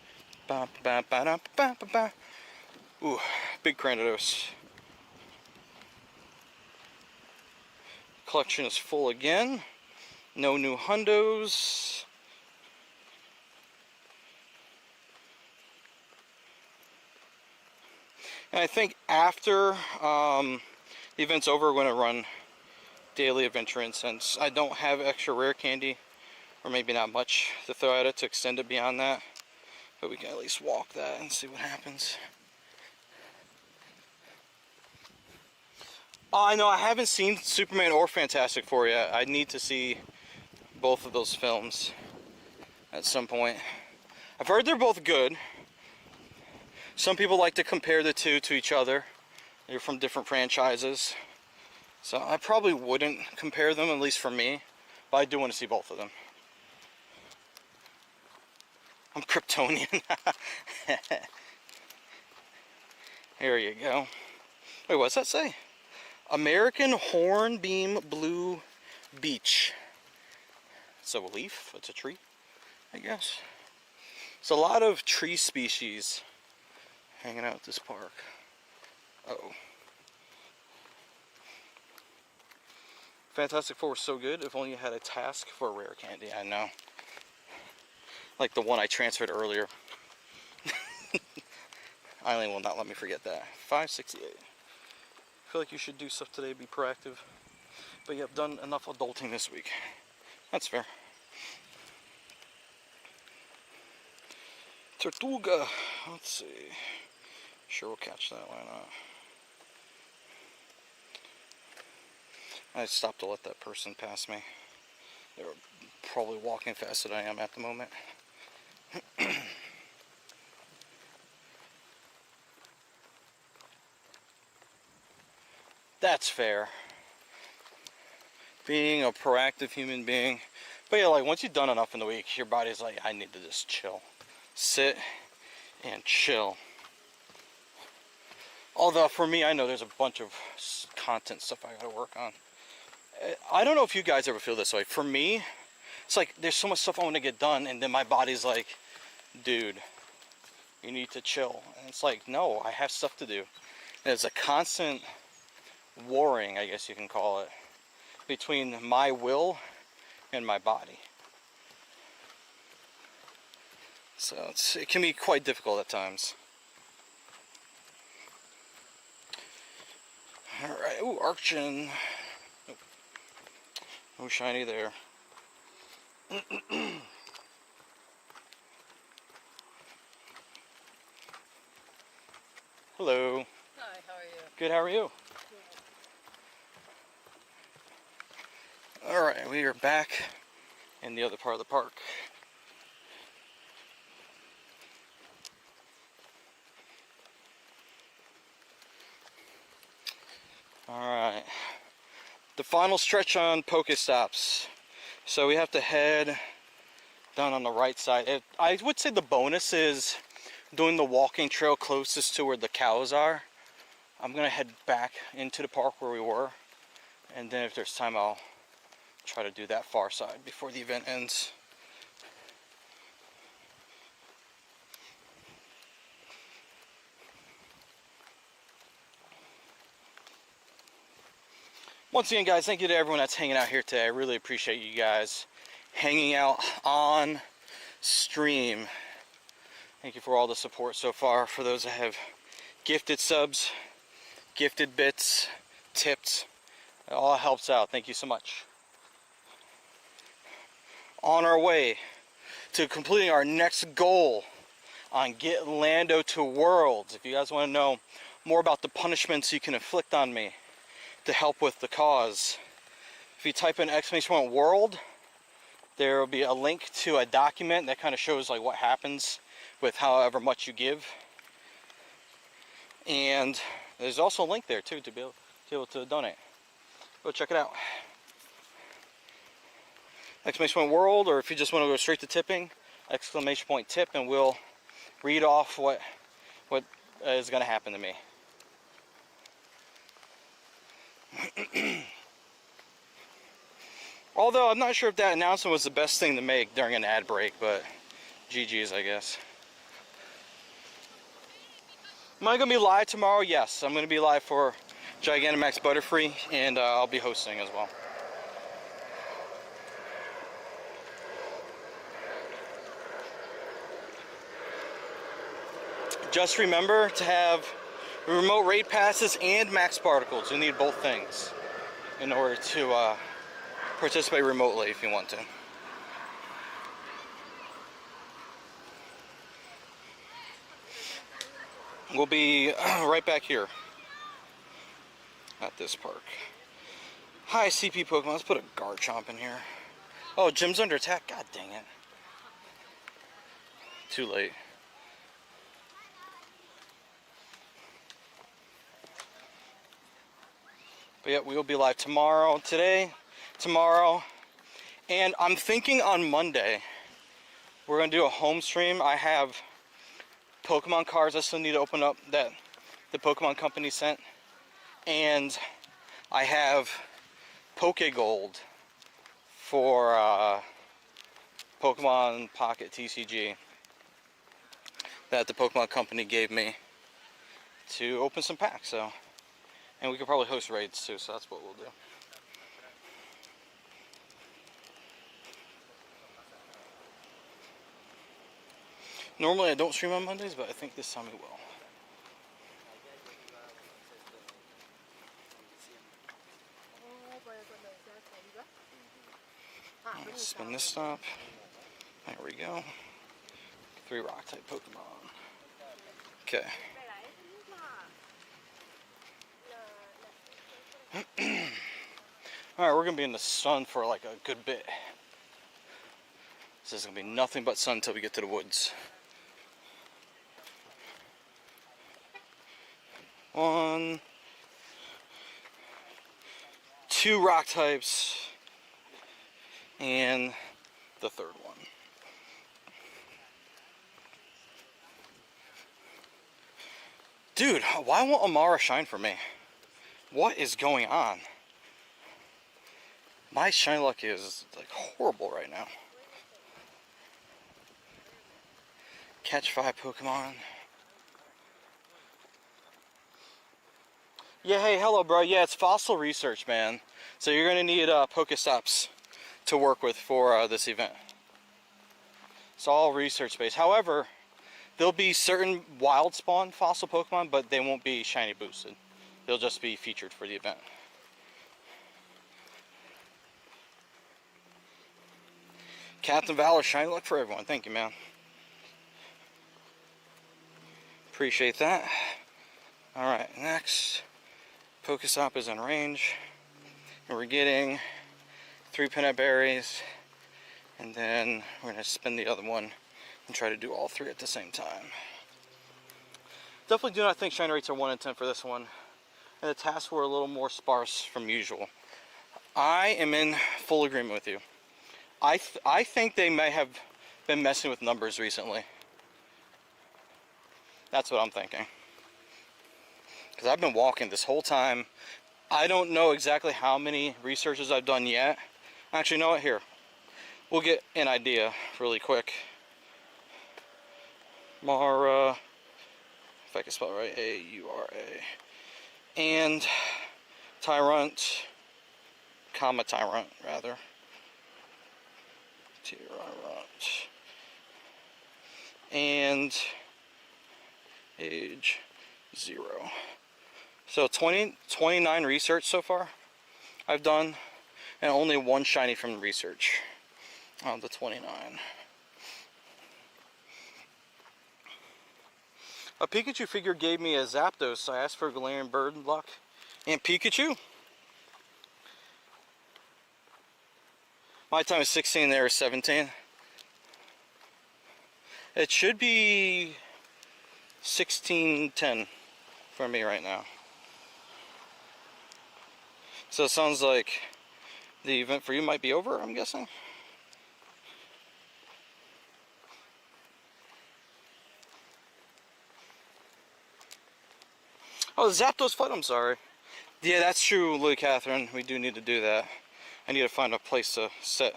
Speaker 1: Ba ba ba ba ba ba ba. Ooh, big Cranidos. Collection is full again. No new hundos. And I think after the event's over, we're going to run daily adventure in, since I don't have extra rare candy, or maybe not much to throw at it to extend it beyond that. But we can at least walk that and see what happens. Oh, I know I haven't seen Superman or Fantastic Four yet. I need to see both of those films at some point. I've heard they're both good. Some people like to compare the two to each other. They're from different franchises. So I probably wouldn't compare them, at least for me. But I do want to see both of them. I'm Kryptonian. Here you go. Wait, what's that say? American Hornbeam Blue Beech. It's a leaf, it's a tree, I guess. It's a lot of tree species hanging out at this park. Uh-oh. Fantastic Four was so good, if only you had a task for rare candy, I know. Like the one I transferred earlier. Eileen will not let me forget that. 568. I feel like you should do stuff today, be proactive. But you have done enough adulting this week. That's fair. Tortuga. Let's see. Sure, we'll catch that. Why not? I stopped to let that person pass me. They were probably walking faster than I am at the moment. That's fair. Being a proactive human being. But yeah, like once you've done enough in the week, your body's like, I need to just chill. Sit and chill. Although for me, I know there's a bunch of content stuff I gotta work on. I don't know if you guys ever feel this way. For me, it's like there's so much stuff I want to get done, and then my body's like, dude, you need to chill. And it's like, no, I have stuff to do. And it's a constant warring, I guess you can call it, between my will and my body. So it can be quite difficult at times. Alright, ooh, Archin. Nope. No shiny there. Hello.
Speaker 2: Hi, how are you?
Speaker 1: Good, how are you? Alright, we are back in the other part of the park. Alright. The final stretch on Pokestops. So we have to head down on the right side. I would say the bonus is doing the walking trail closest to where the cows are. I'm going to head back into the park where we were. And then if there's time, I'll try to do that far side before the event ends. Once again, guys, thank you to everyone that's hanging out here today. I really appreciate you guys hanging out on stream. Thank you for all the support so far. For those that have gifted subs, gifted bits, tipped, it all helps out. Thank you so much. On our way to completing our next goal on Get Lando to Worlds. If you guys want to know more about the punishments you can inflict on me to help with the cause, if you type in !world, there will be a link to a document that kind of shows like what happens with however much you give. And there's also a link there too to be able to donate. Go check it out. !world, or if you just want to go straight to tipping, !tip, and we'll read off what is going to happen to me. Although I'm not sure if that announcement was the best thing to make during an ad break, but GG's, I guess. Am I going to be live tomorrow? Yes, I'm going to be live for Gigantamax Butterfree, and I'll be hosting as well. Just remember to have remote raid passes and max particles. You need both things in order to participate remotely if you want to. We'll be right back here at this park. Hi, CP Pokemon. Let's put a Garchomp in here. Oh, Gym's under attack. God dang it. Too late. But yeah, we will be live tomorrow, tomorrow, and I'm thinking on Monday we're going to do a home stream. I have Pokemon cards I still need to open up that the Pokemon company sent, and I have Pokegold for Pokemon Pocket TCG that the Pokemon company gave me to open some packs. So. And we could probably host raids too, so that's what we'll do. Normally I don't stream on Mondays, but I think this time we will. Let's spin this stop. There we go. 3 rock type Pokemon. Okay. Alright, we're going to be in the sun for like a good bit. This is going to be nothing but sun until we get to the woods. 1, 2 rock types, and the third one. Dude, why won't Amara shine for me? What is going on? My shine luck is like horrible right now. Catch 5 Pokemon. Yeah, hey, hello, bro. Yeah, it's fossil research, man. So you're gonna need Pokestops to work with for this event. It's all research based. However, there'll be certain wild spawn fossil Pokemon, but they won't be shiny boosted. They'll just be featured for the event. Captain Valor, shiny luck for everyone. Thank you, man. Appreciate that. Alright, next. Pokestop is in range. And we're getting 3 peanut berries. And then we're going to spin the other one and try to do all 3 at the same time. Definitely do not think shine rates are 1 in 10 for this one. and the tasks were a little more sparse from usual. I am in full agreement with you. I think they may have been messing with numbers recently. That's what I'm thinking. Because I've been walking this whole time. I don't know exactly how many researches I've done yet. Actually, you know what? Here. We'll get an idea really quick. Mara, if I can spell it right, A-U-R-A. And Tyrant, comma Tyrant, rather. Tyrant. And age 0. So 29 research so far I've done, and only one shiny from the research on the 29. A Pikachu figure gave me a Zapdos, so I asked for Galarian Bird luck and Pikachu. My time is 16, there is 17. It should be 16:10 for me right now. So it sounds like the event for you might be over, I'm guessing. Oh, Zapdos fight, I'm sorry. Yeah, that's true, Lily Catherine. We do need to do that. I need to find a place to sit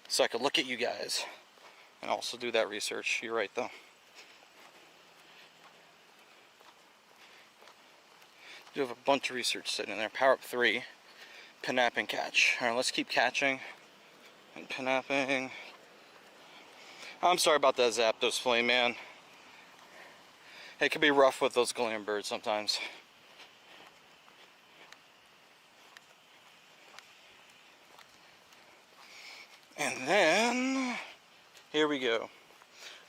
Speaker 1: so I can look at you guys and also do that research. You're right, though. Do have a bunch of research sitting in there. Power up 3. Pinap and catch. Alright, let's keep catching and pinapping. I'm sorry about that Zapdos flame, man. It can be rough with those Galarian birds sometimes. And then, here we go.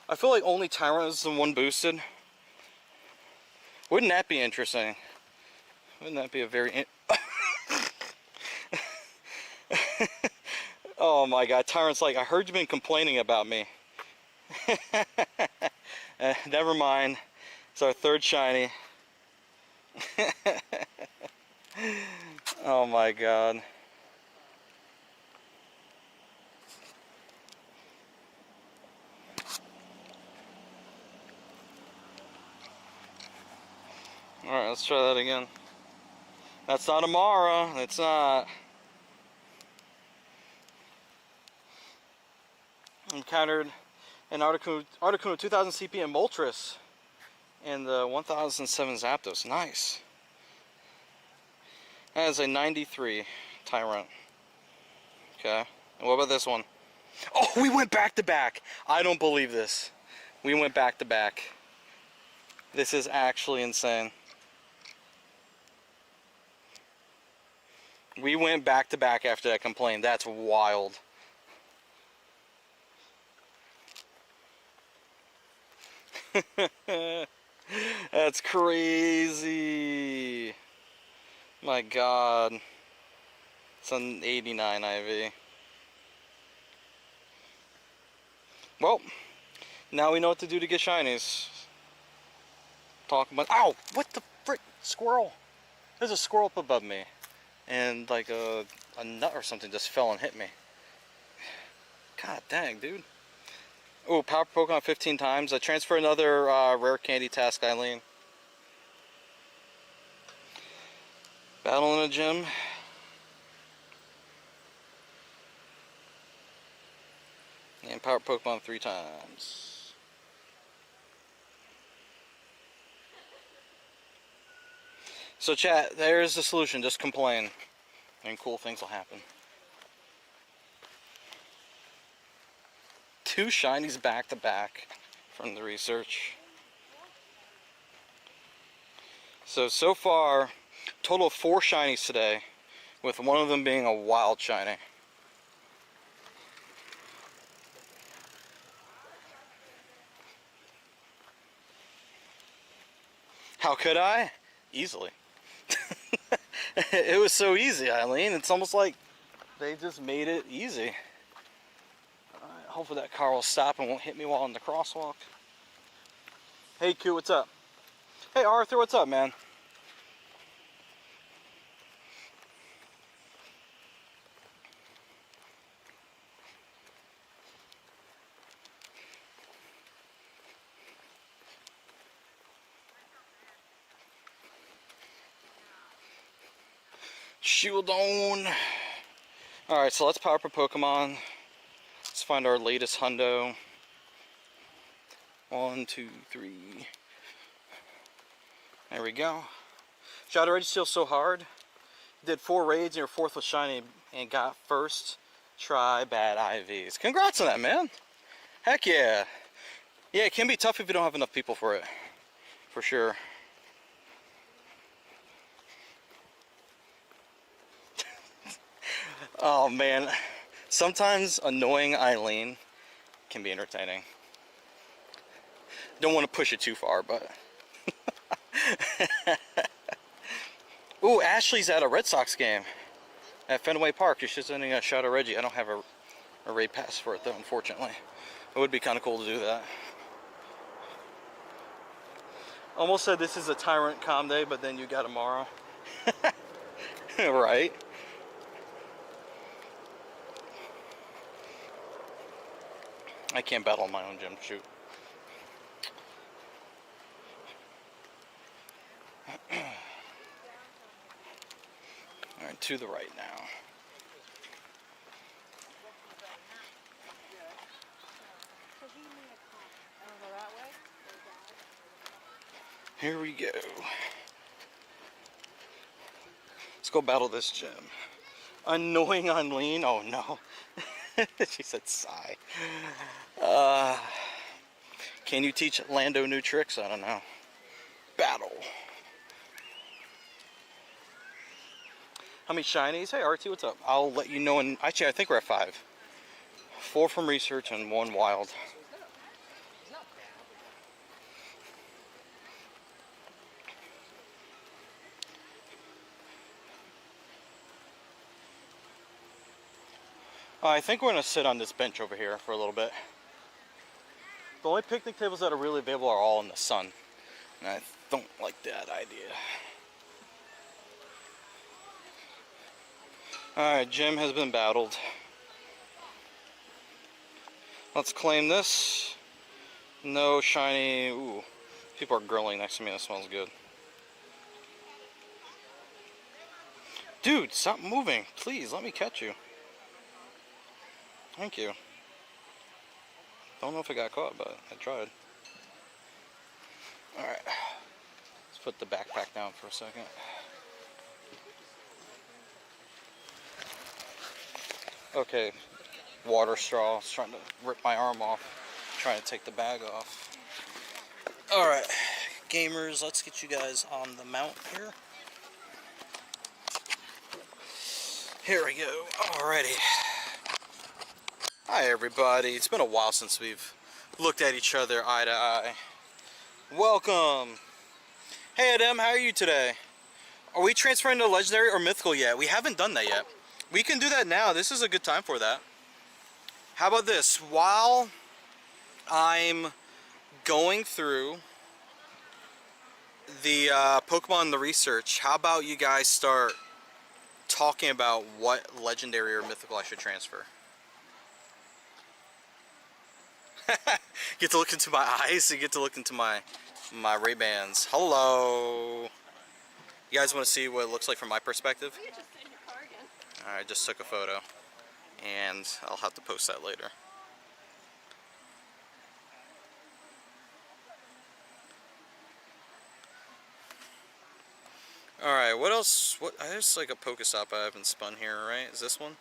Speaker 1: I feel like only Tyrant is the one boosted. Wouldn't that be interesting? Wouldn't that be a very... Oh my god, Tyrant's like, I heard you've been complaining about me. Never mind. It's our third shiny. Oh my god. Alright, let's try that again. That's not Amara. It's not. Encountered an Articuno 2000 CP and Moltres and the 1007 Zapdos. Nice. That is a 93 Tyrant. Okay. And what about this one? Oh, we went back to back. I don't believe this. We went back to back. This is actually insane. We went back to back after that complaint. That's wild. That's crazy. My god. It's an 89 IV. Well, now we know what to do to get shinies. Talk about... Ow! What the frick? Squirrel! There's a squirrel up above me. And like a nut or something just fell and hit me. God dang, dude. Oh, power Pokemon 15 times. I transfer another rare candy task, Eileen. Battle in a gym. And power Pokemon 3 times. So chat, there's the solution. Just complain. And cool things will happen. 2 shinies back to back from the research. So far, total of 4 shinies today, with one of them being a wild shiny. How could I? Easily. It was so easy, Eileen. It's almost like they just made it easy. Hopefully that car will stop and won't hit me while in the crosswalk. Hey Q, what's up? Hey Arthur, what's up, man? Shieldon. Alright, so let's power up a Pokemon. Let's find our latest hundo. 1, 2, 3. There we go. Shadow Red still so hard. Did 4 raids and your 4th was shiny and got first try bad IVs. Congrats on that, man. Heck yeah. Yeah, it can be tough if you don't have enough people for it. For sure. Oh man. Sometimes annoying Eileen can be entertaining. Don't want to push it too far, but... Ooh, Ashley's at a Red Sox game at Fenway Park. She's sending a Shadow Reggie. I don't have a raid pass for it though, unfortunately. It would be kind of cool to do that. Almost said this is a Tyrant calm day, but then you got tomorrow. Right? I can't battle on my own gym, shoot. Alright, to the right now. Here we go. Let's go battle this gym. Annoying Eileen? Oh no. She said sigh. Can you teach Lando new tricks? I don't know. Battle. How many shinies? Hey RT, what's up? I'll let you know. Actually, I think we're at 5. 4 from research and 1 wild. I think we're going to sit on this bench over here for a little bit. The only picnic tables that are really available are all in the sun. And I don't like that idea. Alright, gym has been battled. Let's claim this. No shiny... Ooh, people are grilling next to me. That smells good. Dude, stop moving. Please, let me catch you. Thank you. Don't know if I got caught, but I tried. Alright. Let's put the backpack down for a second. Okay. Water straw. I was trying to rip my arm off. Trying to take the bag off. Alright. Gamers, let's get you guys on the mount here. Here we go. Alrighty. Hi everybody, it's been a while since we've looked at each other eye to eye. Welcome! Hey Adam, how are you today? Are we transferring to Legendary or Mythical yet? We haven't done that yet. We can do that now, this is a good time for that. How about this, while I'm going through the Pokemon the research, how about you guys start talking about what Legendary or Mythical I should transfer? Get to look into my eyes, you get to look into my Ray-Bans. Hello. You guys want to see what it looks like from my perspective? Alright, just took a photo. And I'll have to post that later. Alright, what else? There's like a Pokestop I haven't spun here, right? Is this one?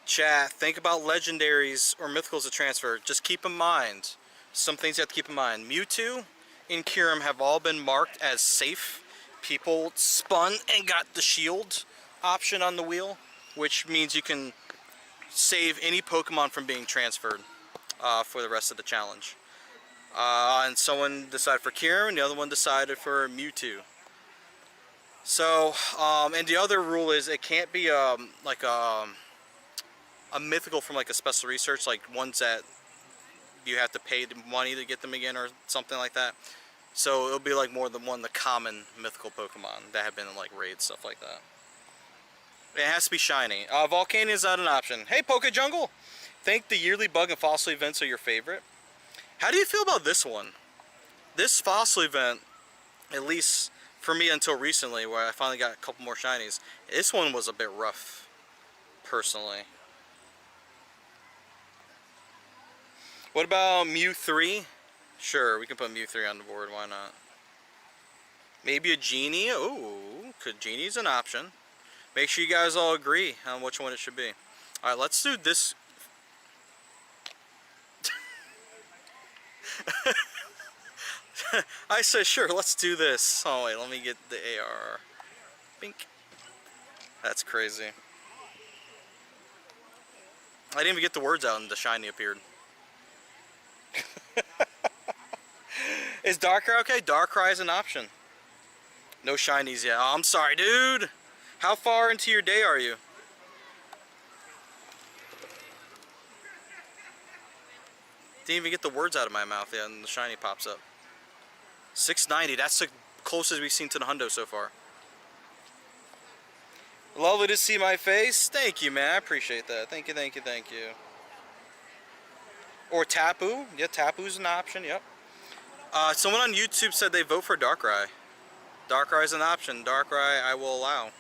Speaker 1: Chat, think about legendaries or mythicals to transfer. Just keep in mind some things you have to keep in mind. Mewtwo and Kyurem have all been marked as safe. People spun and got the shield option on the wheel, which means you can save any Pokemon from being transferred for the rest of the challenge. And someone decided for Kyurem and the other one decided for Mewtwo. So, and the other rule is it can't be like a mythical from like a special research, like ones that you have to pay the money to get them again or something like that. So it'll be like more than the common mythical Pokemon that have been in like raids, stuff like that. It has to be shiny. Volcanion is not an option. Hey Poke Jungle! Think the yearly bug and fossil events are your favorite. How do you feel about this one? This fossil event, at least for me until recently, where I finally got a couple more shinies. This one was a bit rough, personally. What about Mew 3? Sure, we can put Mew 3 on the board, why not? Maybe a Genie? Oh, Genie's an option. Make sure you guys all agree on which one it should be. Alright, let's do this. I said sure, let's do this. Oh wait, let me get the AR. Bink. That's crazy. I didn't even get the words out and the shiny appeared. Is Darkrai okay? Darkrai is an option. No shinies yet. Oh, I'm sorry, dude. How far into your day are you? Didn't even get the words out of my mouth yet, and the shiny pops up. 690. That's the closest we've seen to the hundo so far. Lovely to see my face. Thank you, man. I appreciate that. Thank you, thank you, thank you. Or Tapu. Yeah, Tapu's an option. Yep. Someone on YouTube said they vote for Darkrai. Darkrai is an option. Darkrai I will allow.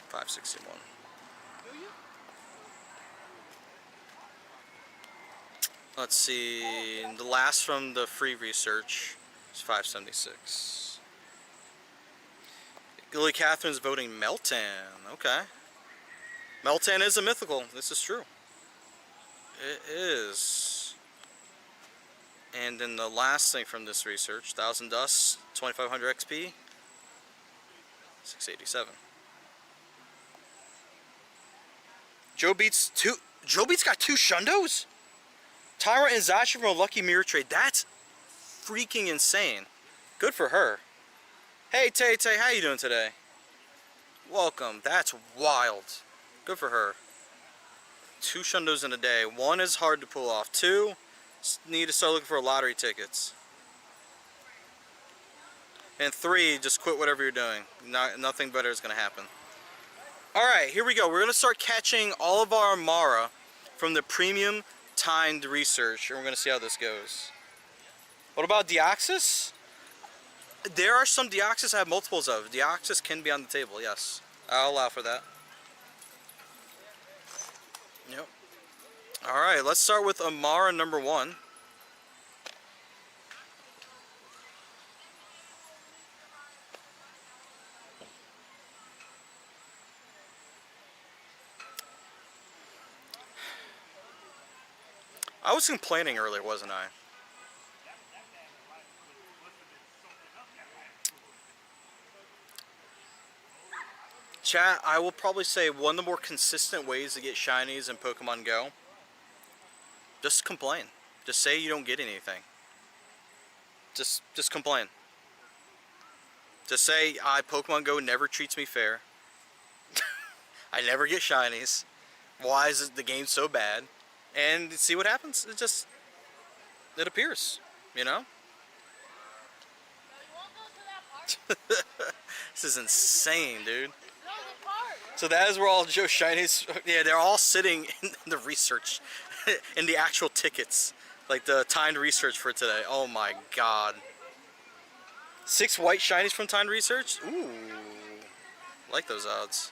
Speaker 1: 561. Let's see. The last from the free research is 576. Lily Catherine's voting Meltan. Okay. Meltan is a mythical. This is true. It is. And then the last thing from this research, 1000 Dust, 2500 XP, 687. Joe Beats got 2 Shundos? Tyra and Zashi from a Lucky Mirror trade. That's freaking insane. Good for her. Hey Tay Tay, how you doing today? Welcome. That's wild. Good for her. 2 Shundos in a day. 1 is hard to pull off. 2, need to start looking for lottery tickets. And 3, just quit whatever you're doing. Nothing better is going to happen. Alright, here we go. We're going to start catching all of our Amara from the premium timed research, and we're going to see how this goes. What about Deoxys? There are some Deoxys I have multiples of. Deoxys can be on the table, yes. I'll allow for that. Yep. Alright, let's start with Amara number 1. I was complaining earlier, wasn't I? Chat, I will probably say one of the more consistent ways to get shinies in Pokemon Go, just complain. Just say you don't get anything. Just complain. Just say, Pokemon Go never treats me fair. I never get shinies. Why is the game so bad? And see what happens. It appears, you know? This is insane, dude. So that is where all Joe shinies, yeah, they're all sitting in the research, in the actual tickets, like the timed research for today. Oh my god. 6 white shinies from timed research? Ooh, like those odds.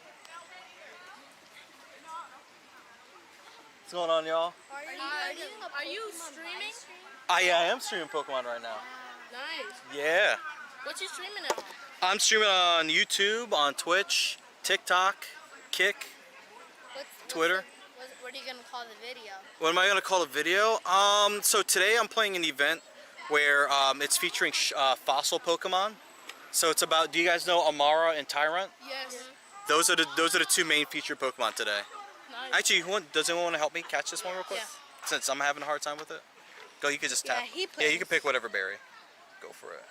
Speaker 1: What's going on, y'all?
Speaker 2: Are you streaming?
Speaker 1: I am streaming Pokemon right now.
Speaker 2: Nice.
Speaker 1: Yeah.
Speaker 2: What you streaming on?
Speaker 1: I'm streaming on YouTube, on Twitch, TikTok, Kick, Twitter.
Speaker 4: What are you gonna call the video?
Speaker 1: What am I gonna call the video? So today I'm playing an event where it's featuring fossil Pokemon. So it's about. Do you guys know Amara and Tyrant?
Speaker 2: Yes.
Speaker 1: Those are the 2 main featured Pokemon today.
Speaker 2: Nice.
Speaker 1: Actually, does anyone want to help me catch this one real quick?
Speaker 2: Yeah.
Speaker 1: Since I'm having a hard time with it. Go. You could just tap.
Speaker 4: he
Speaker 1: Yeah,
Speaker 4: plays.
Speaker 1: you can pick whatever berry. Go for it.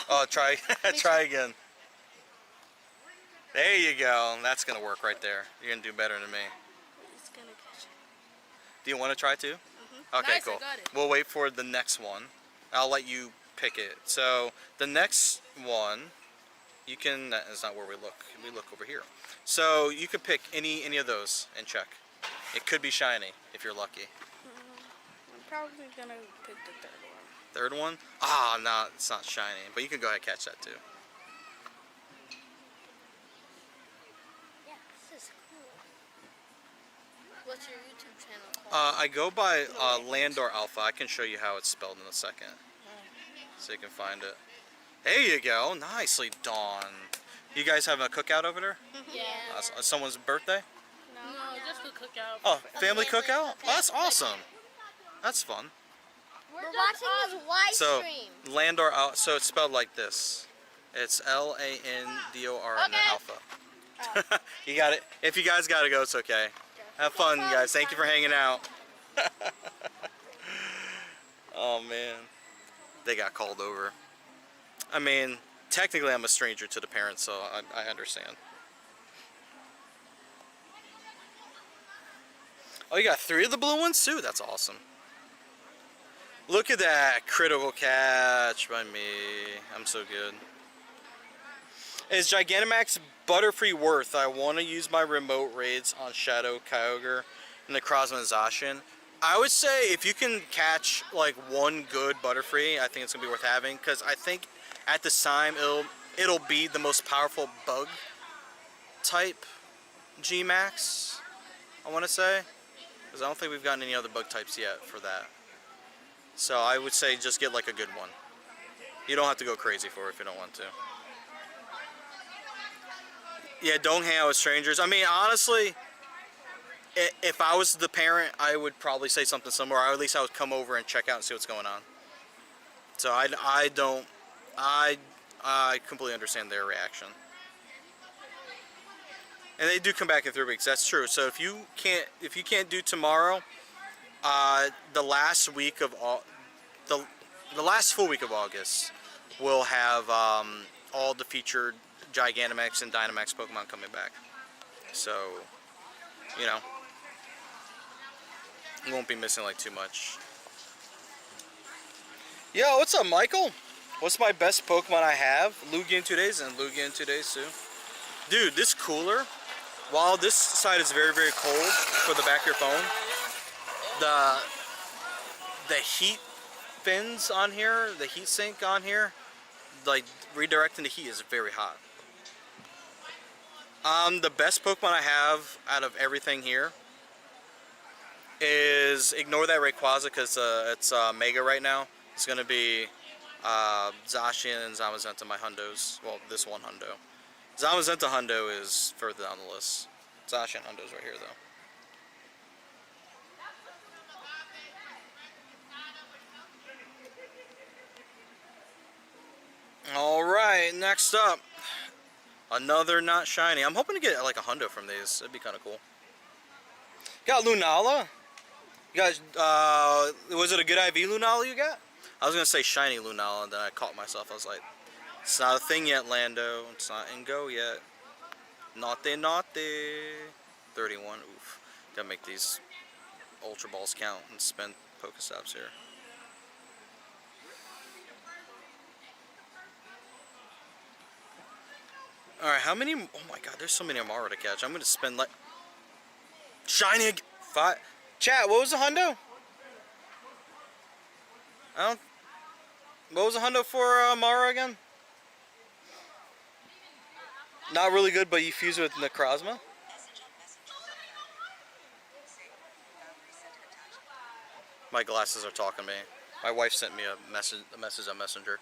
Speaker 1: Oh, try try again. There you go. That's gonna work right there. You're gonna do better than me.
Speaker 4: It's gonna catch it.
Speaker 1: Do you want to try too? Okay,
Speaker 2: Nice, I
Speaker 1: cool.
Speaker 2: got it.
Speaker 1: We'll wait for the next one. I'll let you pick it. So the next one, you can. That is not where we look. We look over here. So you could pick any of those and check. It could be shiny if you're lucky.
Speaker 4: probably gonna pick the third one.
Speaker 1: Third one? Ah, no, it's not shiny. But you can go ahead and catch that too.
Speaker 4: Yeah, this is cool. What's your YouTube channel called?
Speaker 1: I go by Landor Alpha. I can show you how it's spelled in a second. So you can find it. There you go. Nicely done. You guys have a cookout over there?
Speaker 4: Yeah.
Speaker 1: Someone's birthday?
Speaker 2: No, just a cookout.
Speaker 1: Oh, family
Speaker 4: family
Speaker 1: cookout?
Speaker 4: cookout.
Speaker 1: Oh, that's awesome. That's fun.
Speaker 4: We're watching this live
Speaker 1: So,
Speaker 4: stream.
Speaker 1: Landor Alpha. So it's spelled like this. It's Landor and then
Speaker 4: Okay.
Speaker 1: Alpha. You got it. If you guys gotta go, it's okay. Have fun, guys. Thank you for hanging out. Oh man, they got called over. I mean, technically, I'm a stranger to the parents, so I understand. Oh, you got 3 of the blue ones too. That's awesome. Look at that critical catch by me. I'm so good. Is Gigantamax Butterfree worth? I want to use my remote raids on Shadow, Kyogre, and the Necrozma and Zacian. I would say if you can catch like one good Butterfree, I think it's gonna be worth having, because I think at this time it'll be the most powerful bug type G-Max. I want to say, because I don't think we've gotten any other bug types yet for that. So I would say just get like a good one. You don't have to go crazy for it if you don't want to. Yeah, don't hang out with strangers. I mean, honestly, if I was the parent, I would probably say something similar. Or at least I would come over and check out and see what's going on. So I completely understand their reaction. And they do come back in 3 weeks. That's true. So if you can't do tomorrow, the last week of the last full week of August, we'll have all the featured Gigantamax and Dynamax Pokemon coming back. So, you know, you won't be missing like too much. Yo, what's up, Michael? What's my best Pokemon I have? Lugia in 2 days and Lugia in 2 days too. Dude, this cooler, while this side is very, very cold for the back of your phone, the heat fins on here, the heat sink on here, like redirecting the heat is very hot. The best Pokemon I have out of everything here is, ignore that Rayquaza because it's Mega right now. It's going to be Zacian and Zamazenta, my hundos. Well, this one hundo. Zamazenta hundo is further down the list. Zacian hundo's right here though. Alright, next up. Another not shiny. I'm hoping to get like a hundo from these. That'd be kind of cool. Got Lunala. You guys, was it a good IV Lunala you got? I was going to say shiny Lunala, and then I caught myself. I was like, it's not a thing yet, Lando. It's not in Go yet. Naughty, naughty. 31. Oof. Gotta make these Ultra Balls count and spend Pokestops here. Alright, how many? Oh my god, there's so many Amara to catch. I'm gonna spend like. Shiny! 5. Chat, what was the hundo? What was the hundo for Amara again? Not really good, but you fuse it with Necrozma? My glasses are talking to me. My wife sent me a message on Messenger.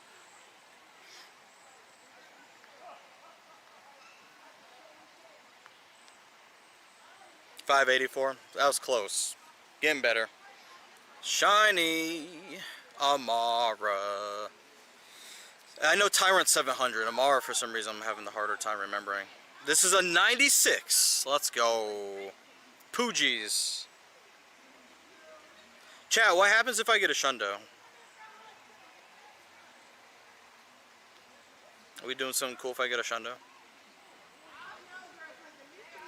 Speaker 1: $584. That was close. Getting better. Shiny Amara. I know Tyrant's 700. Amara, for some reason, I'm having the harder time remembering. This is a 96. Let's go. Poogies. Chat, what happens if I get a Shundo? Are we doing something cool if I get a Shundo?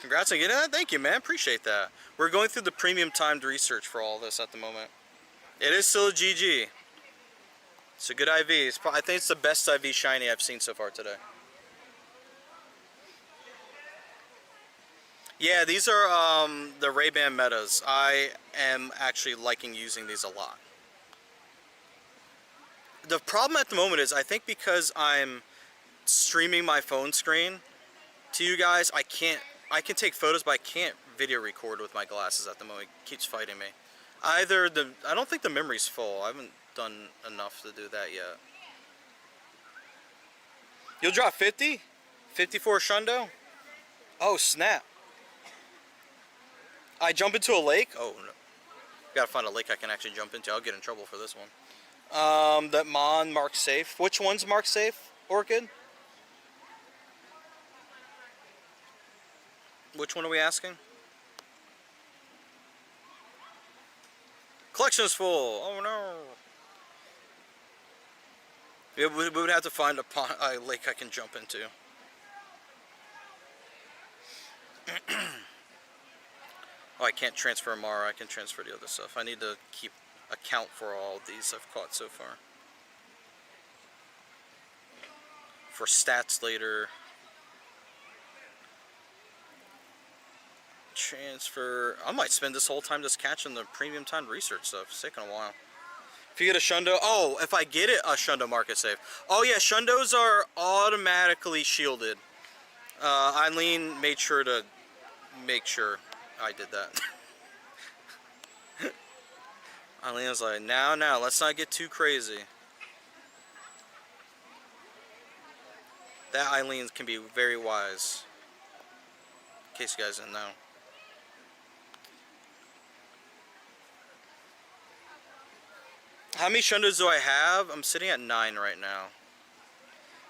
Speaker 1: Congrats on getting that. Thank you, man. Appreciate that. We're going through the premium timed research for all this at the moment. It is still a GG. It's a good IV. I think it's the best IV shiny I've seen so far today. Yeah, these are the Ray-Ban metas. I am actually liking using these a lot. The problem at the moment is I think because I'm streaming my phone screen to you guys, I can take photos, but I can't video record with my glasses at the moment. It keeps fighting me. I don't think the memory's full. I haven't done enough to do that yet. You'll drop 50? 54 Shundo? Oh, snap. I jump into a lake? Oh, no. Gotta find a lake I can actually jump into. I'll get in trouble for this one. That Mon marked safe. Which one's marked safe, Orchid? Which one are we asking? Collection's full. Oh no. We would have to find a lake I can jump into. Oh, I can't transfer Mara. I can transfer the other stuff. I need to keep account for all of these I've caught so far. For stats later. Transfer. I might spend this whole time just catching the premium time research stuff. It's taking a while. If you get a Shundo, oh, if I get it, a Shundo market save. Oh yeah, Shundos are automatically shielded. Eileen made sure to make sure I did that. Eileen was like, now, let's not get too crazy. That Eileen can be very wise. In case you guys didn't know. How many Shundos do I have? I'm sitting at 9 right now.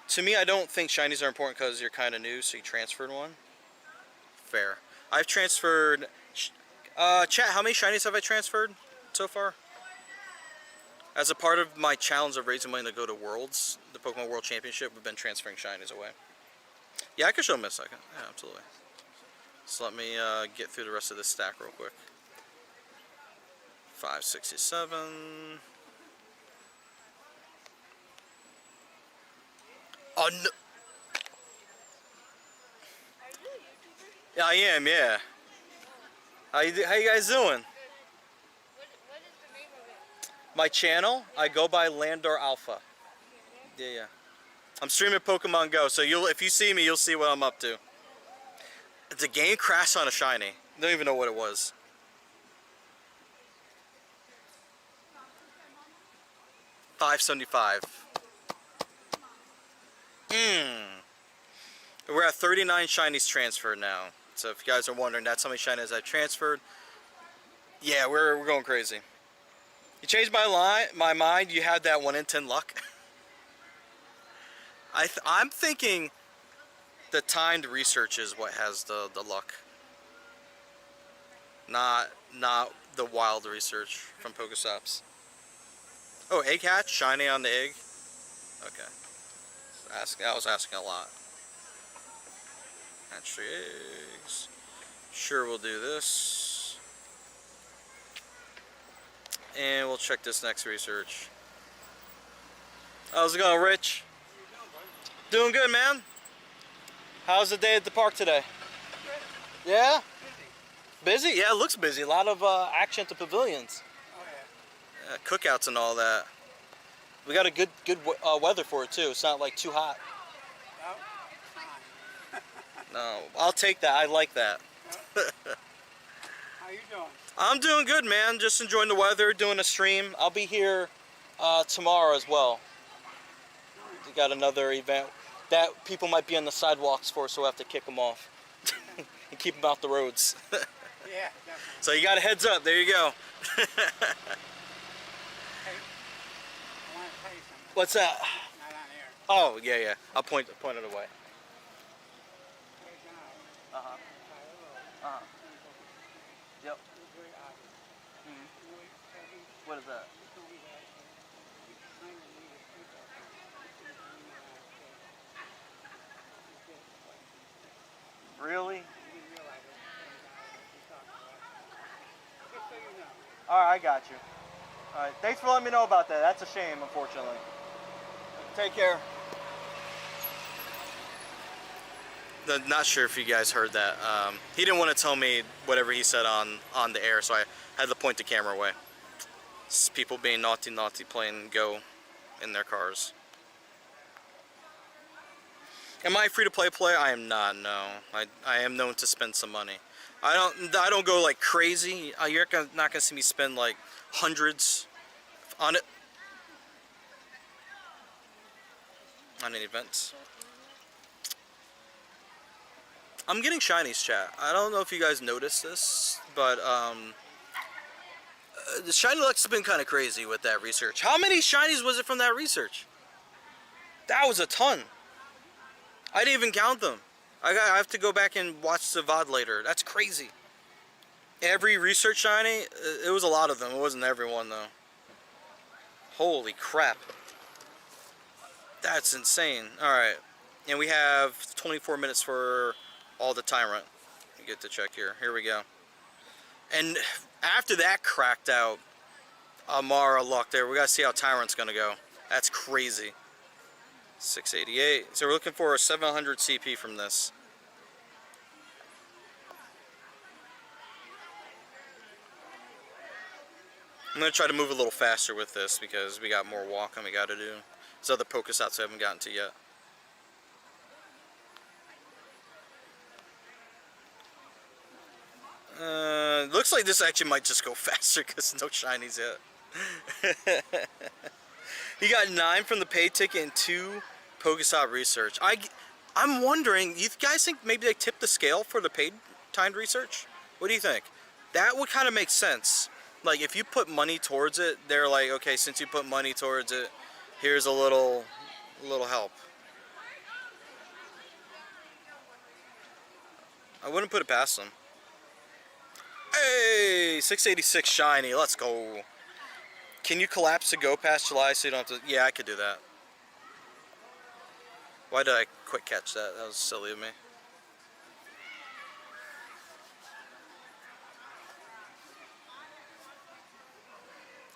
Speaker 1: To me, I don't think shinies are important because you're kind of new, so you transferred one. Fair. I've transferred... chat, how many shinies have I transferred so far? As a part of my challenge of raising money to go to Worlds, the Pokemon World Championship, we've been transferring shinies away. Yeah, I can show them in a second. Yeah, absolutely. So let me get through the rest of this stack real quick. 567... Oh no! Yeah, I am. Yeah. How you guys doing?
Speaker 4: What is the name of it?
Speaker 1: My channel? I go by Landor Alpha. Yeah. I'm streaming Pokemon Go, so if you see me, you'll see what I'm up to. The game crashed on a shiny. Don't even know what it was. $5.75. We're at 39 shinies transferred now. So if you guys are wondering, that's how many shinies I've transferred. Yeah, we're going crazy. You changed my mind. You had that 1 in 10 luck. I'm thinking the timed research is what has the luck. Not the wild research from Pokestops. Oh, egg hatch, shiny on the egg. Okay. I was asking a lot. Hatch 3 eggs. Sure, we'll do this. And we'll check this next research. How's it going, Rich? Doing good, man. How's the day at the park today? Good. Yeah? Busy? Busy? Yeah, it looks busy. A lot of action at the pavilions. Oh, yeah. Cookouts and all that. We got a good weather for it too. It's not like too hot. No, I'll take that. I like that.
Speaker 5: How you doing?
Speaker 1: I'm doing good, man. Just enjoying the weather, doing a stream. I'll be here tomorrow as well. We got another event that people might be on the sidewalks for, so we'll have to kick them off and keep them out the roads.
Speaker 5: Yeah, definitely.
Speaker 1: So you got a heads up. There you go.
Speaker 5: I want to tell you something.
Speaker 1: What's that?
Speaker 5: Not on air.
Speaker 1: Oh, yeah. I'll point it away.
Speaker 5: Right now,
Speaker 1: Uh-huh.
Speaker 5: Tyler,
Speaker 1: Uh-huh. Yep.
Speaker 5: it's very obvious.
Speaker 1: Mhm.
Speaker 5: You know what he's telling me?
Speaker 1: What is that?
Speaker 5: He told me that he kind of needed people.
Speaker 1: Really?
Speaker 5: He didn't realize it. He talked about it. Just so you know.
Speaker 1: All right, I got you. All right, thanks for letting me know about that. That's a shame, unfortunately. Take care. Not sure if you guys heard that. He didn't want to tell me whatever he said on the air, so I had to point the camera away. It's people being naughty playing Go in their cars. Am I free to play? I am not. No, I am known to spend some money. I don't go like crazy. You're not gonna see me spend like hundreds on it on an event. I'm getting shinies, chat. I don't know if you guys noticed this, but the shiny luck has been kind of crazy with that research. How many shinies was it from that research? That was a ton. I didn't even count them. I have to go back and watch the VOD later. That's crazy. Every research shiny, it was a lot of them. It wasn't every one though. Holy crap. That's insane. Alright. And we have 24 minutes for all the Tyrant. You get to check here. Here we go. And after that cracked out Amara luck there, we gotta see how Tyrant's gonna go. That's crazy. 688. So we're looking for a 700 CP from this. I'm gonna try to move a little faster with this because we got more walking we gotta do. There's other Pokestops I haven't gotten to yet. Looks like this actually might just go faster because no shinies yet. He got 9 from the paid ticket and 2 Pokestop research. I'm wondering, you guys think maybe they tipped the scale for the paid timed research? What do you think? That would kind of make sense. Like if you put money towards it, they're like, okay, since you put money towards it, here's a little help. I wouldn't put it past them. Hey, 686 shiny, let's go. Can you collapse to go past July so you don't have to? Yeah, I could do that. Why did I quick catch that? That was silly of me.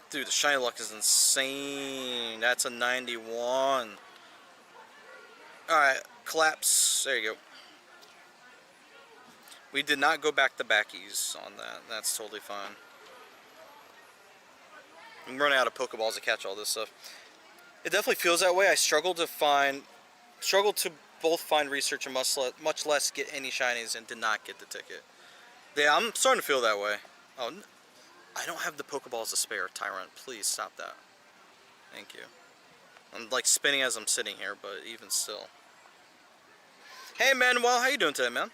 Speaker 1: Dude, the shiny luck is insane. That's a 91. Alright, collapse. There you go. We did not go back to backies on that. That's totally fine. I'm running out of Pokeballs to catch all this stuff. It definitely feels that way. I struggle to both find research and much less get any shinies and did not get the ticket. Yeah, I'm starting to feel that way. Oh, I don't have the Pokeballs to spare, Tyrant. Please stop that. Thank you. I'm like spinning as I'm sitting here, but even still. Hey Manuel, how you doing today, man?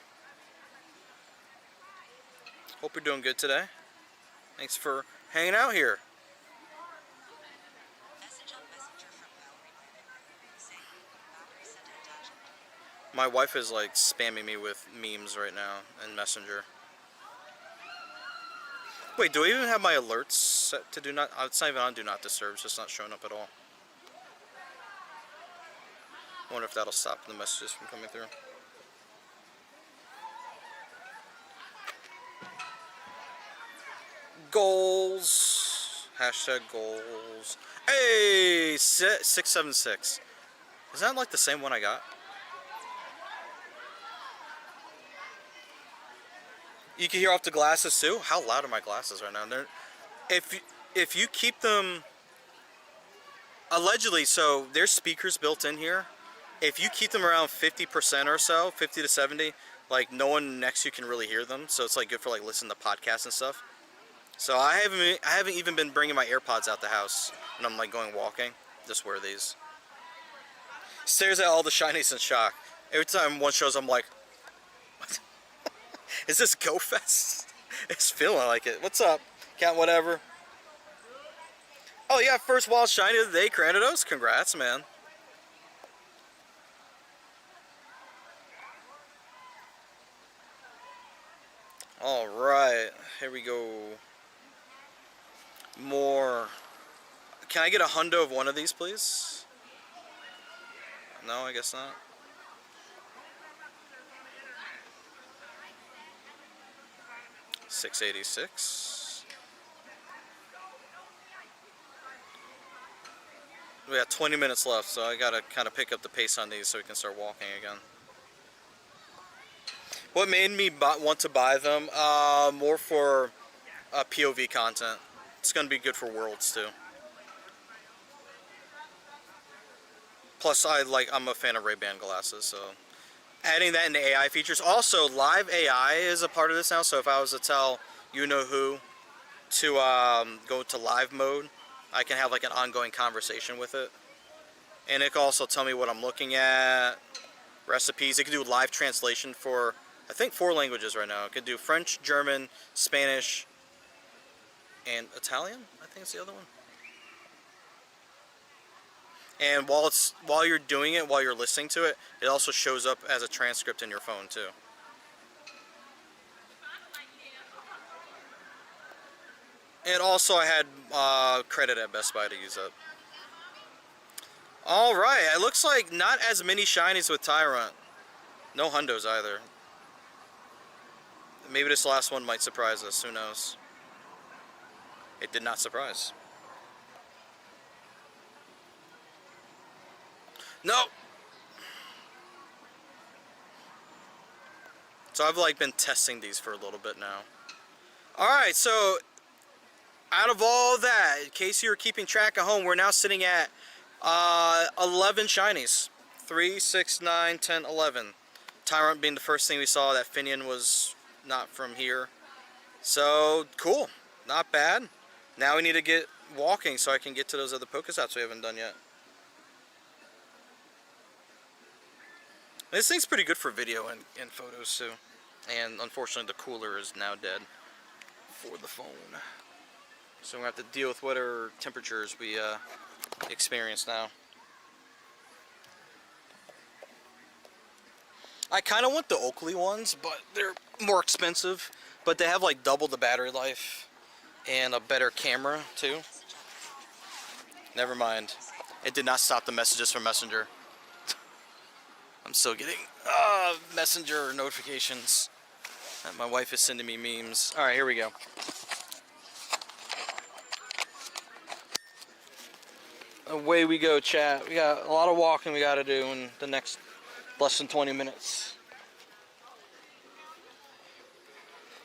Speaker 1: Hope you're doing good today. Thanks for hanging out here. My wife is like spamming me with memes right now in Messenger. Wait, do I even have my alerts set to do not? It's not even on do not disturb, it's just not showing up at all. I wonder if that'll stop the messages from coming through. Goals. Hashtag goals. Hey, 676. Is that like the same one I got? You can hear off the glasses too. How loud are my glasses right now? If you keep them, allegedly, so there's speakers built in here. If you keep them around 50% or so, 50 to 70, like no one next to you can really hear them. So it's like good for like listening to podcasts and stuff. So I haven't even been bringing my AirPods out the house when I'm like going walking. Just wear these. Stares at all the shinies in shock. Every time one shows, I'm like, what? Is this Go Fest? It's feeling like it. What's up? Cat whatever. Oh yeah, first wild shiny of the day, Cranidos. Congrats, man. Alright, here we go. More. Can I get a hundo of one of these, please? No, I guess not. $686. We got 20 minutes left, so I gotta kind of pick up the pace on these so we can start walking again. What made me want to buy them? More for POV content. It's gonna be good for Worlds too. Plus, I'm a fan of Ray-Ban glasses, so adding that into AI features. Also, live AI is a part of this now. So if I was to tell you know who to go to live mode, I can have like an ongoing conversation with it, and it can also tell me what I'm looking at, recipes. It can do live translation for I think 4 languages right now. It can do French, German, Spanish, and Italian. I think it's the other one. And while you're doing it, while you're listening to it, it also shows up as a transcript in your phone too. And also I had credit at Best Buy to use up. Alright, it looks like not as many shinies with Tyrant. No hundos either. Maybe this last one might surprise us, who knows. It did not surprise. No! So I've been testing these for a little bit now. Alright, so out of all that, in case you were keeping track at home, we're now sitting at 11 shinies. 3, 6, 9, 10, 11. Tyrant being the first thing we saw. That Finian was not from here. So, cool. Not bad. Now we need to get walking so I can get to those other Pokestops we haven't done yet. This thing's pretty good for video and photos too. And unfortunately the cooler is now dead for the phone. So we're going to have to deal with whatever temperatures we experience now. I kind of want the Oakley ones, but they're more expensive. But they have like double the battery life and a better camera too. Never mind. It did not stop the messages from Messenger. I'm still getting Messenger notifications that my wife is sending me memes. Alright, here we go. Away we go, chat. We got a lot of walking we got to do in the next less than 20 minutes.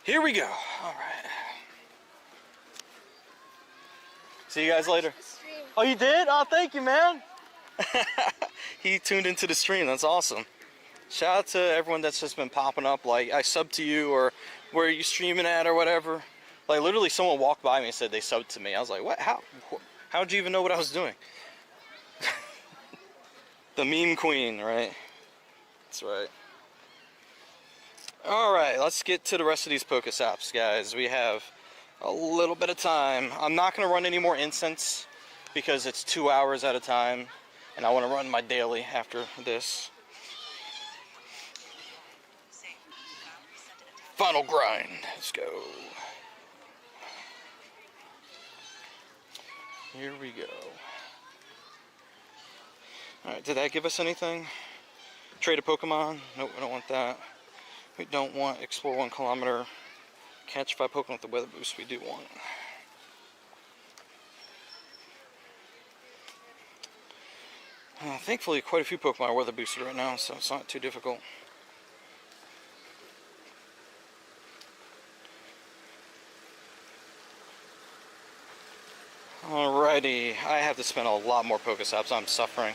Speaker 1: Here we go. Alright. See you guys later. Oh, you did? Oh, thank you, man. He tuned into the stream. That's awesome. Shout out to everyone that's just been popping up. Like, I subbed to you, or where are you streaming at, or whatever. Like, literally someone walked by me and said they subbed to me. I was like, what? How'd you even know what I was doing? The meme queen, right? That's right. Alright, let's get to the rest of these Pokestops, guys. We have a little bit of time. I'm not going to run any more incense because it's 2 hours at a time. And I want to run my daily after this. Final grind. Let's go. Here we go. Alright, did that give us anything? Trade a Pokemon? Nope, we don't want that. We don't want explore 1 kilometer. Catch 5 Pokemon with the weather boost. We do want. Thankfully, quite a few Pokemon are weather boosted right now, so it's not too difficult. Alrighty, I have to spend a lot more Pokestops. I'm suffering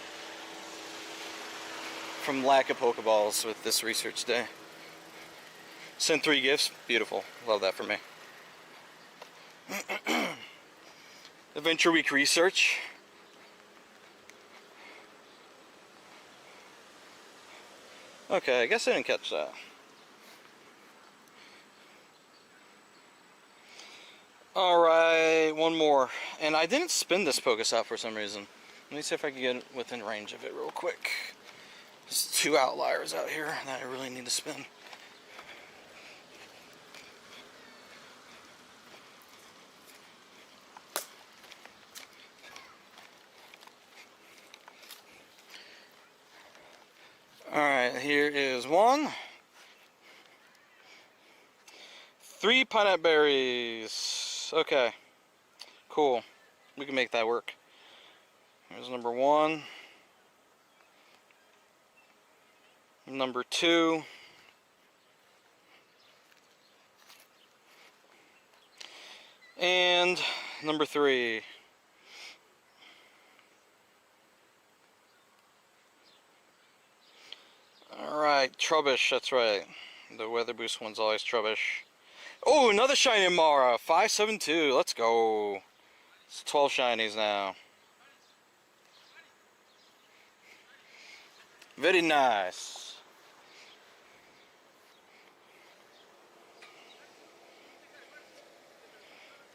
Speaker 1: from lack of Pokeballs with this research day. Send 3 gifts. Beautiful. Love that for me. Adventure Week research. Okay, I guess I didn't catch that. Alright, one more. And I didn't spin this Pokestop for some reason. Let me see if I can get within range of it real quick. There's 2 outliers out here that I really need to spin. Alright, here is 1. 3 pineapple berries. Okay. Cool. We can make that work. Here's number 1. Number 2. And number 3. Trubbish, that's right. The weather boost one's always Trubbish. Oh, another shiny Mara. 572. Let's go. It's 12 shinies now. Very nice.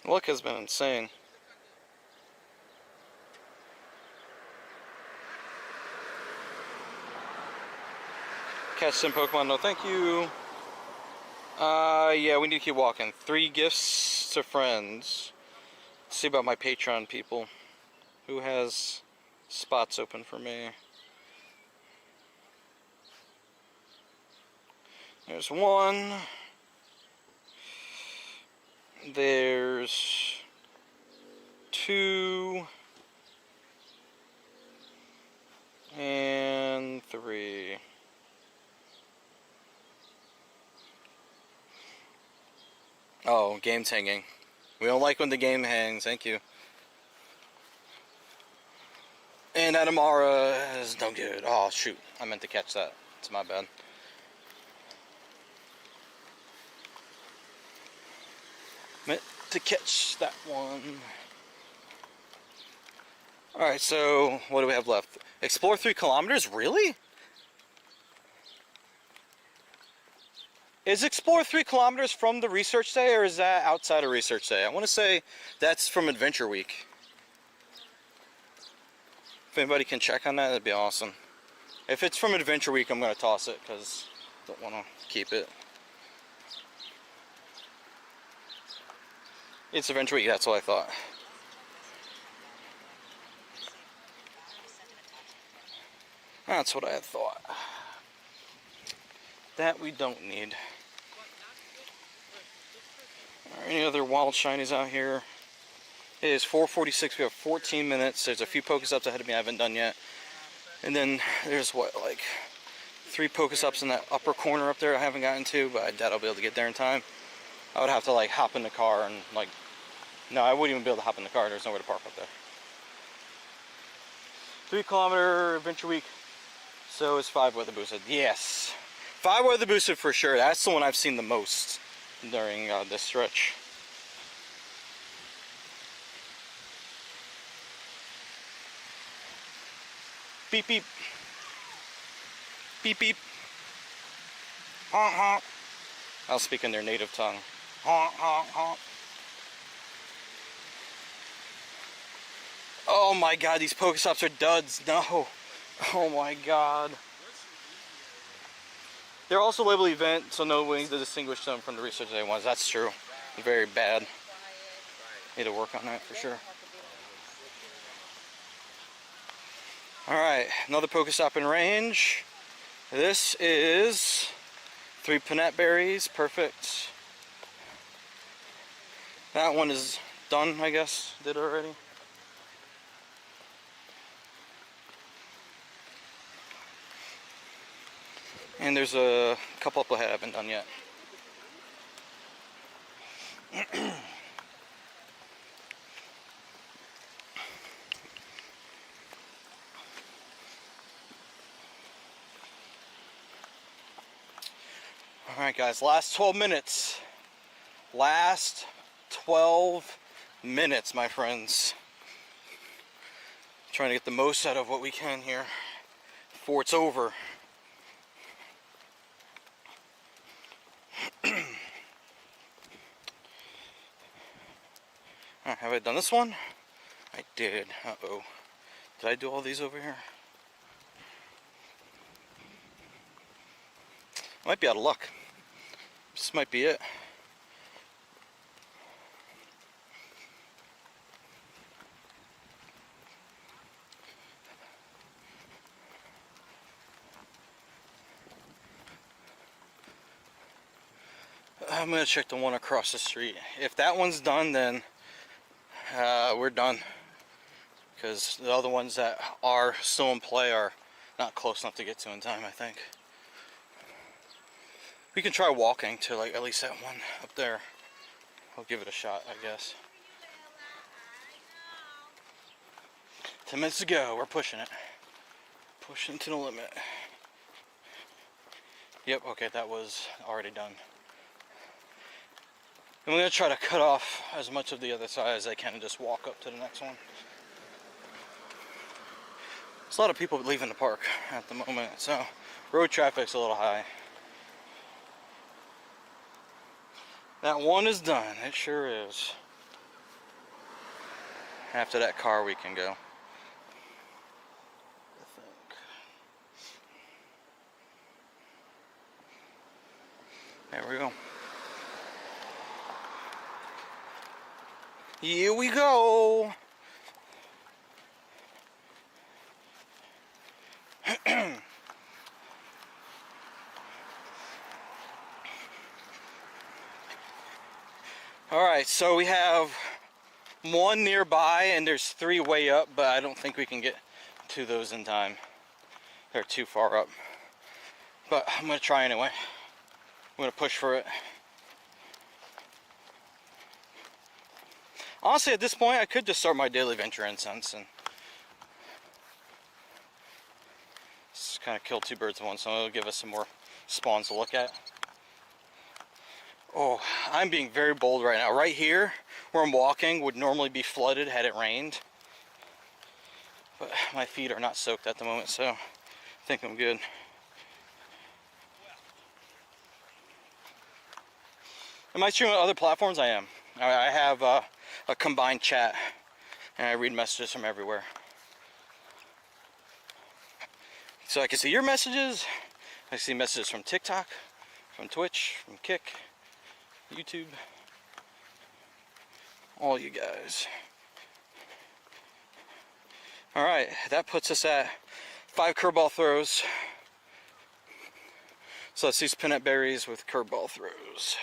Speaker 1: Luck has been insane. Catch some Pokemon, no thank you. Yeah, we need to keep walking. 3 gifts to friends. Let's see about my Patreon people. Who has spots open for me? There's 1. There's 2. And 3. Oh, game's hanging. We don't like when the game hangs, thank you. And Adamara is no good. Oh, shoot. I meant to catch that. It's my bad. Meant to catch that one. Alright, so what do we have left? Explore 3 kilometers? Really? Is Explore 3 kilometers from the research day, or is that outside of research day? I want to say that's from Adventure Week. If anybody can check on that, that'd be awesome. If it's from Adventure Week, I'm going to toss it because I don't want to keep it. It's Adventure Week, that's what I thought. That's what I had thought. That we don't need. Any other wild shinies out here? It is 4:46. We have 14 minutes. There's a few Pokestops ahead of me I haven't done yet. And then there's what, like 3 Pokestops in that upper corner up there I haven't gotten to, but I doubt I'll be able to get there in time. I would have to like hop in the car and like, no, I wouldn't even be able to hop in the car. There's nowhere to park up there. 3 kilometer Adventure Week. So is 5 weather boosted. Yes. 5 weather boosted for sure. That's the one I've seen the most during this stretch. Beep beep. Beep beep. Honk honk. I'll speak in their native tongue. Honk honk honk. Oh my god, these Pokestops are duds. No. Oh my god. They're also labeled event, so no way to distinguish them from the research day ones. That's true. Very bad. Need to work on that for sure. Alright, another Pokestop in range. This is 3 Panette berries. Perfect. That one is done, I guess. Did already. And there's a couple up ahead I haven't done yet. Alright guys, last 12 minutes. Last 12 minutes, my friends. Trying to get the most out of what we can here before it's over. Alright, have I done this one? I did. Uh-oh. Did I do all these over here? Might be out of luck. This might be it. I'm gonna check the one across the street. If that one's done, then we're done. Because the other ones that are still in play are not close enough to get to in time, I think. We can try walking to like at least that one up there. I'll give it a shot, I guess. 10 minutes to go. We're pushing it. Pushing to the limit. Yep, okay, that was already done. I'm going to try to cut off as much of the other side as I can and just walk up to the next one. There's a lot of people leaving the park at the moment, so road traffic's a little high. That one is done, it sure is. After that car we can go. I think. There we go. Here we go. Alright, so we have one nearby and there's 3 way up, but I don't think we can get to those in time. They're too far up. But I'm going to try anyway. I'm going to push for it. Honestly, at this point, I could just start my daily venture incense and just kind of kill 2 birds with one stone. It'll give us some more spawns to look at. Oh, I'm being very bold right now. Right here, where I'm walking, would normally be flooded had it rained. But my feet are not soaked at the moment, so I think I'm good. Am I streaming on other platforms? I am. I have a combined chat, and I read messages from everywhere. So I can see your messages, I see messages from TikTok, from Twitch, from Kick, YouTube, all you guys. Alright, that puts us at 5 curveball throws. So let's use peanut berries with curveball throws.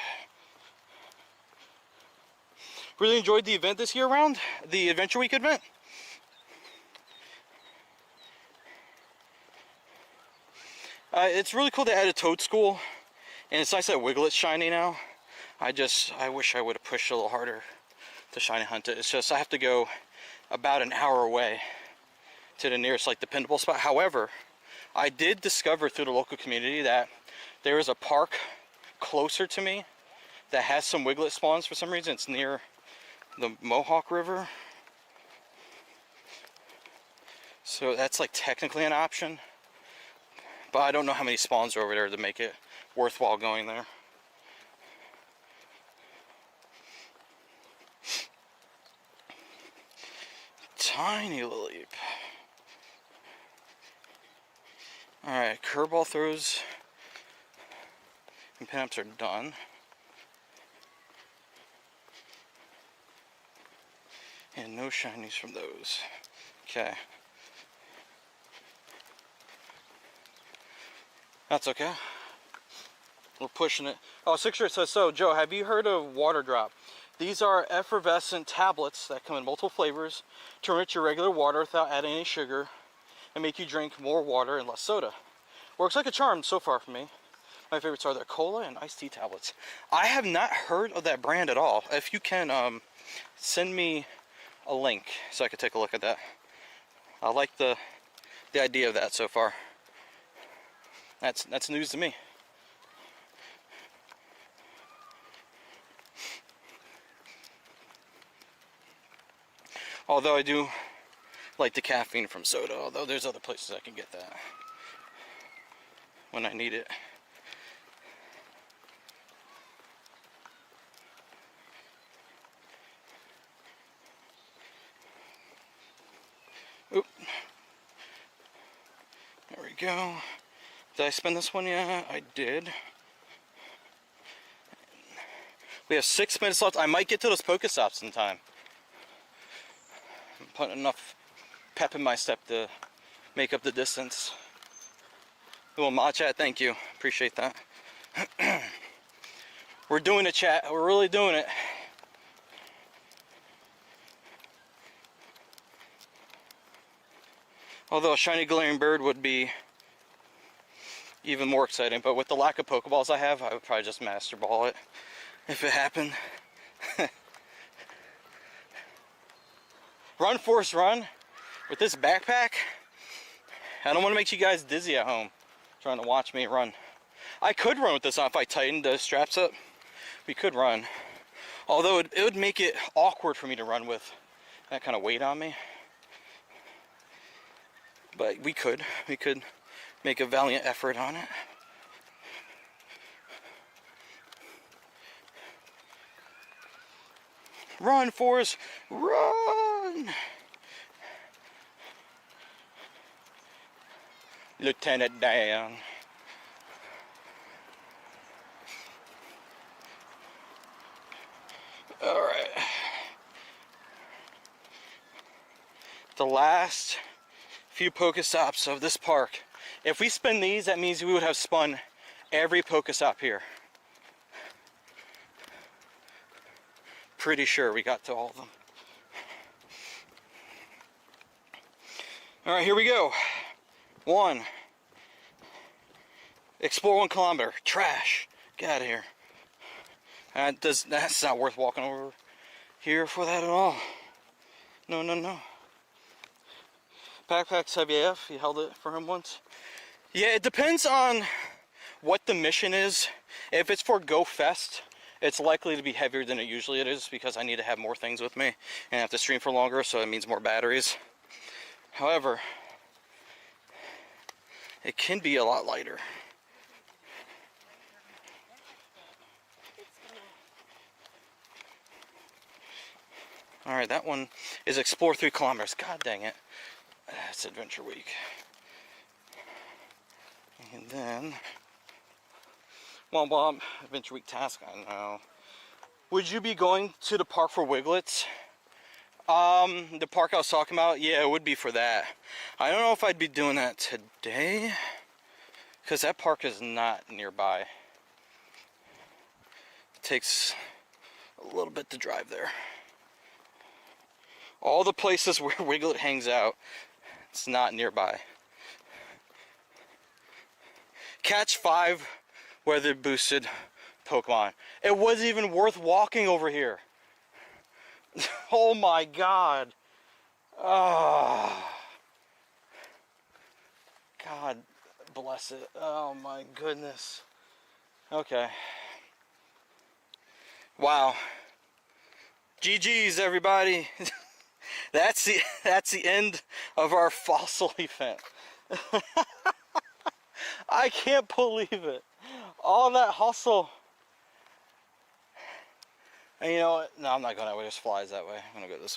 Speaker 1: Really enjoyed the event this year round, the Adventure Week event. It's really cool they added Toad School, and it's nice that Wiglet's shiny now. I wish I would have pushed a little harder to shiny hunt it. It's just I have to go about an hour away to the nearest like dependable spot. However, I did discover through the local community that there is a park closer to me that has some Wiglet spawns for some reason. It's near the Mohawk River. So that's like technically an option. But I don't know how many spawns are over there to make it worthwhile going there. Tiny leap. Alright, curveball throws and pinups are done. And no shinies from those. Okay. That's okay. We're pushing it. Oh, Sixer says, so Joe, have you heard of Water Drop? These are effervescent tablets that come in multiple flavors to enrich your regular water without adding any sugar and make you drink more water and less soda. Works like a charm so far for me. My favorites are their cola and iced tea tablets. I have not heard of that brand at all. If you can send me a link so I can take a look at that. I like the idea of that so far. That's news to me. Although I do like the caffeine from soda, although there's other places I can get that when I need it. Oop. There we go. Did I spin this one yet? I did. We have 6 minutes left. I might get to those Pokestops in time. I'm putting enough pep in my step to make up the distance. Little mod chat, thank you. Appreciate that. We're doing it, chat. We're really doing it. Although a shiny glaring bird would be even more exciting, but with the lack of Pokeballs I have, I would probably just Master Ball it if it happened. Run, Force, run! With this backpack, I don't want to make you guys dizzy at home trying to watch me run. I could run with this on if I tightened the straps up. We could run. Although it would make it awkward for me to run with that kind of weight on me. But we could make a valiant effort on it. Run, Forrest, run! Lieutenant Dan. All right. The last few Pokestops of this park. If we spin these, that means we would have spun every Pokestop here. Pretty sure we got to all of them. All right, here we go. 1. Explore 1 kilometer. Trash. Get out of here. That's not worth walking over here for that at all. No, no, no. Backpack's heavy AF. You held it for him once. Yeah, it depends on what the mission is. If it's for Go Fest, it's likely to be heavier than it usually is because I need to have more things with me and I have to stream for longer, so it means more batteries. However, it can be a lot lighter. Alright, that one is explore 3 kilometers. God dang it. It's Adventure Week. And then, Womp Adventure Week task, I know. Would you be going to the park for Wiglets? The park I was talking about, yeah, it would be for that. I don't know if I'd be doing that today, because that park is not nearby. It takes a little bit to drive there. All the places where Wiglet hangs out, it's not nearby. Catch 5 weather boosted Pokemon. It wasn't even worth walking over here. Oh my god. Oh. God bless it. Oh my goodness. Okay. Wow. GG's everybody. That's the end of our fossil event. I can't believe it. All that hustle. And you know what? No, I'm not going that way. There's flies that way. I'm going to go this way.